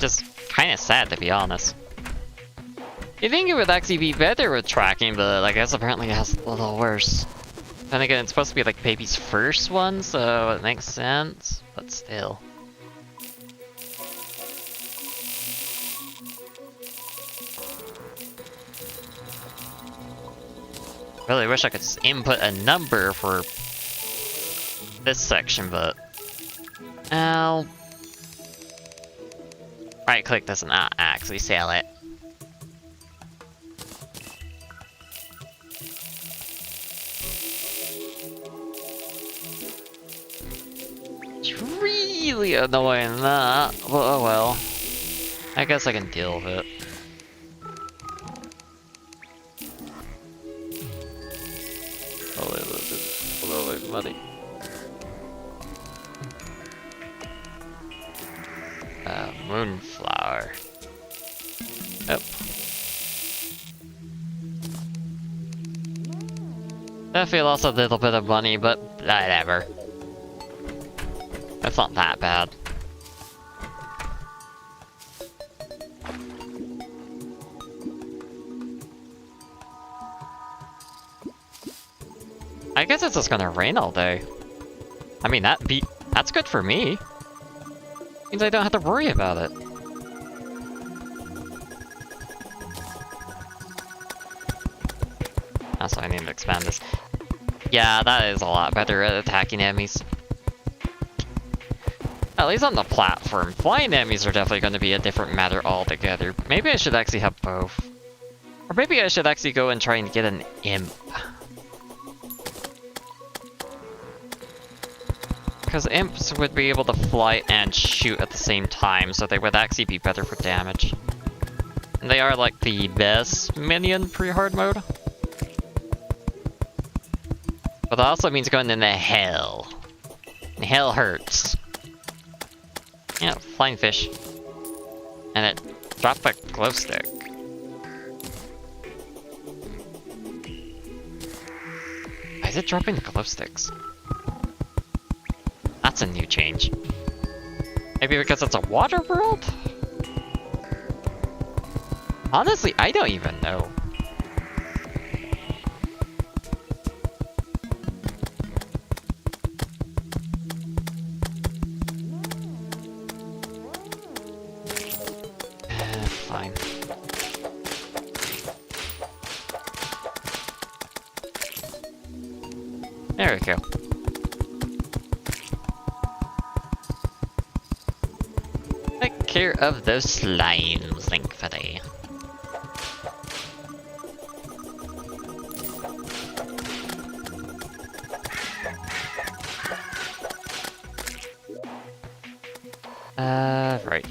Just kinda sad, to be honest. You'd think it would actually be better with tracking, but I guess apparently it's a little worse. Then again, it's supposed to be like baby's first one, so it makes sense, but still. Really wish I could just input a number for this section, but I'll right click this and not actually sell it. It's really annoying that, but oh well. I guess I can deal with it. Money. Moonflower. Yep. Definitely lost a little bit of money, but whatever. With not that bad. I guess it's just gonna rain all day. I mean, that's good for me. Means I don't have to worry about it. Also, I need to expand this. Yeah, that is a lot better at attacking enemies. At least on the platform. Flying enemies are definitely going to be a different matter altogether. Maybe I should actually have both. Or maybe I should actually go and try and get an imp. Because imps would be able to fly and shoot at the same time, so they would actually be better for damage. And they are like the best minion pre-hard mode. But that also means going into hell. And hell hurts. Yeah, flying fish. And it dropped a glow stick. Why is it dropping the glow sticks? That's a new change. Maybe because it's a water world? Honestly, I don't even know. Fine. There we go. Take care of those slimes, thankfully. Right.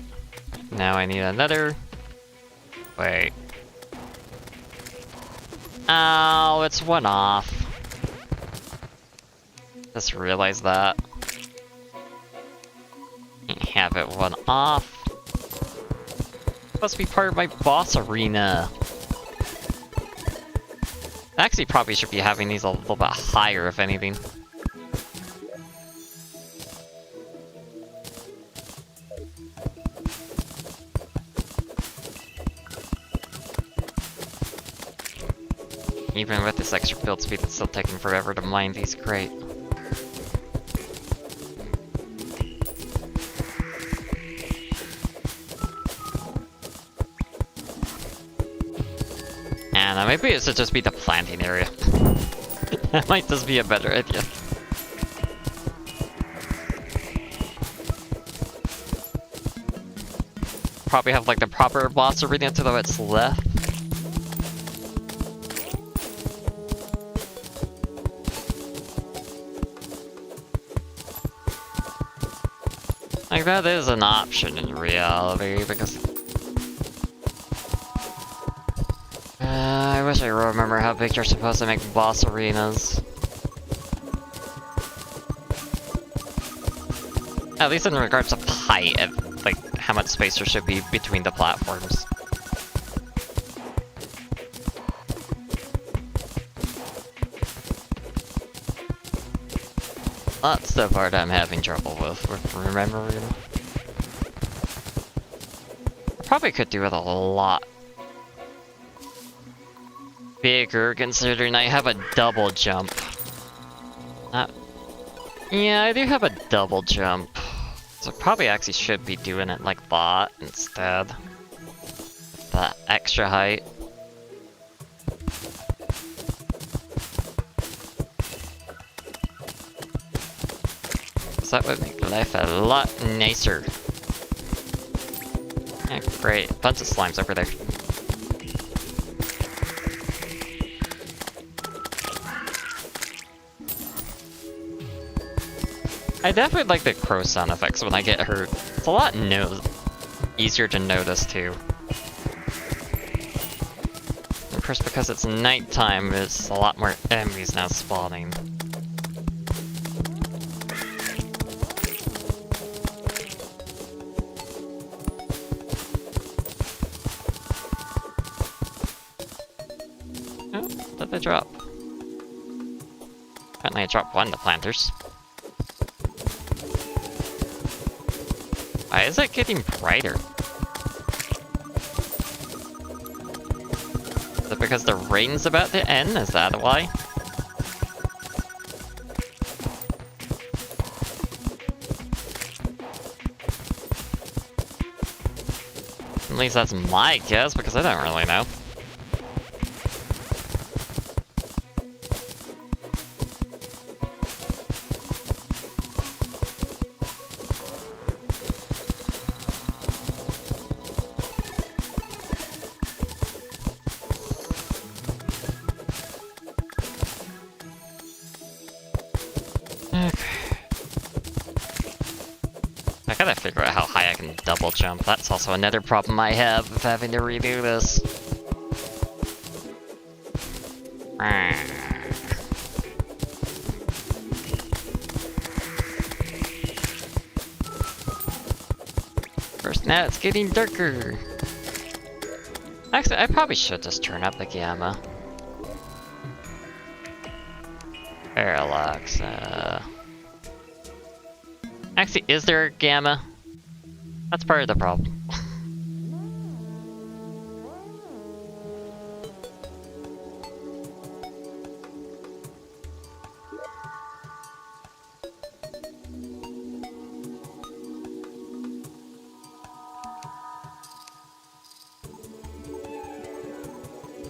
Now I need another. Wait. Oh, it's one off. Just realized that. Can't have it one off. Must be part of my boss arena. Actually, probably should be having these a little bit higher, if anything. Even with this extra build speed, it's still taking forever to mine these. Great. And maybe it should just be the planting area. That might just be a better idea. Probably have like the proper boss arena to what's left. Like, that is an option in reality, because... I wish I remember how big you're supposed to make boss arenas. At least in regards to height, of, like, how much space there should be between the platforms. That's the part I'm having trouble with remembering. Probably could do it a lot bigger, considering I have a double jump. Yeah, I do have a double jump. So probably actually should be doing it like that instead. With that extra height. So that would make life a lot nicer. Yeah, great. Bunch of slimes over there. I definitely like the crow sound effects when I get hurt. It's a lot easier to notice too. Of course, because it's nighttime, there's a lot more enemies now spawning. Oh, what did they drop? Apparently I dropped one of the planters. Why is it getting brighter? Is it because the rain's about to end? Is that why? At least that's my guess, because I don't really know. I gotta figure out how high I can double jump. That's also another problem I have of having to redo this. First, now it's getting darker. Actually, I probably should just turn up the gamma. Parallax, Actually, is there a gamma? That's part of the problem.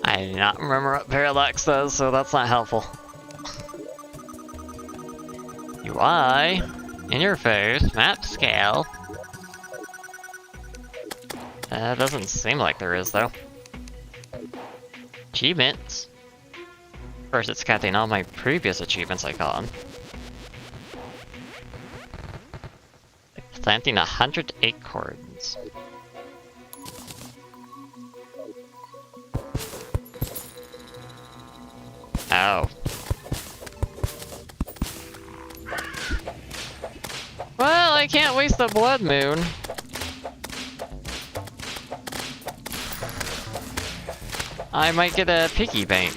I do not remember what parallax does, so that's not helpful. UI, interface, map scale. Doesn't seem like there is, though. Achievements. Of course, it's counting all my previous achievements I got on. Planting 100 acorns. Oh. Well, I can't waste the blood moon. I might get a piggy bank.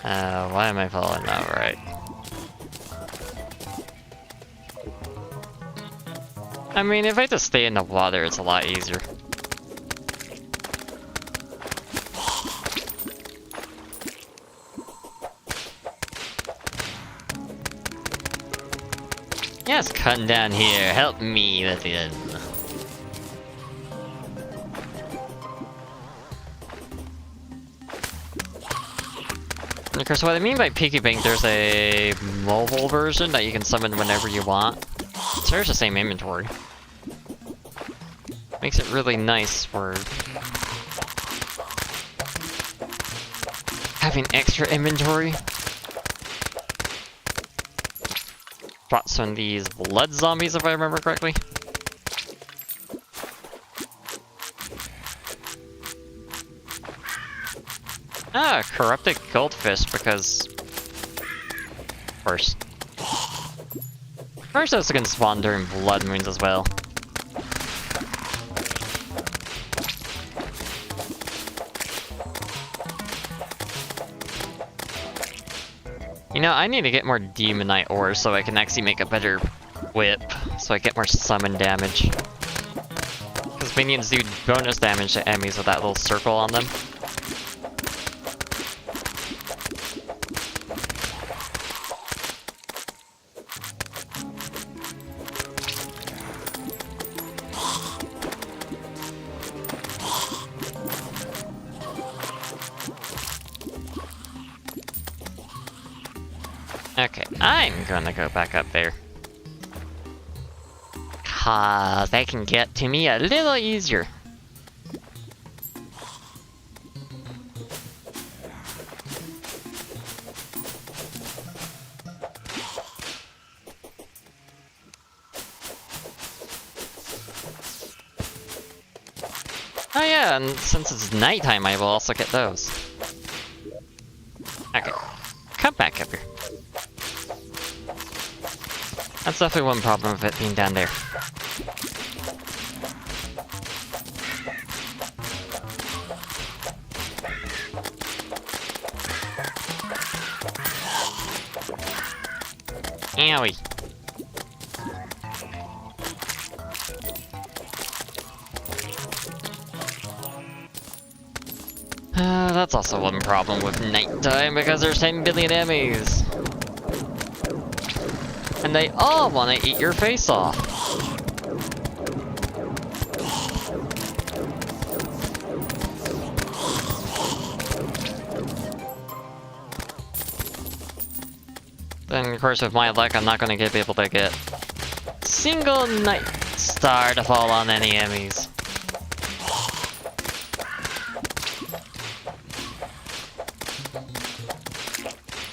Why am I following that right? I mean, if I just stay in the water, it's a lot easier. Yes, cutting down here. Help me, that's it. Of course, what I mean by piggy bank, there's a mobile version that you can summon whenever you want. It shares the same inventory. Makes it really nice for having extra inventory. Brought some of these blood zombies, if I remember correctly. Ah, corrupted goldfish, because... First those can spawn during blood moons as well. You know, I need to get more demonite ore so I can actually make a better whip, so I get more summon damage. Because minions do bonus damage to enemies with that little circle on them. Okay, I'm gonna go back up there. Cause they can get to me a little easier. Oh yeah, and since it's nighttime, I will also get those. Okay, come back up here. That's definitely one problem of it being down there. Owie. That's also one problem with nighttime, because there's 10 billion enemies. And they all want to eat your face off. Then, of course, with my luck, I'm not going to be able to get a single night star to fall on any enemies.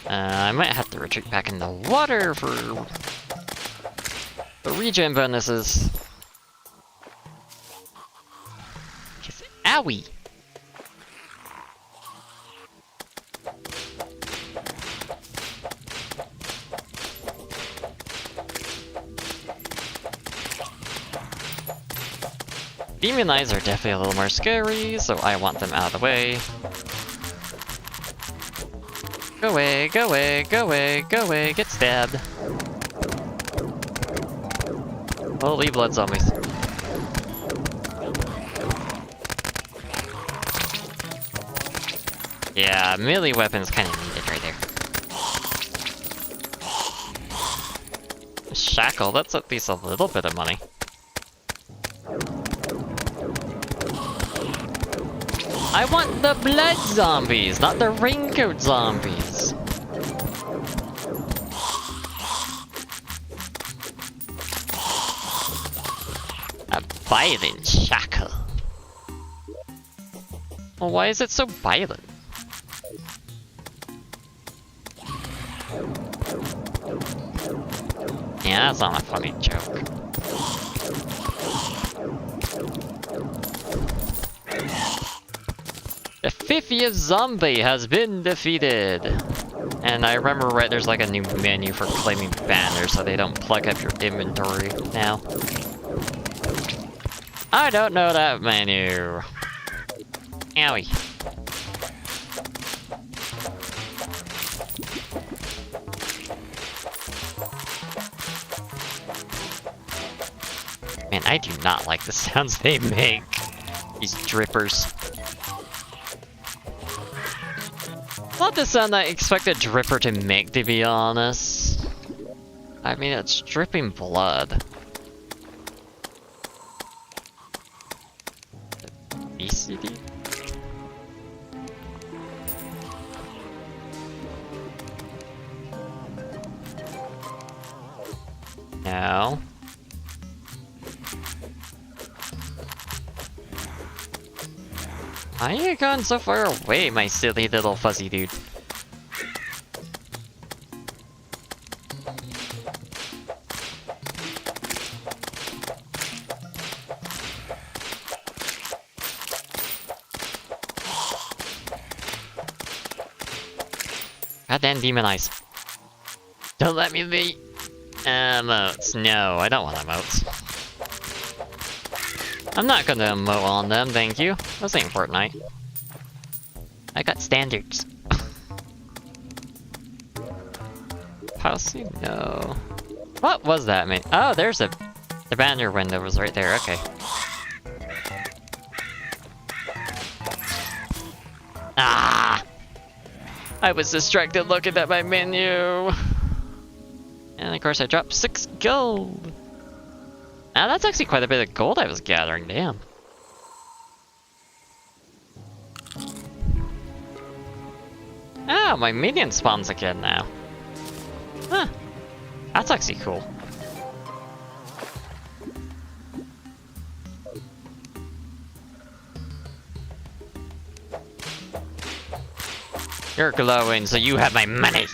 I might have to retreat back in the water for the regen bonuses. Owie! Demon eyes are definitely a little more scary, so I want them out of the way. Go away, go away, go away, go away, get stabbed. Holy blood zombies. Yeah, melee weapons kind of needed right there. Shackle, that's at least a little bit of money. I want the blood zombies, not the raincoat zombies. A violent shackle. Well, why is it so violent? Yeah, that's not a funny joke. The 50th zombie has been defeated! And I remember right, there's like a new menu for claiming banners so they don't plug up your inventory now. I don't know that menu. Owie. Man, I do not like the sounds they make. These drippers. Not the sound I expect a dripper to make, to be honest. I mean, it's dripping blood. BCD? No. Why are you going so far away, my silly little fuzzy dude? Goddamn demon eyes. Don't let me be. Emotes. No, I don't want emotes. I'm not gonna emote on them, thank you. This ain't Fortnite. I got standards. Policy? No. What was that, man? Oh, there's the banner window was right there, okay. Ah! I was distracted looking at my menu. And of course I dropped 6 gold. Now that's actually quite a bit of gold I was gathering, damn. Oh, my minion spawns again now. Huh. That's actually cool. You're glowing, so you have my money.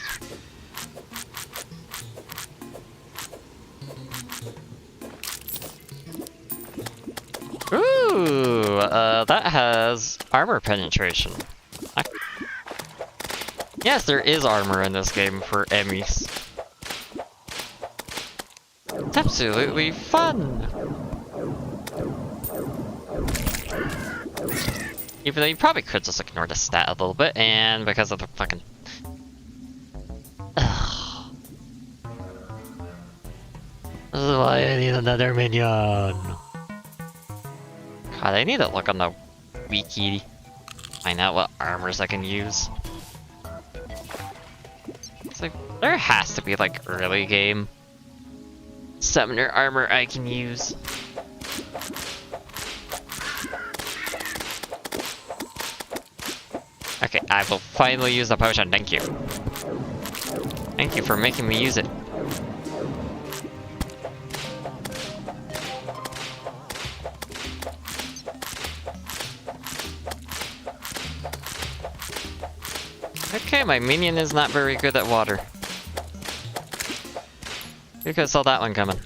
Ooh, that has armor penetration. Yes, there is armor in this game for enemies. It's absolutely fun! Even though you probably could just ignore the stat a little bit, and because of the fucking... Ugh. This is why I need another minion. God, I need to look on the wiki. Find out what armors I can use. It's like, there has to be like early game summoner armor I can use. Okay, I will finally use the potion, thank you. Thank you for making me use it. Okay, my minion is not very good at water. You could have saw that one coming.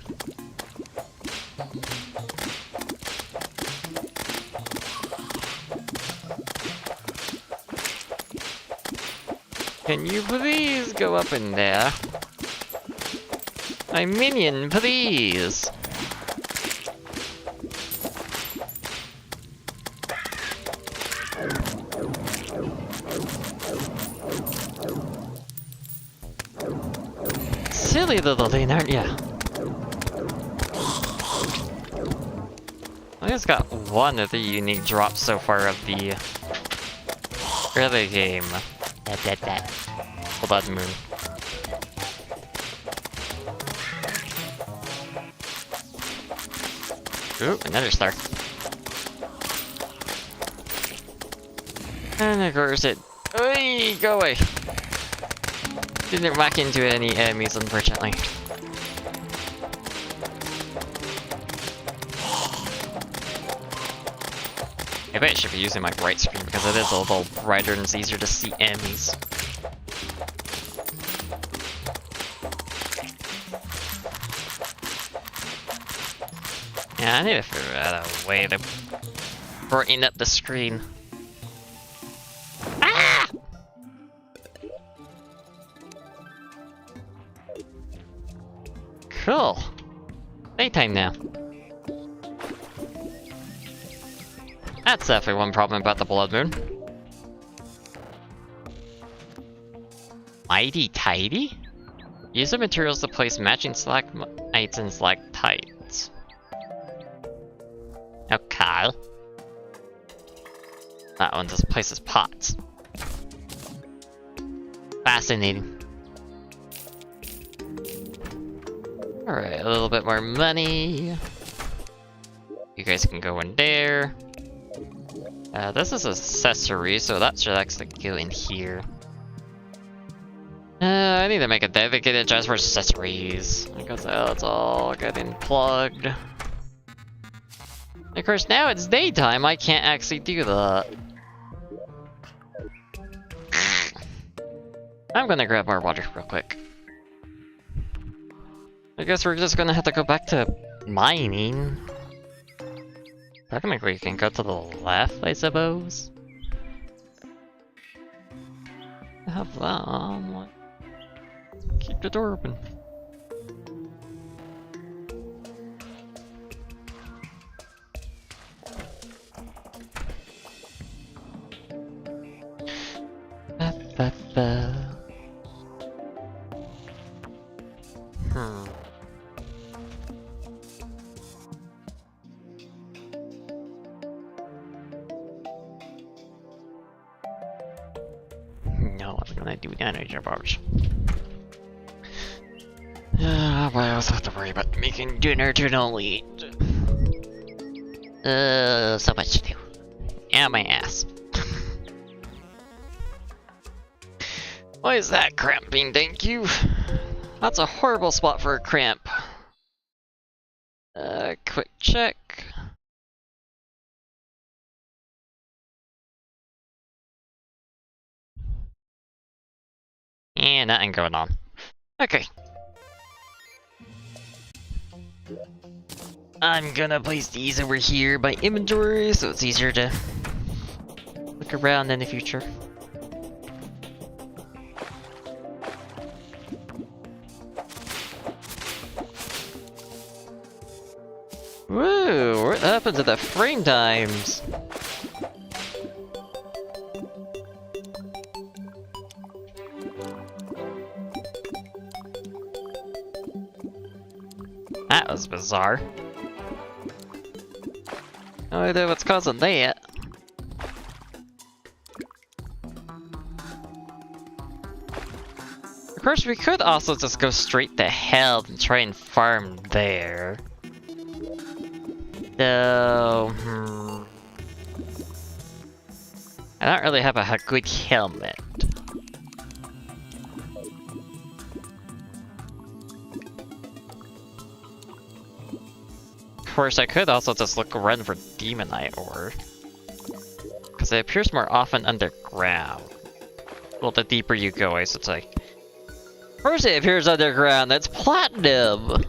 Can you please go up in there? My minion, please! Silly little thing, aren't ya? I just got one of the unique drops so far of the early game. Blood Moon. Ooh, another star. And of course it... Oy, go away! Didn't whack into any enemies, unfortunately. Maybe I should be using my right screen because it is a little brighter and it's easier to see enemies. Yeah, I need to figure out a way to brighten up the screen. Ah! Cool. Daytime now. That's definitely one problem about the Blood Moon. Mighty Tidy? Use the materials to place matching stalagmites and stalactites. Okay. That one just places pots. Fascinating. Alright, a little bit more money. You guys can go in there. This is accessory, so that should actually go in here. I need to make a dedicated just for accessories, because that's all getting plugged. Of course, now it's daytime, I can't actually do that. I'm gonna grab more water real quick. I guess we're just gonna have to go back to mining. Technically, you can go to the left, I suppose. Have that on, like, keep the door open. No, I'm gonna do energy bars. But I also have to worry about making dinner tonight. So much to do. And my ass. Why is that cramping? Thank you. That's a horrible spot for a cramp. Quick check. And nothing going on. Okay. I'm gonna place these over here by inventory so it's easier to look around in the future. Woo! What happened to the frame times? That was bizarre. No idea what's causing that. Of course, we could also just go straight to hell and try and farm there. Though, I don't really have a good helmet. Of course, I could also just run for Demonite ore. Because it appears more often underground. Well, the deeper you go, I should say. Of course it appears underground, that's platinum!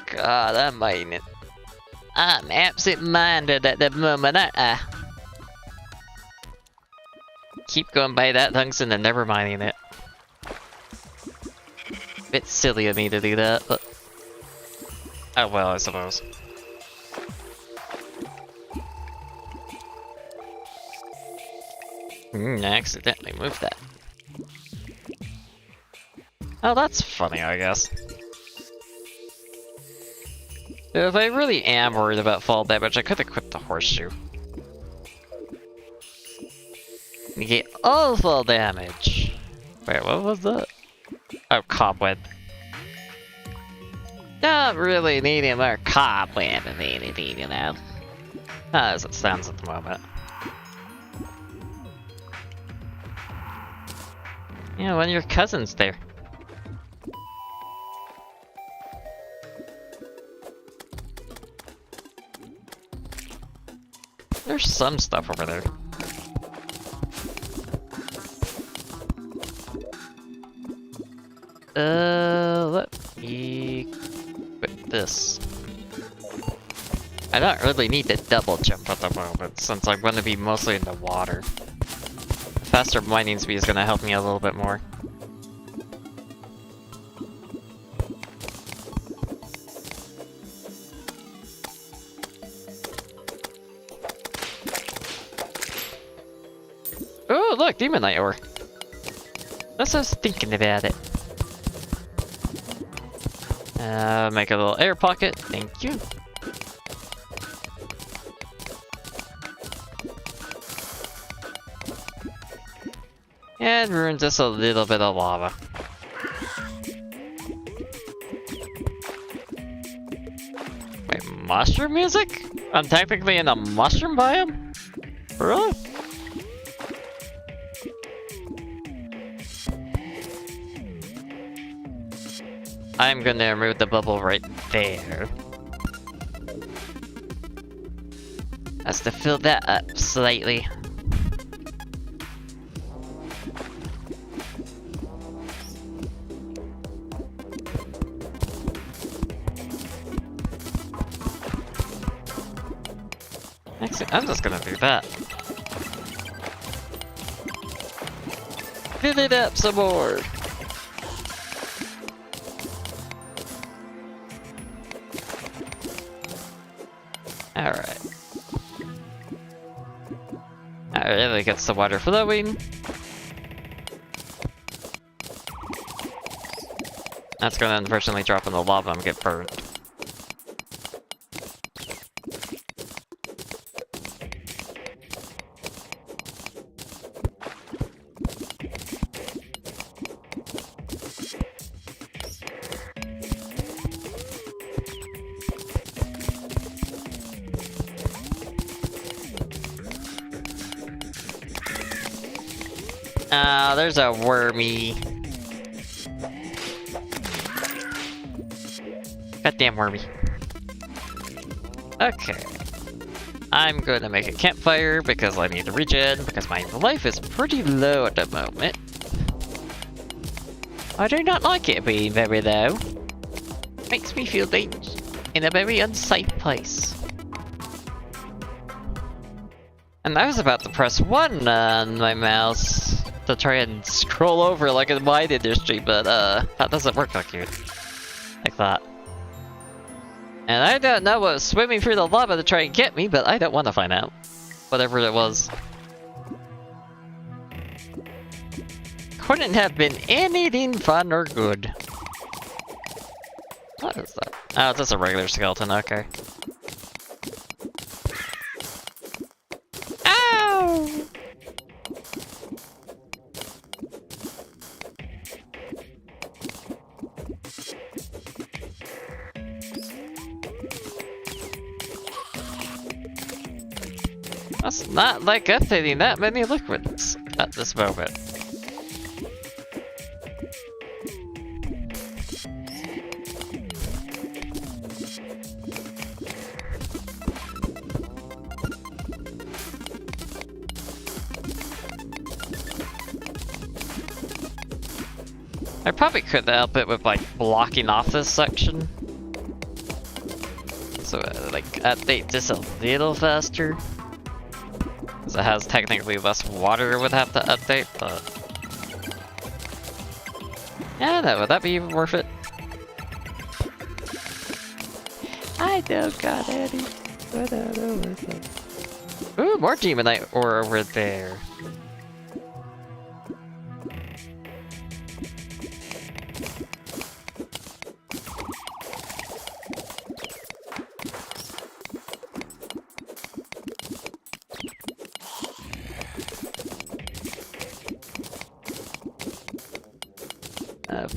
God, I'm absent-minded at the moment, Keep going by that tungsten and never minding it. Bit silly of me to do that, but... oh well, I suppose. I accidentally moved that. Oh, that's funny, I guess. If I really am worried about fall damage, I could equip the horseshoe. Negate all fall damage! Wait, what was that? Oh, cobweb. Not really needing more cobweb of anything, you know. Not as it stands at the moment. Yeah, when your cousin's there. There's some stuff over there. Let me equip this. I don't really need to double jump at the moment, since I'm going to be mostly in the water. Faster mining speed is going to help me a little bit more. Oh, look, Demonite ore. That's what I was thinking about it. Make a little air pocket, thank you. And ruin just a little bit of lava. Wait, mushroom music? I'm technically in a mushroom biome? Really? I'm gonna remove the bubble right there. Has to fill that up slightly. Actually, I'm just gonna do that. Fill it up some more! Alright. That really gets the water flowing. That's gonna unfortunately drop in the lava and get burned. Ah, there's a wormy. Goddamn wormy. Okay. I'm gonna make a campfire because I need to regen, because my life is pretty low at the moment. I do not like it being very low. Makes me feel in a very unsafe place. And I was about to press 1 on my mouse to try and scroll over like in mine industry, but that doesn't work like that. And I don't know what was swimming through the lava to try and get me, but I don't want to find out. Whatever it was. Of couldn't have been anything fun or good. What is that? Oh, it's just a regular skeleton, okay. Ow! That's not like updating that many liquids at this moment. I probably could help it with like blocking off this section. So like update this a little faster. Because it has technically less water it would have to update, but... yeah, no, would that be even worth it? I don't got any. Ooh, more Demonite ore over there.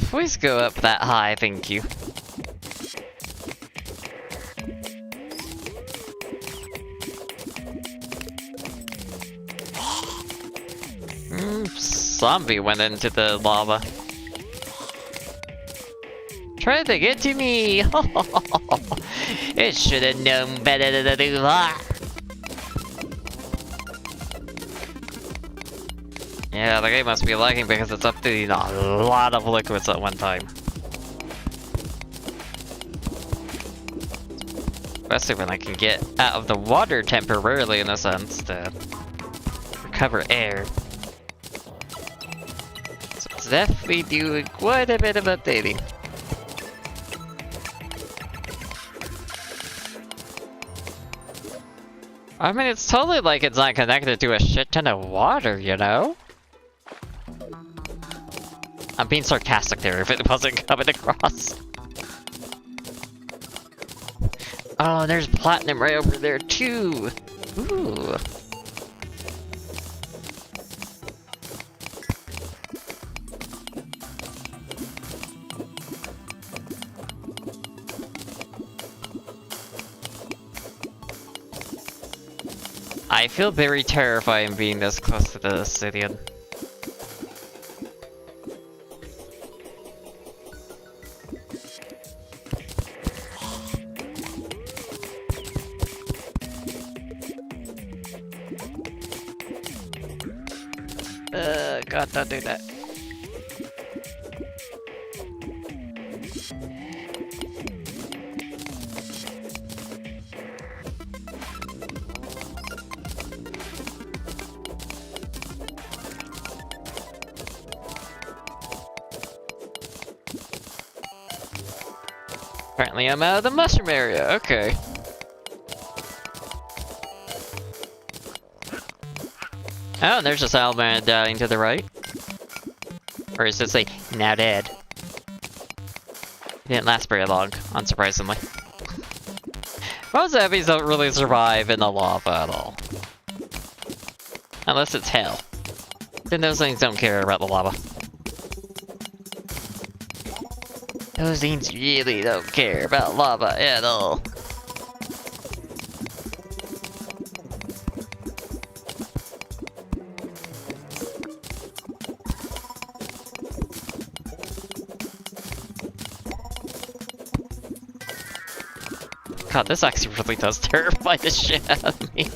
Please go up that high, thank you. Zombie went into the lava. Trying to get to me! It should have known better than to do that! Yeah, the game must be lagging because it's updating a lot of liquids at one time. Especially when I can get out of the water temporarily in a sense to recover air. So it's definitely doing quite a bit of updating. I mean, it's totally like it's not connected to a shit ton of water, you know? I'm being sarcastic there if it wasn't coming across. Oh, there's platinum right over there too. Ooh. I feel very terrifying being this close to the obsidian. God, don't do that. Apparently I'm out of the mushroom area, okay. Oh, and there's a salamander dying to the right. Or is this like, now dead? It didn't last very long, unsurprisingly. Most enemies don't really survive in the lava at all. Unless it's hell. Then those things don't care about the lava. Those things really don't care about lava at all. God, this actually really does terrify the shit out of me.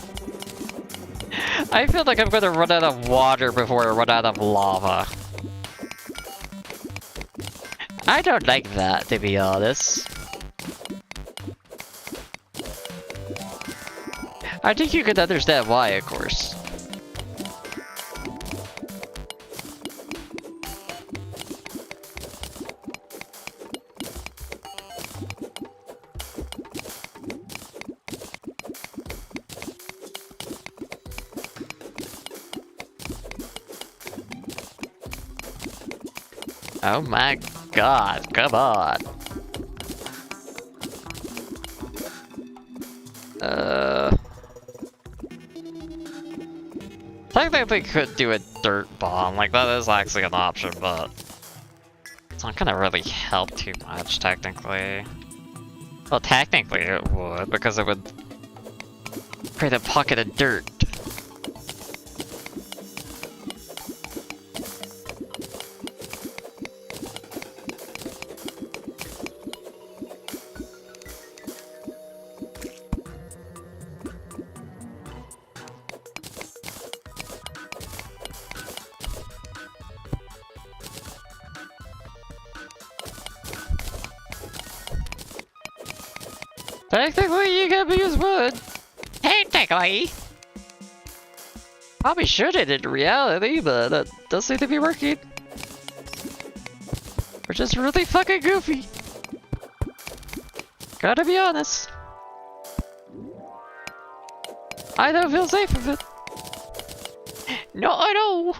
I feel like I'm gonna run out of water before I run out of lava. I don't like that, to be honest. I think you could understand why, of course. Oh my god, come on. Technically could do a dirt bomb, like that is actually an option, but it's not gonna really help too much, technically. Well, technically it would, because it would create a pocket of dirt. Technically, you can use wood. Technically. Probably shouldn't in reality, but that does seem to be working. We're just really fucking goofy. Gotta be honest. I don't feel safe with it. No, I know.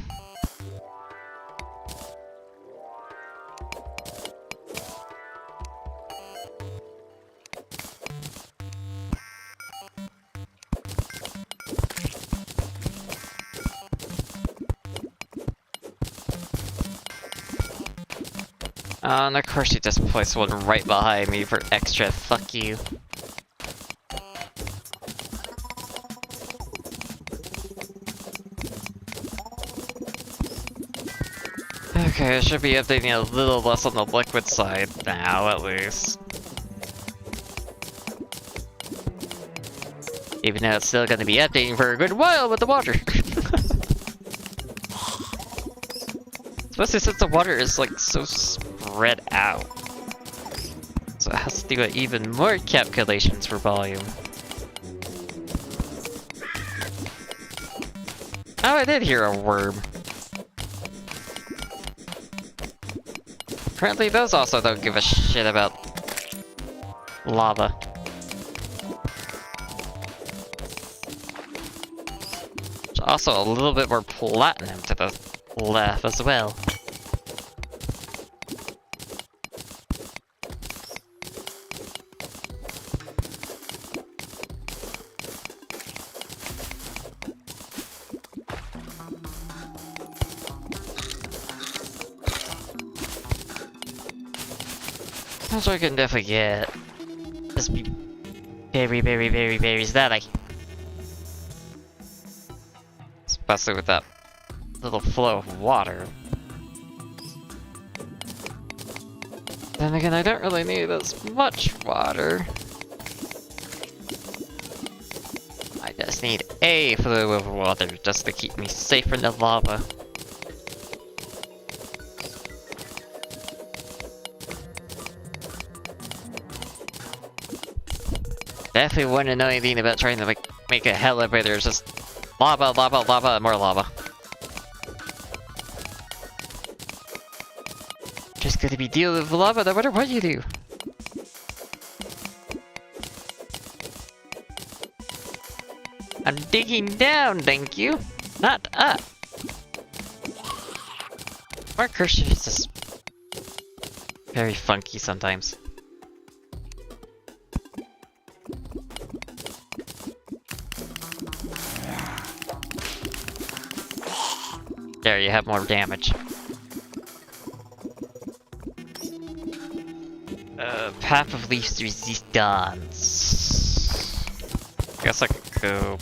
And of course you just placed one right behind me for extra fuck you. Okay, I should be updating a little less on the liquid side now, at least. Even though it's still gonna be updating for a good while with the water. Especially since the water is like so spread out. So it has to do even more calculations for volume. Oh, I did hear a worm. Apparently those also don't give a shit about lava. There's also a little bit more platinum to the left as well. That's what I can definitely get. Just be very steady. Especially with that little flow of water. Then again, I don't really need as much water. I just need a flow of water just to keep me safe from the lava. Definitely wouldn't know anything about trying to make a elevator. It's just lava, lava, lava, and more lava. Just gonna be dealing with lava no matter what you do. I'm digging down, thank you. Not up. My cursor is just very funky sometimes. There, you have more damage. Path of least resistance. Guess I could go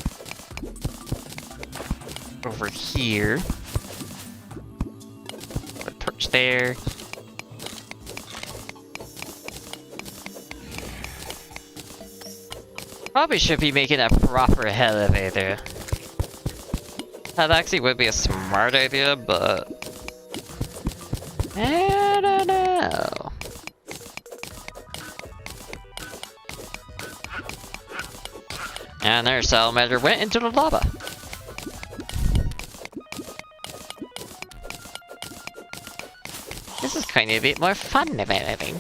over here. Put a torch there. Probably should be making a proper elevator. That actually would be a smart idea, but I don't know. And their salamander went into the lava. This is kind of a bit more fun if anything.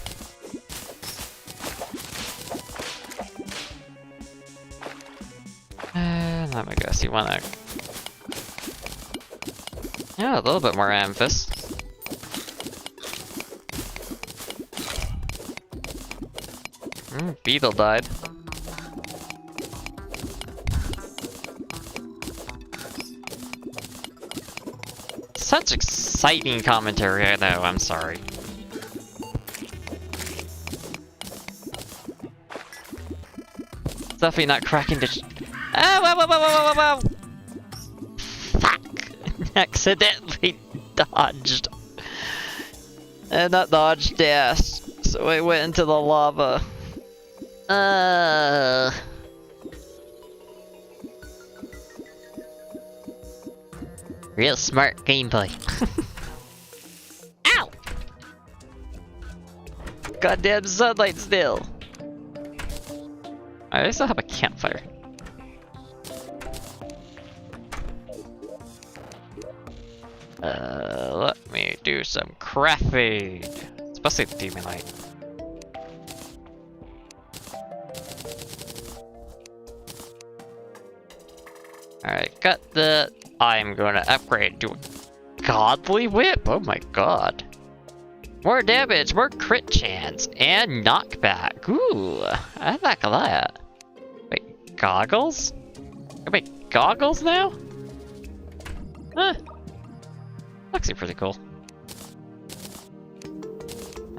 Let me guess, you wanna... Yeah, a little bit more amethyst. Beetle died. Such exciting commentary, I know, I'm sorry. Definitely not cracking the whoa! Fuck! Accidentally dodged. And not dodged, dash. So I went into the lava. Real smart gameplay. Ow! Goddamn sunlight still. I still have a campfire. Let me do some crafting. Especially the demon light. Alright, got the... I'm gonna upgrade to a godly whip. Oh my god. More damage, more crit chance, and knockback. Ooh, I like that. Wait, goggles? Wait, goggles now? Huh. Actually pretty cool.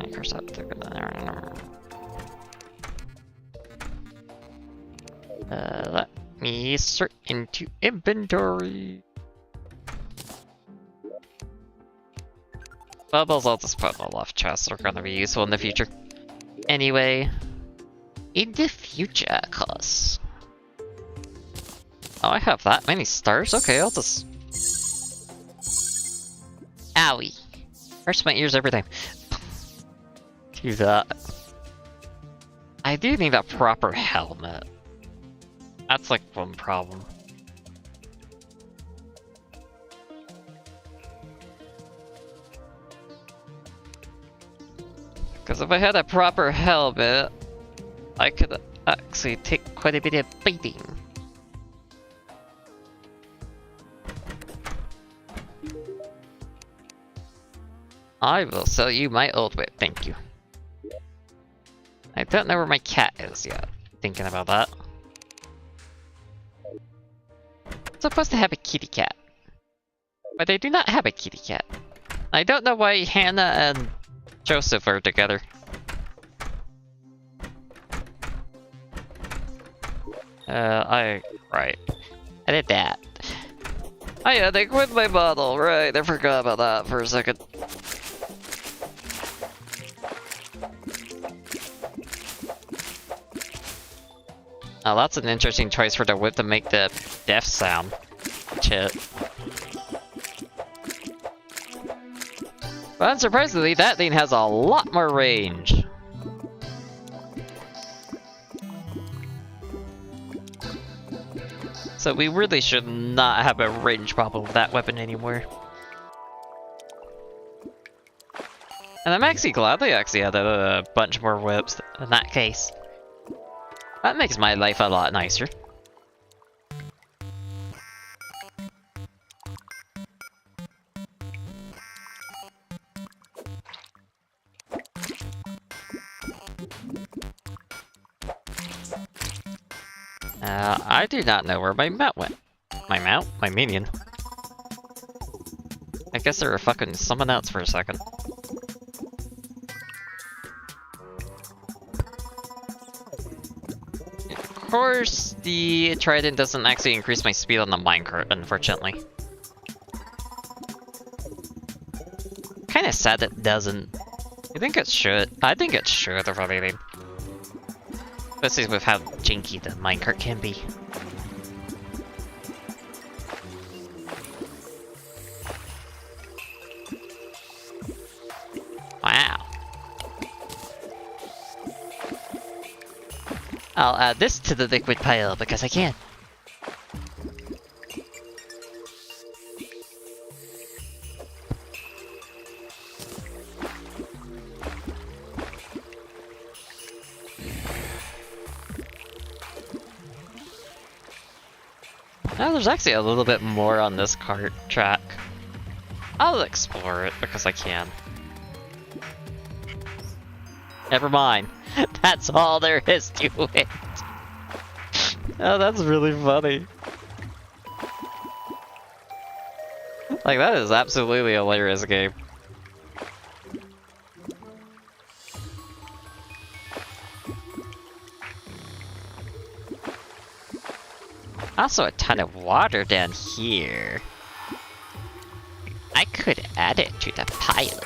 Of course, let me sort into inventory. Bubbles I'll just put in the left chest, are gonna be useful in the future. Anyway, in the future, cuz. Oh, I have that many stars? Okay, I'll just... Owie. Hurts my ears every time. Do that. I do need a proper helmet. That's like one problem. Because if I had a proper helmet, I could actually take quite a bit of beating. I will sell you my old whip, thank you. I don't know where my cat is yet. Thinking about that. I'm supposed to have a kitty cat. But I do not have a kitty cat. I don't know why Hannah and Joseph are together. Right. I did that. Oh yeah, they quit my bottle, right, I forgot about that for a second. Oh, that's an interesting choice for the whip to make the death sound. Shit. But unsurprisingly, that thing has a lot more range. So we really should not have a range problem with that weapon anymore. And I'm actually glad they actually had a bunch more whips in that case. That makes my life a lot nicer. I do not know where my mount went. My mount? My minion. I guess they were fucking someone else for a second. Of course, the trident doesn't actually increase my speed on the minecart, unfortunately. Kinda sad it doesn't. I think it should. I think it should, if anything. Especially with how janky the minecart can be. Wow. I'll add this to the liquid pile because I can. Now there's actually a little bit more on this cart track. I'll explore it because I can. Never mind. That's all there is to it. Oh, that's really funny. Like, that is absolutely a hilarious game. Also a ton of water down here. I could add it to the pile.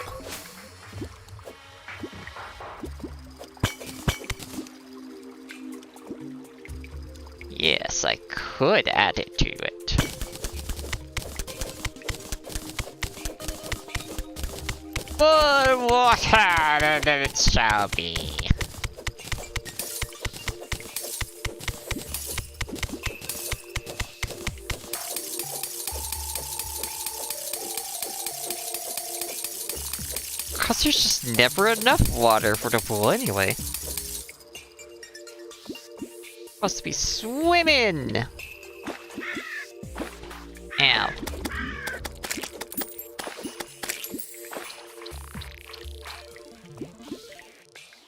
Yes, I could add it to it. More water than it shall be. Cause there's just never enough water for the pool anyway. Supposed to be swimming! Ow.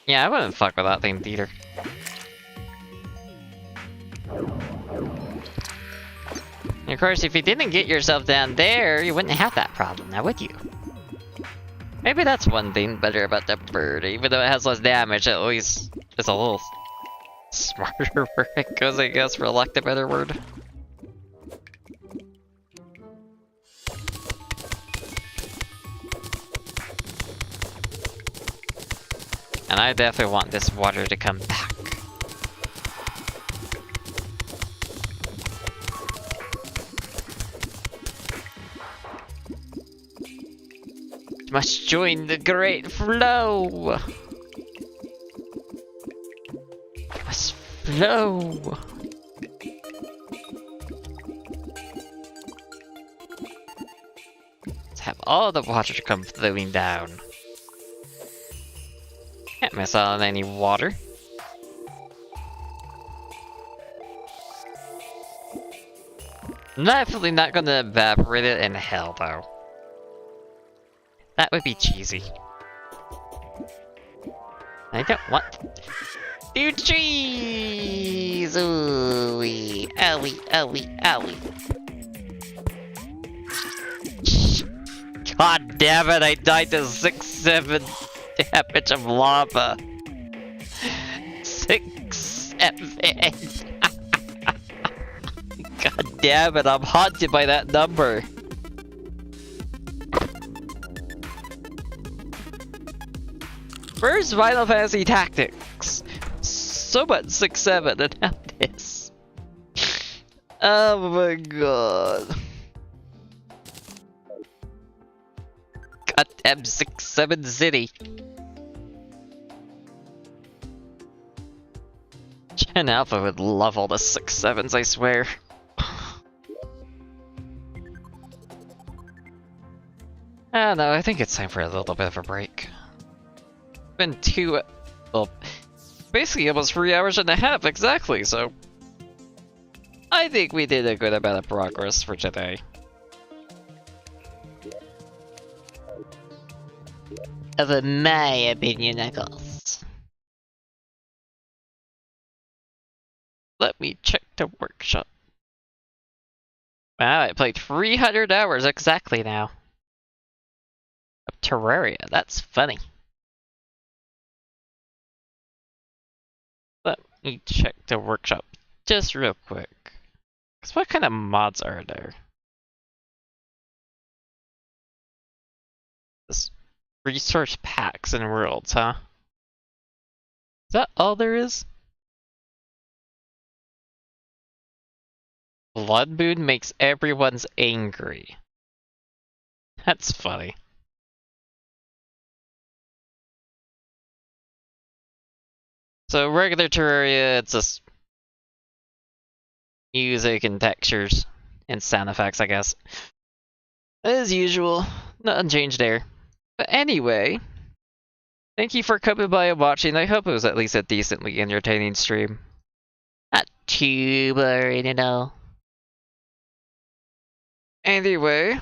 Yeah, I wouldn't fuck with that thing either. And of course, if you didn't get yourself down there, you wouldn't have that problem, now would you? Maybe that's one thing better about the bird. Even though it has less damage, at least it's a little smarter where it goes, I guess, for lack of a better word. And I definitely want this water to come back. Must join the great flow. Must flow. Let's have all the water come flowing down. Can't miss out on any water. I'm definitely not gonna evaporate it in hell though. That would be cheesy. I don't want new trees! Ooh-wee, owie, owie, owie. God damn it, I died to 6-7 damage of lava. 6-7. God damn it, I'm haunted by that number. Where's Final Fantasy Tactics? So much 6-7 and now this. Oh my god. Goddamn 6-7 city. Gen Alpha would love all the 6-7s, I swear. Ah, no, I think it's time for a little bit of a break. Been basically almost 3 hours and a half exactly, so I think we did a good amount of progress for today. Of my opinion, Knuckles. Let me check the workshop. Wow, I played 300 hours exactly now. Of Terraria, that's funny. Let me check the workshop just real quick. Cause what kind of mods are there? This resource packs and worlds, huh? Is that all there is? Blood moon makes everyone's angry. That's funny. So regular Terraria, it's just music and textures and sound effects, I guess. As usual, nothing changed there. But anyway, thank you for coming by and watching. I hope it was at least a decently entertaining stream. Not too boring at all. Anyway,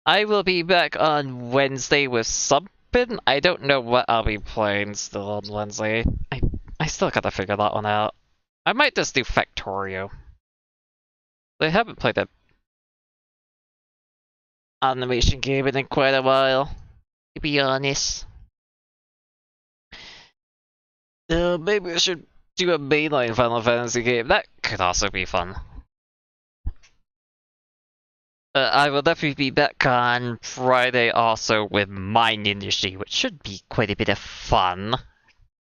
I will be back on Wednesday with something open. I don't know what I'll be playing still on Wednesday. I still gotta figure that one out. I might just do Factorio. I haven't played an animation game in quite a while, to be honest. Maybe I should do a mainline Final Fantasy game. That could also be fun. I will definitely be back on Friday also with Mine Industry, which should be quite a bit of fun.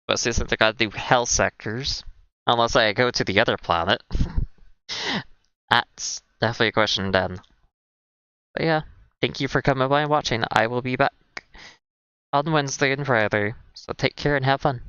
But since I gotta do Hell Sectors, unless I go to the other planet, that's definitely a question then. But yeah, thank you for coming by and watching. I will be back on Wednesday and Friday, so take care and have fun.